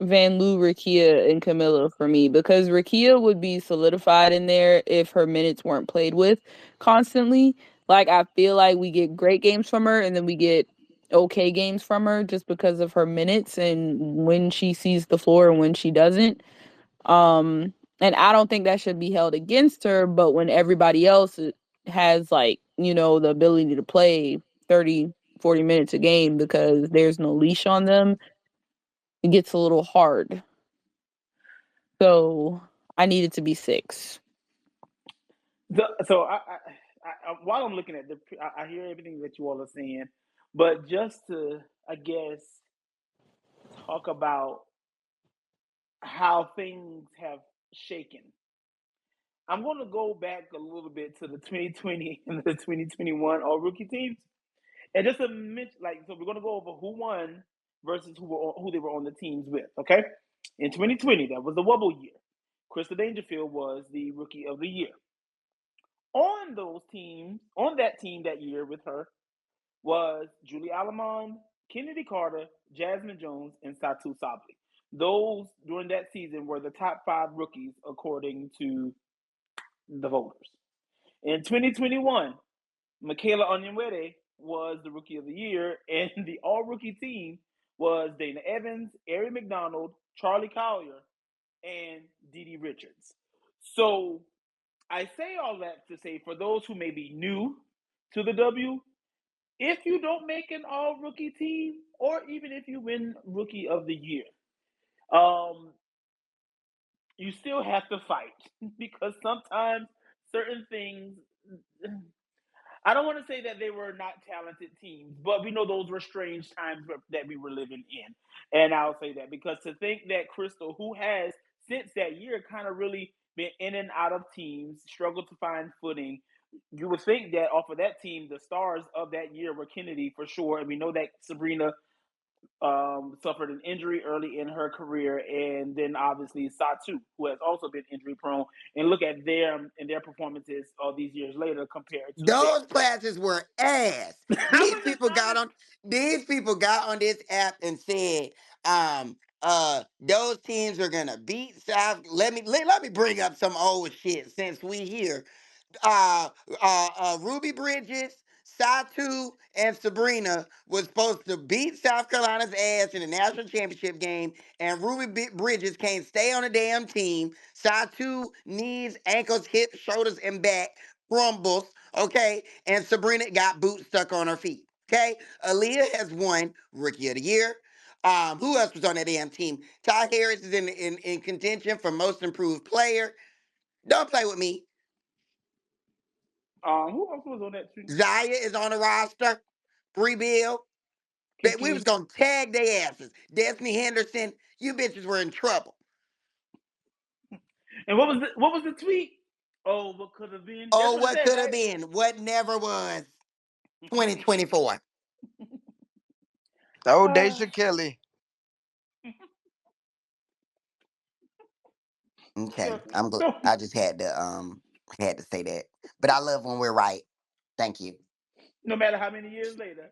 Van Loo, Rakia, and Camilla for me because Rakia would be solidified in there if her minutes weren't played with constantly. Like I feel like we get great games from her and then we get okay games from her just because of her minutes and when she sees the floor and when she doesn't. And I don't think that should be held against her, but when everybody else has like, the ability to play 30, 40 minutes a game because there's no leash on them, it gets a little hard. So I need it to be six. So while I'm looking at I hear everything that you all are saying, but just to, I guess, talk about how things have shaken. I'm going to go back a little bit to the 2020 and the 2021 all rookie teams, and just to mention, so we're going to go over who won versus who they were on the teams with. Okay, in 2020, that was the Wubble year. Krista Dangerfield was the rookie of the year. On that team that year with her was Julie Alamond, Kennedy Carter, Jasmine Jones, and Satu Sabli. Those during that season were the top five rookies according to the voters. In 2021, Michaela Onyenwere was the rookie of the year, and the all rookie team was Dana Evans, Ari McDonald, Charlie Collier, and Dee Dee Richards. So I say all that to say, for those who may be new to the W, if you don't make an all rookie team, or even if you win rookie of the year, um, you still have to fight because sometimes certain things, I don't want to say that they were not talented teams, but we know those were strange times that we were living in. And I'll say that because to think that Crystal, who has since that year kind of really been in and out of teams, struggled to find footing, you would think that off of that team, the stars of that year were Kennedy for sure. And we know that Sabrina suffered an injury early in her career, and then obviously Satu, who has also been injury prone. And look at them and their performances all these years later compared to them. Those classes were ass. I These was just people trying got to. on these people got on this app and said, those teams are gonna beat South. Let me bring up some old shit since we here. uh, Ruby Bridges, Satu, and Sabrina was supposed to beat South Carolina's ass in the national championship game, and Bridges can't stay on the damn team. Satu knees, ankles, hips, shoulders, and back crumbles. Okay, and Sabrina got boots stuck on her feet. Okay, Aaliyah has won Rookie of the Year. Who else was on that damn team? Ty Harris is in contention for Most Improved Player. Don't play with me. Who else was on that team? Zaya is on the roster. Free Bill. But we was Kiki. gonna tag their asses. Destiny Henderson, you bitches were in trouble. And what was the tweet? Oh, what could have been? That's Oh, what it what said, could have right? been? What never was? 2024. Oh, uh, Deja Kelly. Okay, so, I'm glad. so I just had to say that. But I love when we're right. Thank you, no matter how many years later,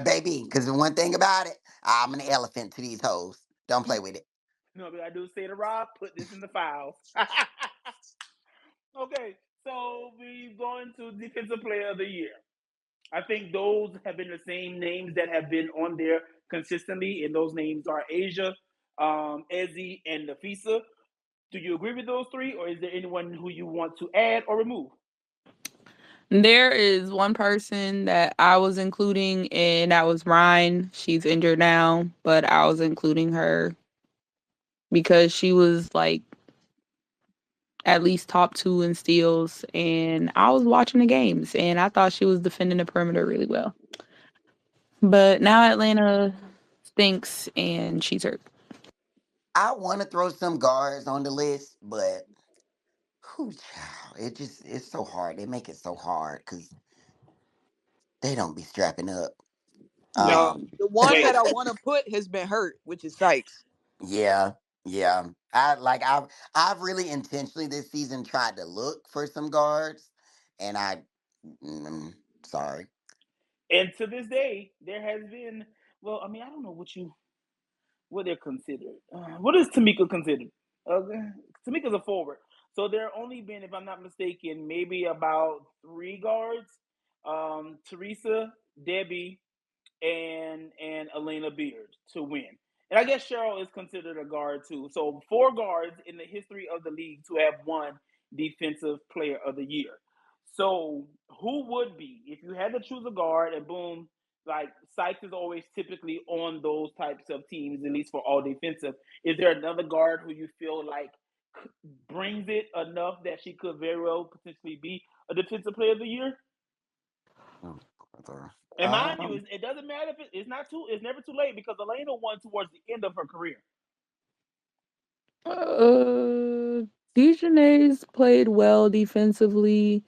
baby. Because the one thing about it, I'm an elephant to these hoes. Don't play with it. what I do is say to Rob, put this in the files. Okay, so we going to defensive player of the year. I think those have been the same names that have been on there consistently, and those names are Asia, Ezzy, and Nafisa. Do you agree with those three, or is there anyone who you want to add or remove? There is one person that I was including, and that was Ryan. She's injured now, but I was including her because she was like at least top two in steals, and I was watching the games, and I thought she was defending the perimeter really well. But now Atlanta stinks, and she's hurt. I want to throw some guards on the list, but whew, child, it's so hard. They make it so hard because they don't be strapping up. And Now, Um, the one that wait. I want to put has been hurt, which is Sykes. yeah, yeah. I've really intentionally this season tried to look for some guards, and mm, sorry. And to this day, there has been. Well, I mean, I don't know what they're considered. What is Tamika considered? Tamika's a forward. So there have only been, if I'm not mistaken, maybe about three guards. Teresa, Debbie, and Elena Beard to win. And I guess Cheryl is considered a guard too. So four guards in the history of the league to have won Defensive Player of the Year. So who would be if you had to choose a guard and boom, like Sykes is always typically on those types of teams, at least for all defensive. Is there another guard who you feel like brings it enough that she could very well potentially be a Defensive Player of the Year? Oh, brother. And mind you, it doesn't matter if it's not too. It's never too late because Elena won towards the end of her career. Dejanay's played well defensively.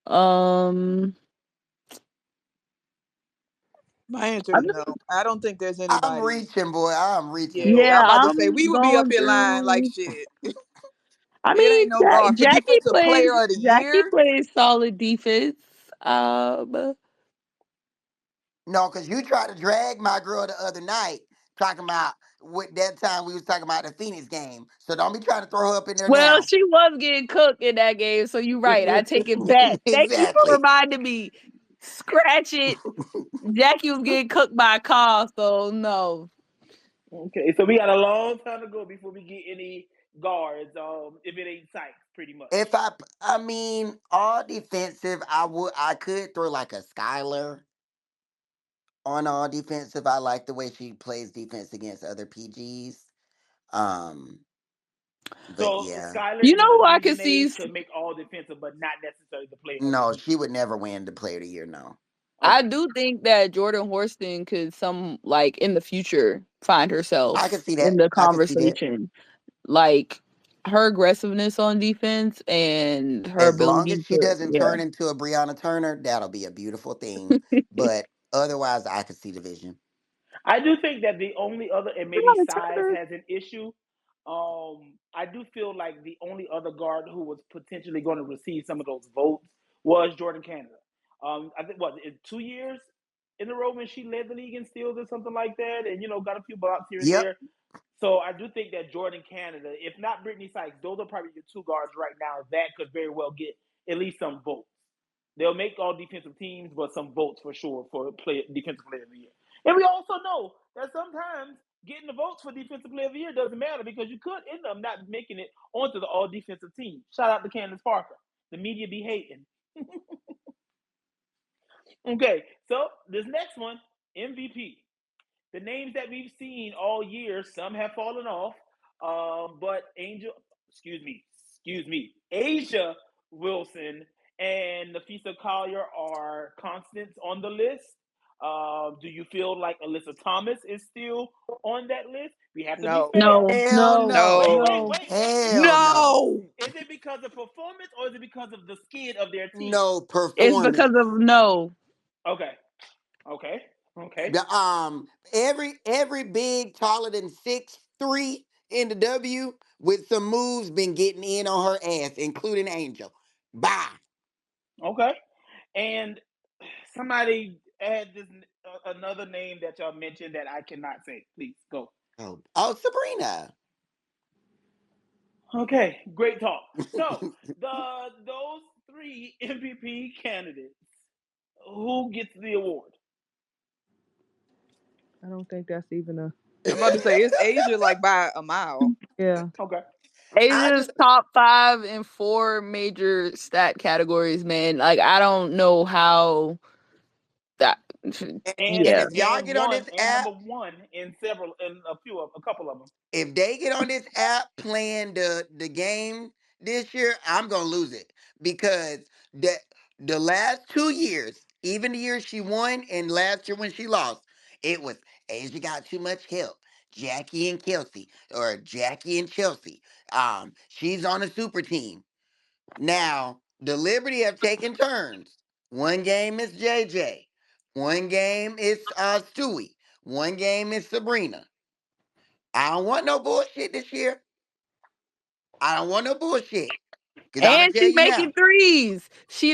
Um, My answer I is no. I don't think there's I'm anybody. reaching, boy. I'm reaching, Yeah, Yeah, I'm Lord. about to say I'm we would be up going in line like through. shit. I It mean, ain't no guard for Jackie defensive plays. player of the Jackie year. plays solid defense. Um, No, because you tried to drag my girl the other night, talking about what that time we was talking about the Phoenix game. So don't be trying to throw her up in there well, now. she was getting cooked in that game, so you're right. I take it back. Thank you for Exactly. reminding me. Scratch it. Jackie was getting cooked by a call, so no. Okay, so we got a long time to go before we get any guards. If it ain't Sykes, pretty much. If I mean, all defensive, I could throw like a Skylar on all defensive. I like the way she plays defense against other PGs. Um, but So yeah, Skylar You and know the who I could see? Dejanay could make all defensive, but not necessarily the player of the no, year. she would never win the Player of the Year. No. I Okay. do think that Jordan Horston could some like in the future find I could herself see in that. the I could see that. conversation. Like her aggressiveness on defense and her As long as ability she to doesn't yeah. turn into a Breonna Turner, that'll be a beautiful thing. But otherwise, I could see the vision. I do think that the only other, and maybe Breonna size Turner. has an issue. I do feel like the only other guard who was potentially going to receive some of those votes was Jordan Canada. I think what 2 years in a row when she led the league in steals or something like that, and got a few blocks here and Yep. there. So I do think that Jordan Canada, if not Brittany Sykes, those are probably your two guards right now that could very well get at least some votes. They'll make all defensive teams, but some votes for sure for defensive player of the year. And we also know that sometimes getting the votes for defensive player of the year doesn't matter because you could end up not making it onto the all defensive team. Shout out to Candace Parker. The media be hating. Okay, so this next one, MVP. The names that we've seen all year, some have fallen off, but excuse me, Asia Wilson and Nafisa Collier are constants on the list. Do you feel like Alyssa Thomas is still on that list? We have to be No. fair. No, Hell No, Wait, no. wait, no. wait, wait. Hell no. No. Is it because of performance or is it because of the skid of their team? No it's because performance. of no. Okay, okay, okay, The every big taller than 6'3" in the W with some moves been getting in on her ass, including Angel. Bye. okay. And somebody add this another name that y'all mentioned that I cannot say. Please go. Oh, Sabrina. Okay, great talk. So those three MVP candidates, who gets the award? I don't think that's even a. I'm about to say it's Asia like by a mile. Yeah. Okay. I Asia's just top 5 in 4 major stat categories, man. Like I don't know how that. and Yeah, if y'all get on this And app, number one in several in a couple of them. if they get on this app playing the game this year, I'm gonna lose it because the last 2 years, even the year she won and last year when she lost, it was Asia got too much help. Jackie and Kelsey or Jackie and Chelsea. She's on a super team. Now, the Liberty have taken turns. One game is JJ. One game is Stewie. One game is Sabrina. I don't want no bullshit this year. I don't want no bullshit. Cause I'ma and tell she you making now. threes. She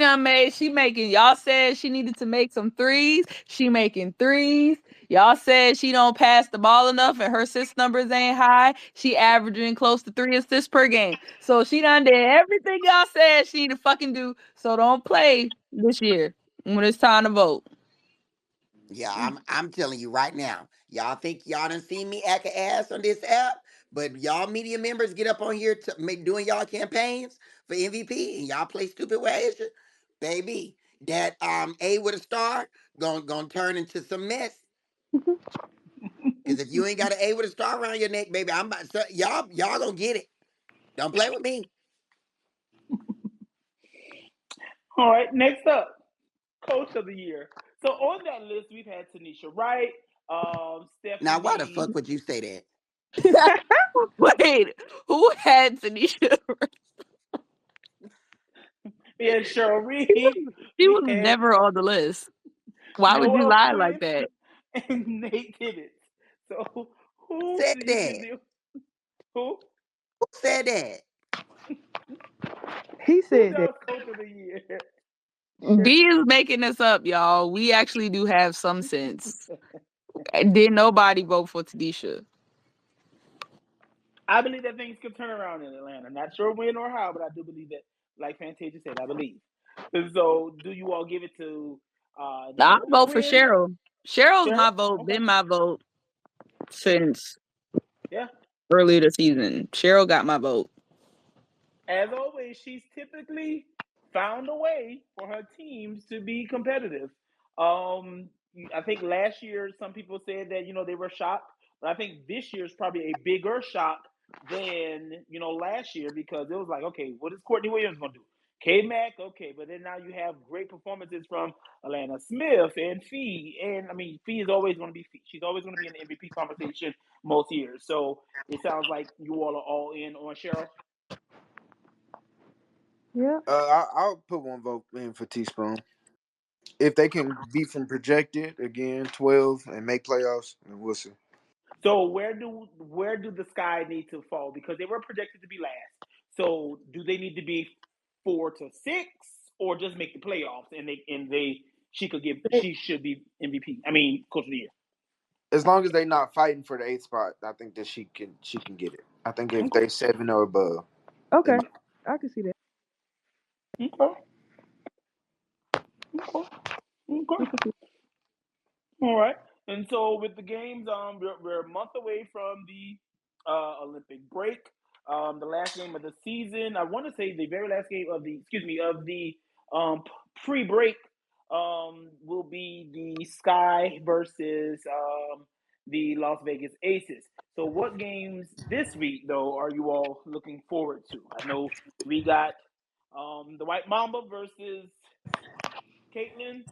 making. Y'all said she needed to make some threes. She making threes. Y'all said she don't pass the ball enough and her assist numbers ain't high. She averaging close to 3 assists per game. So she done did everything y'all said she need to fucking do. So don't play this year when it's time to vote. Yeah, I'm telling you right now. Y'all think y'all done seen me act a ass on this app, but y'all media members get up on here to make doing y'all campaigns for MVP and y'all play stupid ways, baby. That A with a star gonna turn into some mess. Cause if you ain't got an A with a star around your neck, baby, I'm about so, y'all gonna get it. Don't play with me. All right, next up, Coach of the Year. So on that list, we've had Tanisha Wright, Now, why the Stephanie, fuck would you say that? Wait, who had Tanisha? we had Cheryl She Reed, was, she we was had never on the list. Why would you Noah lie like Quinn, that? and Nate Tibbetts. So Who who said do you that? think? Who? Who said that? He Who's said that. y'all's Coach of the Year? Sure. B is making this up, y'all. We actually do have some sense. Did nobody vote for Tanisha? I believe that things could turn around in Atlanta. Not sure when or how, but I do believe that, like Fantasia said, I believe. And so, do you all give it to I'll Noah vote for Quinn? Cheryl. Cheryl's Cheryl? my vote, Okay. been my vote since Yeah. earlier this season. Cheryl got my vote. As always, she's typically found a way for her teams to be competitive. Um, I think last year some people said that they were shocked, but I think this year is probably a bigger shock than last year because it was like, okay, what is Courtney Williams going to do? K Mac, okay, but then now you have great performances from Alana Smith and Fee, and I mean Fee is always going to be Fee. She's always going to be in the MVP conversation most years. So it sounds like you all are all in on Cheryl. Yeah. I'll put one vote in for Teaspoon. If they can beat from projected again 12 and make playoffs, then we'll see. So where do the Sky need to fall because they were projected to be last? So do they need to be 4 to 6 or just make the playoffs and she should be MVP? I mean, Coach of the Year. As long as they're not fighting for the eighth spot, I think that she can get it. I think if Okay, they 7 or above, they Okay. might. I can see that. okay, okay, We okay. can see. All right. And so with the games, we're a month away from the Olympic break. The last game of the season. I want to say the very last game of the pre-break will be the Sky versus the Las Vegas Aces. So what games this week though are you all looking forward to? I know we got the White Mamba versus Caitlin.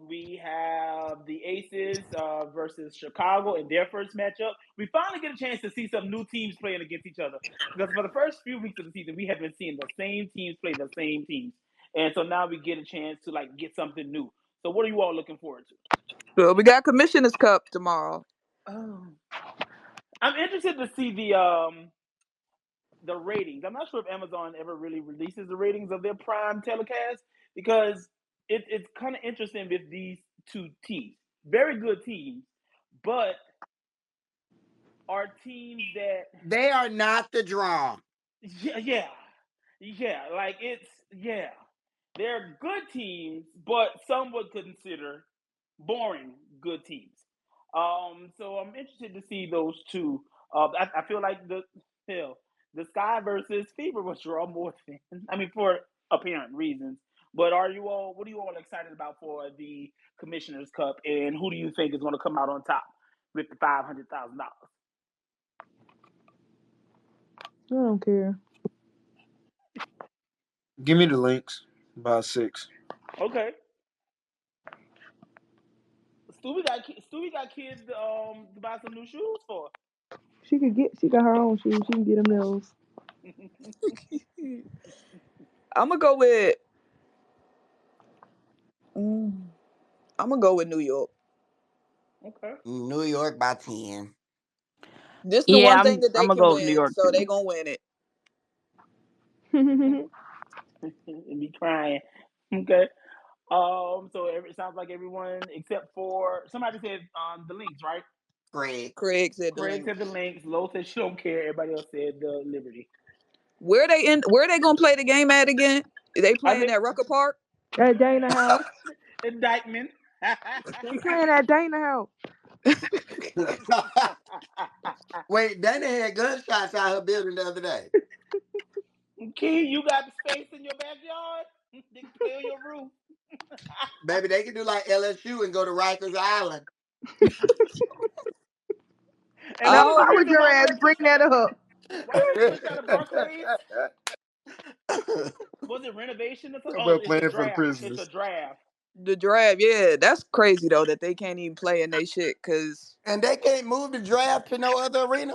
We have the Aces versus Chicago in their first matchup. We finally get a chance to see some new teams playing against each other because for the first few weeks of the season, we have been seeing the same teams play the same teams, and so now we get a chance to like get something new. So, what are you all looking forward to? So we got Commissioners Cup tomorrow. Oh. I'm interested to see the ratings. I'm not sure if Amazon ever really releases the ratings of their prime telecast because it's kind of interesting with these two teams. Very good teams, but are teams that They are not the draw. yeah, like it's yeah. They're good teams, but some would consider boring good teams. So I'm interested to see those two. I feel like hell, the Sky versus Fever was draw more than I mean for apparent reasons. But are you all? What are you all excited about for the Commissioners Cup, and who do you think is going to come out on top with the $500,000? I don't care. Give me the links. About 6. Okay, Stewie got kids to buy some new shoes for. She got her own shoes. She can get them those. I'm gonna go with. Mm, I'm gonna go with New York. Okay. New York by 10. This the Yeah, one I'm thing that I'm they gonna can go with New win, York so they too. gonna win it. And be crying. Okay. So it sounds like everyone except for somebody said the links, right? Greg. Craig said the Craig link. said the links. Lowe said she don't care. Everybody else said the Liberty. Where they gonna play the game at again? They I playing think at Rucker Park? At Dana House. indictment. They playing at Dana House. Wait, Dana had gunshots out her building the other day. Key, you got space in your backyard? They can play on your roof. Baby, they can do like LSU and go to Rikers Island. And what Now was why the Oh, would reason your why ass they bring switched out that of up? why they switched out of Barclays? Was it renovation or something? Oh, About it's a playing for the draft. It's a prisoners. draft. the draft. Yeah, that's crazy though that they can't even play in they shit. Cause And they can't move the draft to no other arena.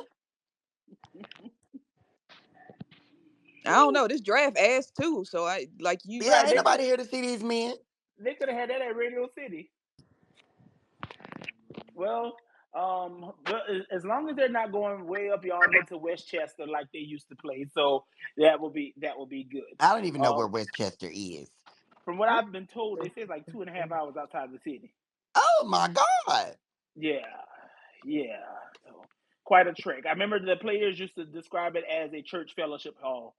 I don't know. This draft ass too. So I like you. Yeah, Right. ain't nobody here to see these men. They could have had that at Radio City. Well, as long as they're not going way up yonder to Westchester like they used to play, so that will be good. I don't even know where Um, Westchester is. from what I've been told, they say it's like 2.5 hours outside the city. Oh my God. Yeah, yeah. So quite a trek. I remember the players used to describe it as a church fellowship hall.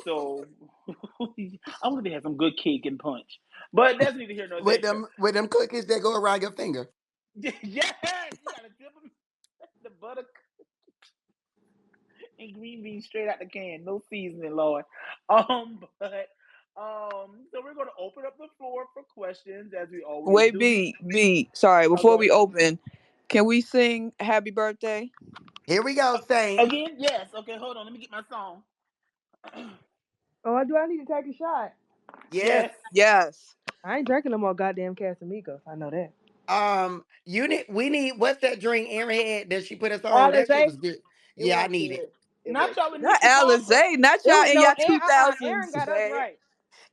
So I wonder if they had some good cake and punch, but that's neither here nor there. with them cookies that go around your finger. Yes, you gotta dip them the butter and green beans straight out the can, no seasoning, Lord. But so we're gonna open up the floor for questions as we always Wait, do. B. Sorry. I'll Before go we ahead. open, can we sing Happy Birthday? Here we go, Saints. Again, yes. Okay, hold on. Let me get my song. Oh, do I need to take a shot? Yes. Yes. Yes. I ain't drinking no more goddamn Casamigos. I know that. We need what's that drink Erin had that she put us on? That shit Alizé, was good. it Yeah, I was need it. good. It Not was y'all with good. Not Nikki Parker. Alizé. Not It y'all was in no, your two Aaron thousands, got us man. right.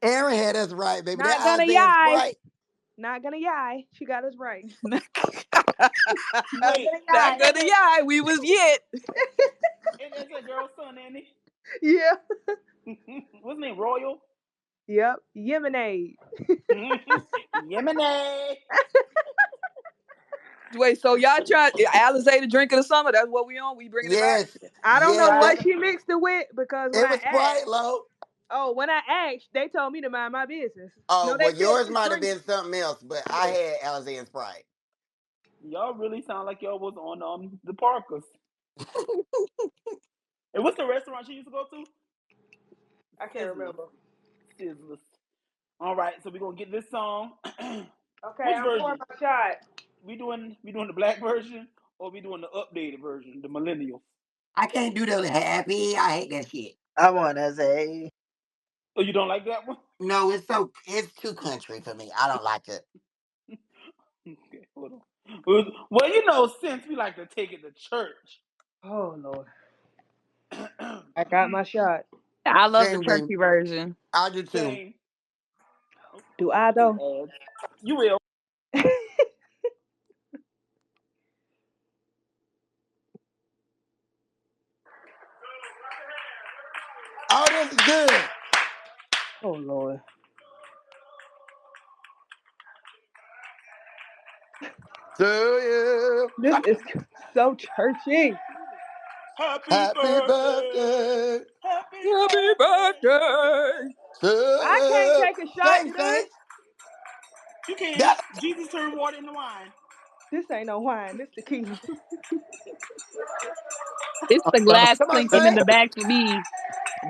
Erin had us right, baby. Not That gonna Isaiah and yai. Sprite. Not gonna yai. She got us right. Not Wait, Not ain't that gonna yai. We was yet. that's that girl's son, ain't Yeah. he? What's his name? Royal. Yep. Yemenade. Yemeni. Wait, so y'all try Alizé the drink of the summer? That's what we on. We bringing it back. Yes, I don't know yes. Right. what she mixed it with because when It I was Sprite, asked, low. when I asked, they told me to mind my business. No, Oh, they well, said yours just might have drink been something else, but I had Alizé and Sprite. Y'all really sound like y'all was on the Parkers. And what's the restaurant she used to go to? it. I can't Sizzlers. remember. Sizzlers. All right, so we're gonna get this song. Okay, Which I'm pouring version? my shot. We doing the black version or we doing the updated version, the millennials? I can't do the happy. I hate that shit. I wanna say Oh, you don't like that one? No, it's too country for me. I don't like it. Okay, hold on. Well, you know, since we like to take it to church. Oh Lord, I got my shot. I love the Same, baby. turkey version. I do too. Same. Oh, Do I I hate though? ads. You will. Oh, this is good. Oh Lord, To you. this is so churchy. Happy Happy birthday. birthday Happy Happy birthday. birthday. to I can't you. take a shot Sing, to sing. this. You can. That, Jesus turned water into wine. This ain't no wine. This tequila. It's the glass come on, clinking in sing. the back for me.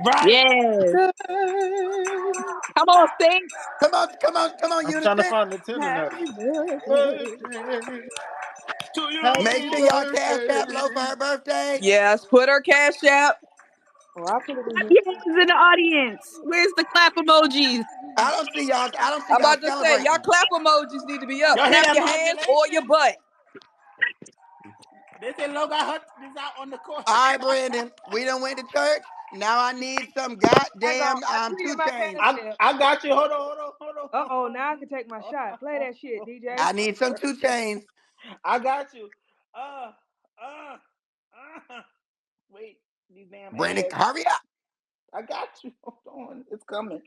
Right. Yes. Birthday. Come on, Saints. Come on, come on, come on, I'm trying to Unison. find the tender note. Happy birthday. Birthday to Make you. sure y'all cash out low for her birthday. Yes, put her cash app. Oh, I put it in Clap here. your hands in the audience. Where's the clap emojis? I don't see y'all. I don't see I'm y'all about to say, y'all celebrating. clap emojis need to be up. Y'all hear Clap that your hands or your modulation? butt. They say Lo got her this out on the court. All right, Brandon. We done went to church. Now I need some Hang on. goddamn I tweeted two my chains. cash app. I got you. Uh oh, now I can take my shot. Play that shit, DJ. I need some two chains. I got you. Uh, uh, Wait, these damn Brandon, ads. hurry up. I got you. Hold on, it's coming.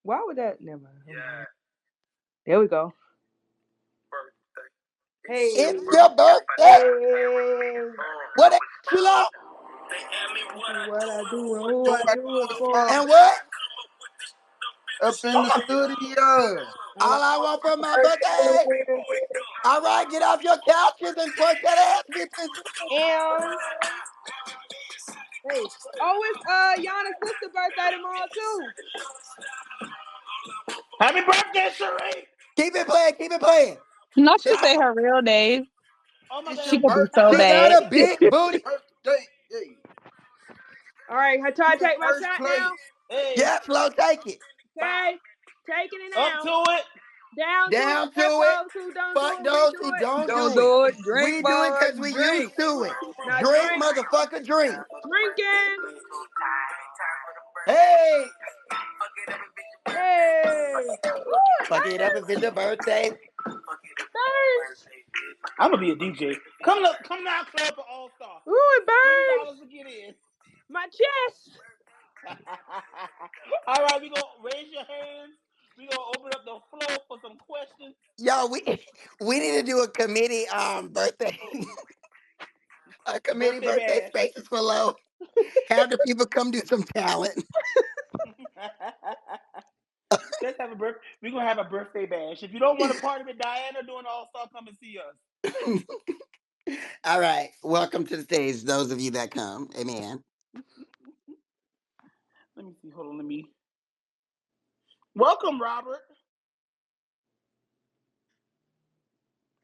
Why would that? Never mind. There we go. Hey, It's your birthday. hey. What else you love? This is what I do and who Do I I do do it it for. for? And what? Up in the studio. All I All I want want for my birthday. is All right, get off your couches and twerk that ass, bitches. and hey. Oh, it's Yana's sister birthday tomorrow too. Happy birthday, Sheree! Keep it playing. Keep it playing. Not you say her real name. Oh my It's bad. She your could be birthday. so She got bad. a big booty. Birthday. Hey. All right, I try You to in take my first shot now. place. Hey, Yeah, slow, take it. bow. Okay, taking it Up now. to it. Down to it. Down F to it. those who don't do Fuck it. We those do who it. don't Don't do it. do it. Drink, We do it boy. because we Drink. used to it. Now Drink, drink, motherfucker, drink. drinking. Hey, Hey, ooh, fuck it up if it's your birthday. burns. I'm gonna be a DJ. Come now, Club for All Star. Ooh, it It's burns. $20 to get in. My chest. All right, we gonna raise your hands. We gonna open up the floor for some questions. Yo, we need to do a committee birthday a committee Birthday birthday bash. spaces for low. Have the people come do some talent. Let's have a birth. We're gonna have a birthday bash. If you don't want to party with Diana doing All Star, come and see us. All right. Welcome to the stage, those of you that come. Amen. Let me see. Hold on. Let me. Welcome, Robert.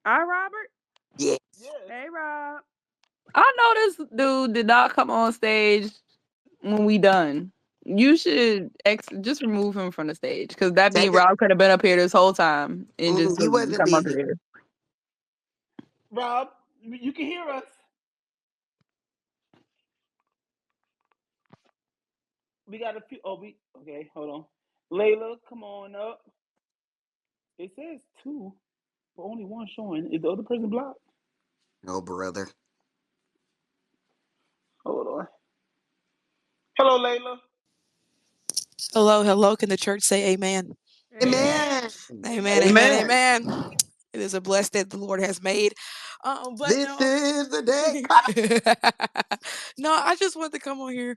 Hi, Robert. Yes. Yes. Hey, Rob. I know this dude did not come on stage when we done. You should just remove him from the stage because that Take mean it. Rob could have been up here this whole time and just He didn't wasn't come up busy. here. Rob, you can hear us. We got a few. Oh, we okay. Hold on. Layla, come on up. It says two, but only one showing. Is the other person blocked? Oh, brother. Hold on. Hello, Layla. Hello, hello. Can the church say amen? Amen. Amen. Amen, amen, Amen. amen. It is a blessed day the Lord has made. But This no, is the day. Clap. no, I just wanted to come on here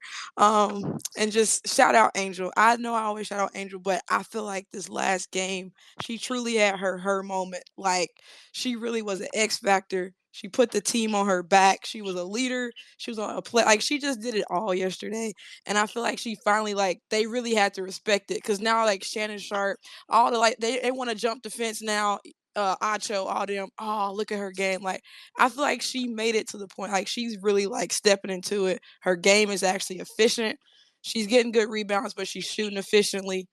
and just shout out Angel. I know I always shout out Angel, but I feel like this last game, she truly had her moment. Like she really was an X factor. She put the team on her back. She was a leader. She was on a play. Like she just did it all yesterday. And I feel like she finally like they really had to respect it. Cause now like Shannon Sharp, all the like they want to jump the fence now. Acho, all them. Oh, look at her game. Like I feel like she made it to the point. Like she's really like stepping into it. Her game is actually efficient. She's getting good rebounds, but she's shooting efficiently.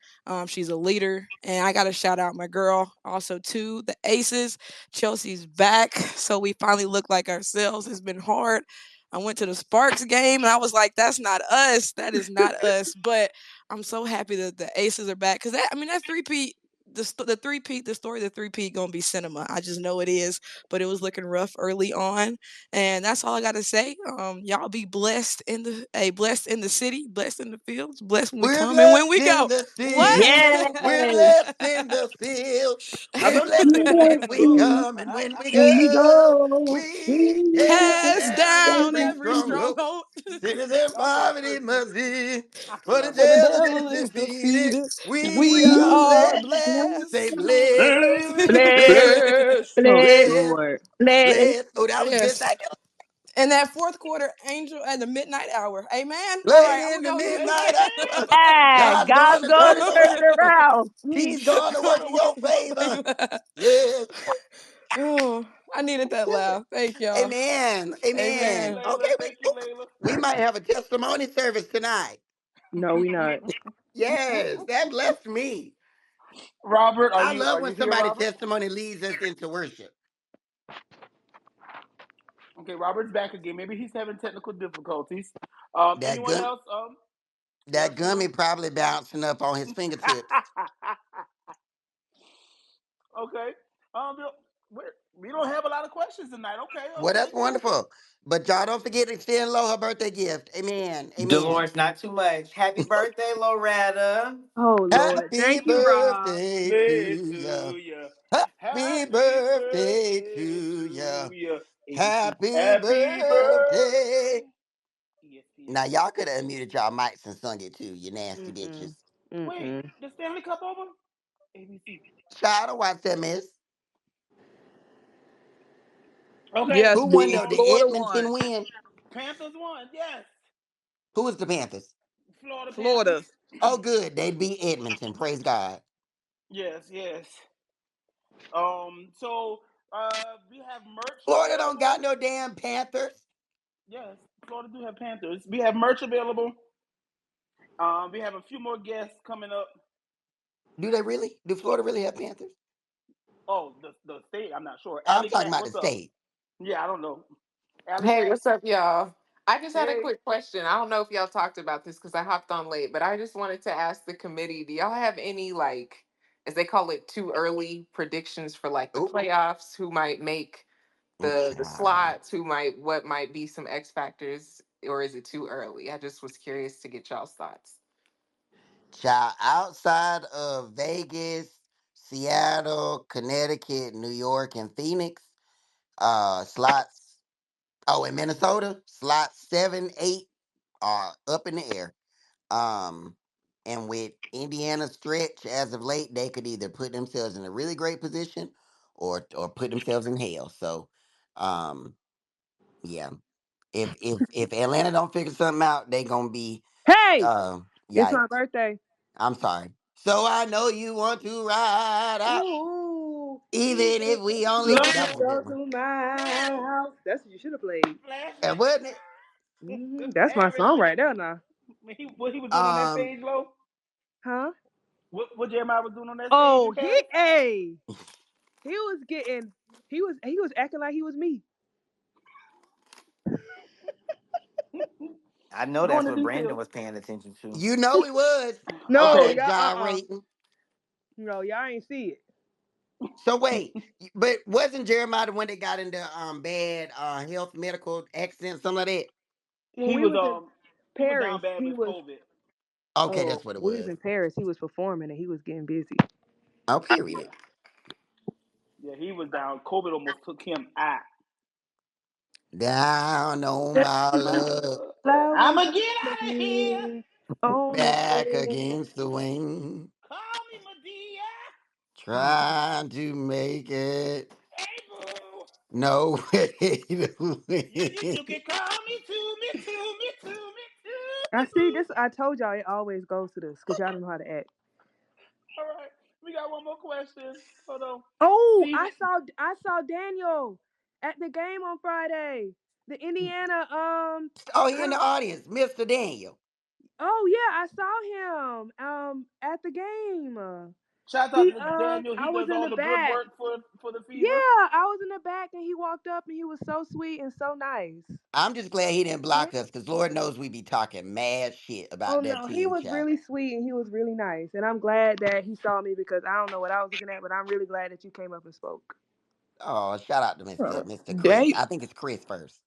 She's a leader, and I got to shout out my girl also too. The Aces, Chelsea's back, so we finally look like ourselves. It's been hard. I went to the Sparks game and I was like, "That's not us. That is not us." But I'm so happy that the Aces are back because that three peat. The three peat, the story of the three peat gonna be cinema. I just know it is, but it was looking rough early on, and that's all I gotta say. Y'all be blessed in blessed in the city, blessed in the fields, blessed when we We're come and when blessed we in go. the What? city. We're Yes. blessed in the field. I We're thought you were blessed singing when that we song. When come and when we we go. go, We cast Cast down down every every stronghold. stronghold. Sinners and Y'all so poverty churchy. must be. I For the love For it. the devil is devil is defeated. defeated. We We are are blessed. blessed. Say blessed, bless, blessed, Oh, bless, blessed, Lord. bless. blessed. Oh, that was good. Yes. Thank you. And that fourth quarter, Angel at the midnight hour. Amen. All right, Late I'm in the gonna go ahead. midnight hour, Ah, God's God's gonna turn gonna it turn around. it around. He's gonna work in your favor. Yes. Oh, I needed that laugh. Thank y'all. Amen. Thank you, Amen. Amen. Layla. Okay, Thank you, Layla. we might have a testimony service tonight. No, we not. Yes, that blessed me. Robert, I are love when you here, somebody Robert? testimony leads us into worship. Okay, Robert's back again. Maybe he's having technical difficulties. That Anyone gum, else? that Yes, gummy Lou. probably bouncing up on his fingertips. Okay. Um, we we don't have a lot of questions tonight. Okay, Well, okay, that's cool. wonderful. But y'all don't forget to extend Lo her birthday gift. Amen. Amen. Dolores, not too much. Happy birthday, Loretta. Oh, Lord. Happy Thank you, Rob. birthday Day to ya. to you. Happy Happy birthday birthday to ya. to you. ABC. Happy Happy birthday. birthday. ESPN. Now y'all could have unmuted y'all mics and sung it too, you nasty Mm-mm. bitches. Wait, Mm-mm. the Stanley Cup over? ABC. Child, don't watch that mess. Okay. Yes, Who won B. though? Did Florida won. Edmonton win? Panthers won. Yes. Who was the Panthers? Florida Panthers. Florida. Oh, good. They beat Edmonton. Praise God. Yes, yes. So we have merch Florida don't available. got no damn Panthers. Yes, Florida do have Panthers. We have merch available. We have a few more guests coming up. Do they really? Do So, Florida really have Panthers? oh, the state, I'm not sure. I'm Alley talking Cat, about the what's up? state. Yeah, I don't know. Alley Hey, Cat, what's up, y'all? I just had a hey. quick question. I don't know if y'all talked about this because I hopped on late, but I just wanted to ask the committee, do y'all have any like, as they call it, too early predictions for like the Ooh, playoffs? Who might make the child. slots? Who might what might be some X factors, or is it too early? I just was curious to get y'all's thoughts. Child, outside of Vegas, Seattle, Connecticut, New York, and Phoenix, slots. Oh, in Minnesota, slots 7, 8 are up in the air. Um, and with Indiana's stretch as of late, they could either put themselves in a really great position or put themselves in hell. So, um, yeah. If Atlanta don't figure something out, they gonna be Hey, it's yikes. my birthday. I'm sorry. So I know you want to ride out, Ooh, even if we only Love that was a it. go good one. to my house. That's what you should have played. And Flashback. wasn't it? That's my Harris. song right there now. What he was doing on that Um stage, Low? Huh? What Jeremiah was doing on that stage Oh, in Paris? he was getting, he was acting like he was me. I know Go that's into what Brandon details. was paying attention to. you know it was all No, Okay. that y'all, gyrating. no, y'all ain't see it. So wait, but wasn't Jeremiah the one that got into bad health medical accident, something like that? When He we was was in he was down Paris, bad he with was. COVID. Okay, Oh, that's what it we was was. in Paris. He was performing and he was getting busy. Oh, period. Yeah, he was down. COVID almost took him out. Down on my luck, Flowers I'ma get out of here. on the back bed. against the wind, Call me Medea. Oh, trying to make it. Hey boo. No way to You win. can call me to me to me to me to I me see to. this. I told y'all it always goes to this because y'all don't know how to act. All right, we got one more question. Hold on. Oh, Steven. I saw Daniel at the game on Friday. The Indiana Oh, he in I the audience, Mr. Daniel. Oh yeah, I saw him at the game. Shout out He to Daniel. He I was does in all the the good back. work for the Yeah, Fever. I was in the back and he walked up and he was so sweet and so nice. I'm just glad he didn't Yeah. block us because Lord knows we be talking mad shit Oh about that no, he team, was child. really sweet and he was really nice. And I'm glad that he saw me because I don't know what I was looking at, but I'm really glad that you came up and spoke. Oh, shout out to Huh. Mr. Chris. Dang, I think it's Chris first.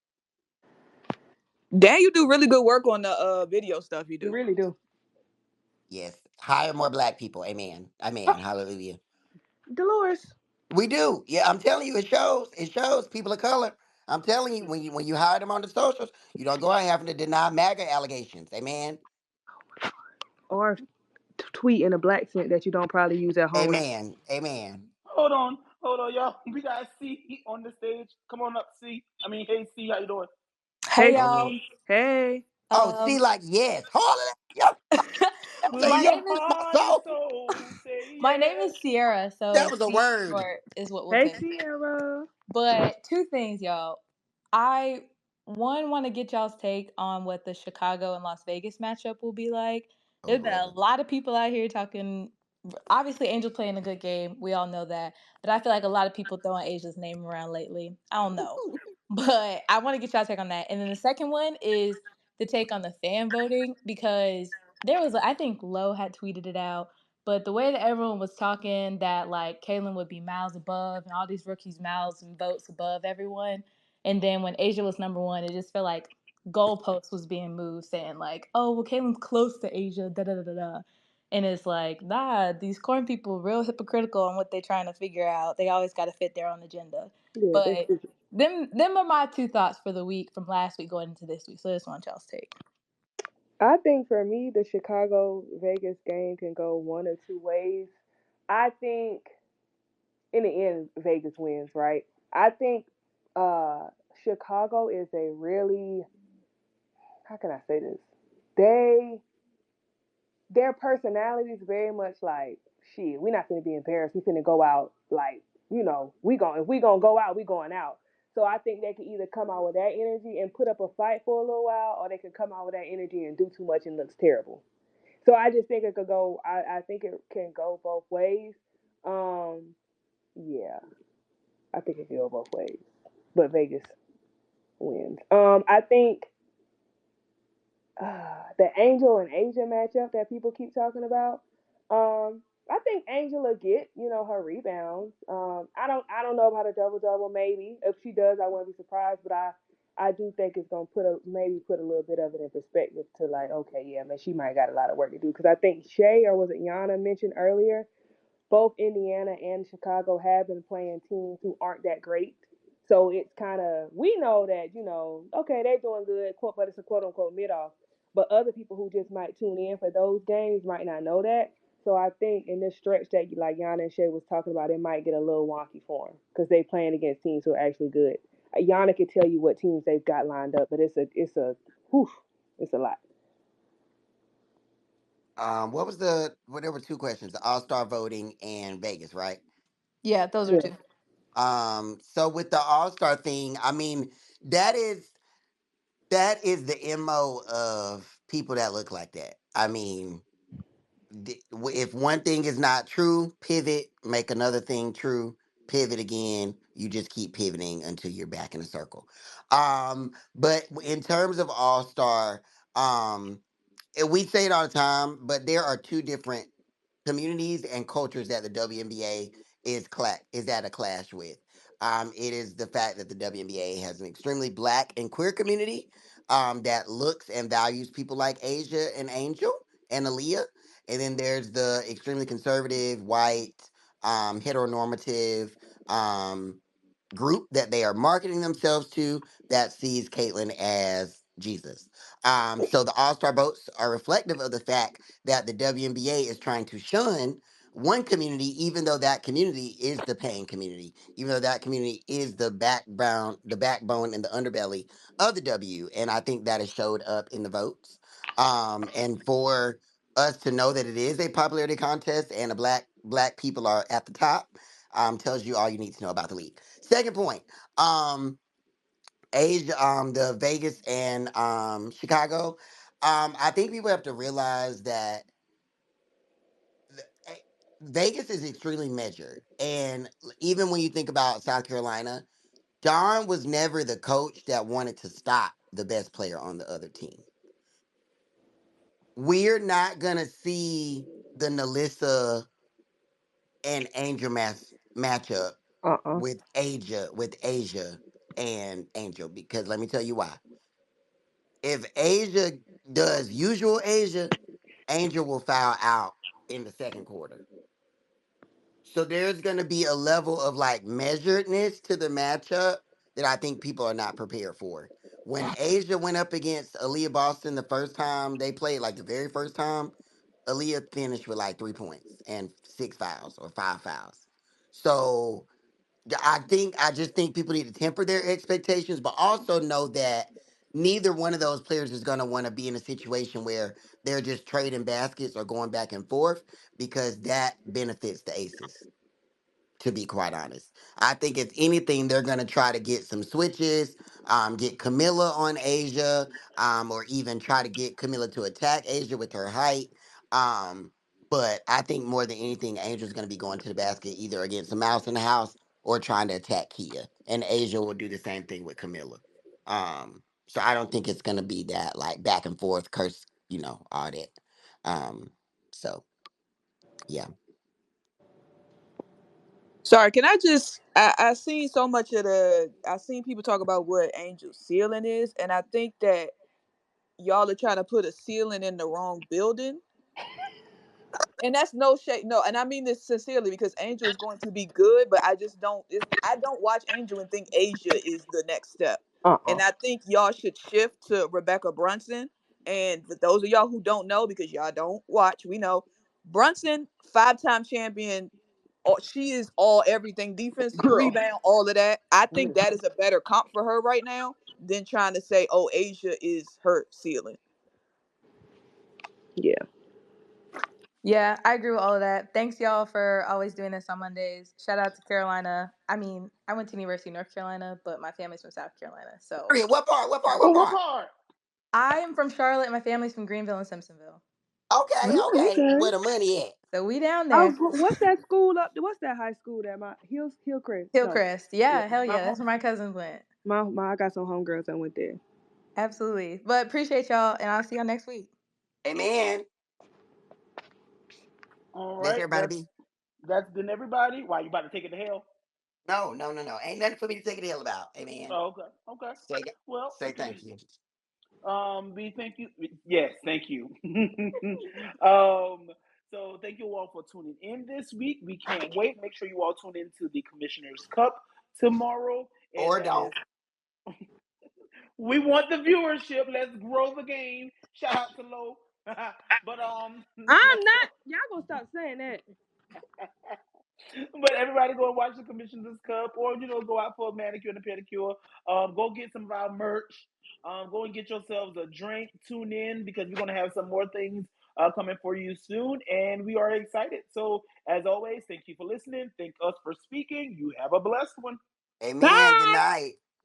dang, you do really good work on the video stuff. You You do. really do. Yes. Hire more black people. Amen. Oh, Amen. Hallelujah. Dolores. We do. Yeah, I'm telling you, it shows. It shows people of color. I'm telling you, when you hire them on the socials, you don't go out having to deny MAGA allegations. Amen. Or tweet in a black scent that you don't probably use at home. Amen. Amen. Hold on, y'all. We got C on the stage. Come on up, C. I mean, hey, C, how you doing? Hey Hey, y'all. Hey. hey. Oh, see, Um like, yes. Hold it. Yo, say With my yes, your name is my heart and soul. soul, say my name is yes. Sierra, so That was a C word. short is what we'll Hey, take. Sierra. But two things, y'all. I one want to get y'all's take on what the Chicago and Las Vegas matchup will be like. Oh, There's been a brother. lot of people out here talking. Obviously, Angel playing a good game. We all know that. But I feel like a lot of people throwing Asia's name around lately. I don't know. But I want to get y'all take on that. And then the second one is the take on the fan voting because there was, I think Lowe had tweeted it out, but the way that everyone was talking that like Kaylin would be miles above and all these rookies miles and votes above everyone. And then when Asia was number one, it just felt like goalposts was being moved saying like, oh, well, Kaylin's close to Asia, da da da da da. And it's like, nah, these corn people real hypocritical on what they're trying to figure out. They always got to fit their own agenda. Yeah, they But stupid. them are my two thoughts for the week from last week going into this week. So this one y'all's take. I think for me, the Chicago Vegas game can go one or two ways. I think in the end, Vegas wins, right? I think uh, Chicago is a really, how can I say this? They their personality is very much like shit. We're not gonna be embarrassed. We finna go out like we going if we gonna go out, we going out. So I think they could either come out with that energy and put up a fight for a little while, or they could come out with that energy and do too much and looks terrible. So I just think it could go. I think it can go both ways. Yeah, I think it can go both ways. But Vegas wins. I think the Angel and Asia matchup that people keep talking about. I think Angel will get her rebounds. I don't know about a double double. Maybe if she does, I wouldn't be surprised. But I do think it's gonna put a little bit of it in perspective to like, okay, yeah, man, she might got a lot of work to do because I think Shay or was it Yana mentioned earlier both Indiana and Chicago have been playing teams who aren't that great. So it's kind of we know that okay they're doing good, but it's a quote unquote mid off. But other people who just might tune in for those games might not know that. So I think in this stretch that like Yana and Shay was talking about, it might get a little wonky for them because they playing against teams who are actually good. Yana can tell you what teams they've got lined up, but whew, it's a lot. What was well, there were two questions: the All Star voting and Vegas, right? Yeah, those are Yeah. two. So with the All Star thing, I mean, that is that is the mo of people that look like that. I mean, if one thing is not true, pivot, make another thing true, pivot again. You just keep pivoting until you're back in a circle. But in terms of All Star, and we say it all the time, but there are two different communities and cultures that the WNBA is at a clash with. It is the fact that the WNBA has an extremely black and queer community that looks and values people like Asia and Angel and Aaliyah. And then there's the extremely conservative, white, heteronormative, um, group that they are marketing themselves to that sees Caitlyn as Jesus. So the All Star votes are reflective of the fact that the WNBA is trying to shun one community, even though that community is the paying community, even though that community is the backbone and the underbelly of the W. And I think that has showed up in the votes. And for us to know that it is a popularity contest and the black people are at the top, tells you all you need to know about the league. Second point, um, age, the Vegas and Chicago. I think people have to realize that th- eh, Vegas is extremely measured, and even when you think about South Carolina, Don was never the coach that wanted to stop the best player on the other team. We're not gonna see the Nalissa and Angel matchup Uh-uh. with Asia and Angel, because let me tell you why. If Asia does usual Asia, Angel will foul out in the second quarter. So there's going to be a level of like measuredness to the matchup that I think people are not prepared for. When Asia went up against Aaliyah Boston the first time they played, like the very first time, Aaliyah finished with like 3 points and 6 fouls or 5 fouls. So I just think people need to temper their expectations, but also know that neither one of those players is going to want to be in a situation where they're just trading baskets or going back and forth, because that benefits the aces, to be quite honest. I think if anything, they're going to try to get some switches, get Camilla on Asia, or even try to get Camilla to attack Asia with her height. Um, but I think more than anything, Angel's going to be going to the basket either against a mouse in the house or trying to attack Kia. And Asia will do the same thing with Camilla. So I don't think it's going to be that like back and forth curse, all that. Um, so yeah. Sorry, can I just I seen so much of I seen people talk about what Angel's ceiling is, and I think that y'all are trying to put a ceiling in the wrong building. And that's no shade, no, and I mean this sincerely because Angel is going to be good, but I just don't. I don't watch Angel and think Asia is the next step, Uh-uh. and I think y'all should shift to Rebecca Brunson. And for those of y'all who don't know, because y'all don't watch, we know Brunson, 5-time champion. She is all everything: defense, Girl. rebound, all of that. I think that Listen. is a better comp for her right now than trying to say, "Oh, Asia is her ceiling." Yeah. Yeah, I agree with all of that. Thanks y'all for always doing this on Mondays. Shout out to Carolina. I mean, I went to University of North Carolina, but my family's from South Carolina. So Okay, what part? What part? Oh, What what part? part? I am from Charlotte and my family's from Greenville and Simpsonville. Okay, okay. Okay. Where the money at? So we down Oh, there. what's that school up? What's that high school that my Hillcrest? No. Hillcrest. Yeah. Yeah, hell My yeah. That's where my cousins went. I got some homegirls that went there. Absolutely. But appreciate y'all and I'll see y'all next week. Amen. All Bless right, everybody be. that's been everybody. Why you about to take it to hell? No, no, no, no. Ain't nothing for me to take a deal about. Amen. Oh, okay, okay. Say Well, say thank you. B, thank you. Yes, thank you. um, so thank you all for tuning in this week. We can't wait. Make sure you all tune into the Commissioner's Cup tomorrow, and Or that is don't. we want the viewership. Let's grow the game. Shout out to Low. but I'm not. Y'all gonna stop saying that. but everybody go and watch the Commissioner's Cup, or go out for a manicure and a pedicure. Go get some of our merch. Go and get yourselves a drink. Tune in because we're gonna have some more things coming for you soon, and we are excited. So, as always, thank you for listening. Thank us for speaking. You have a blessed one. Amen. Good Bye. night.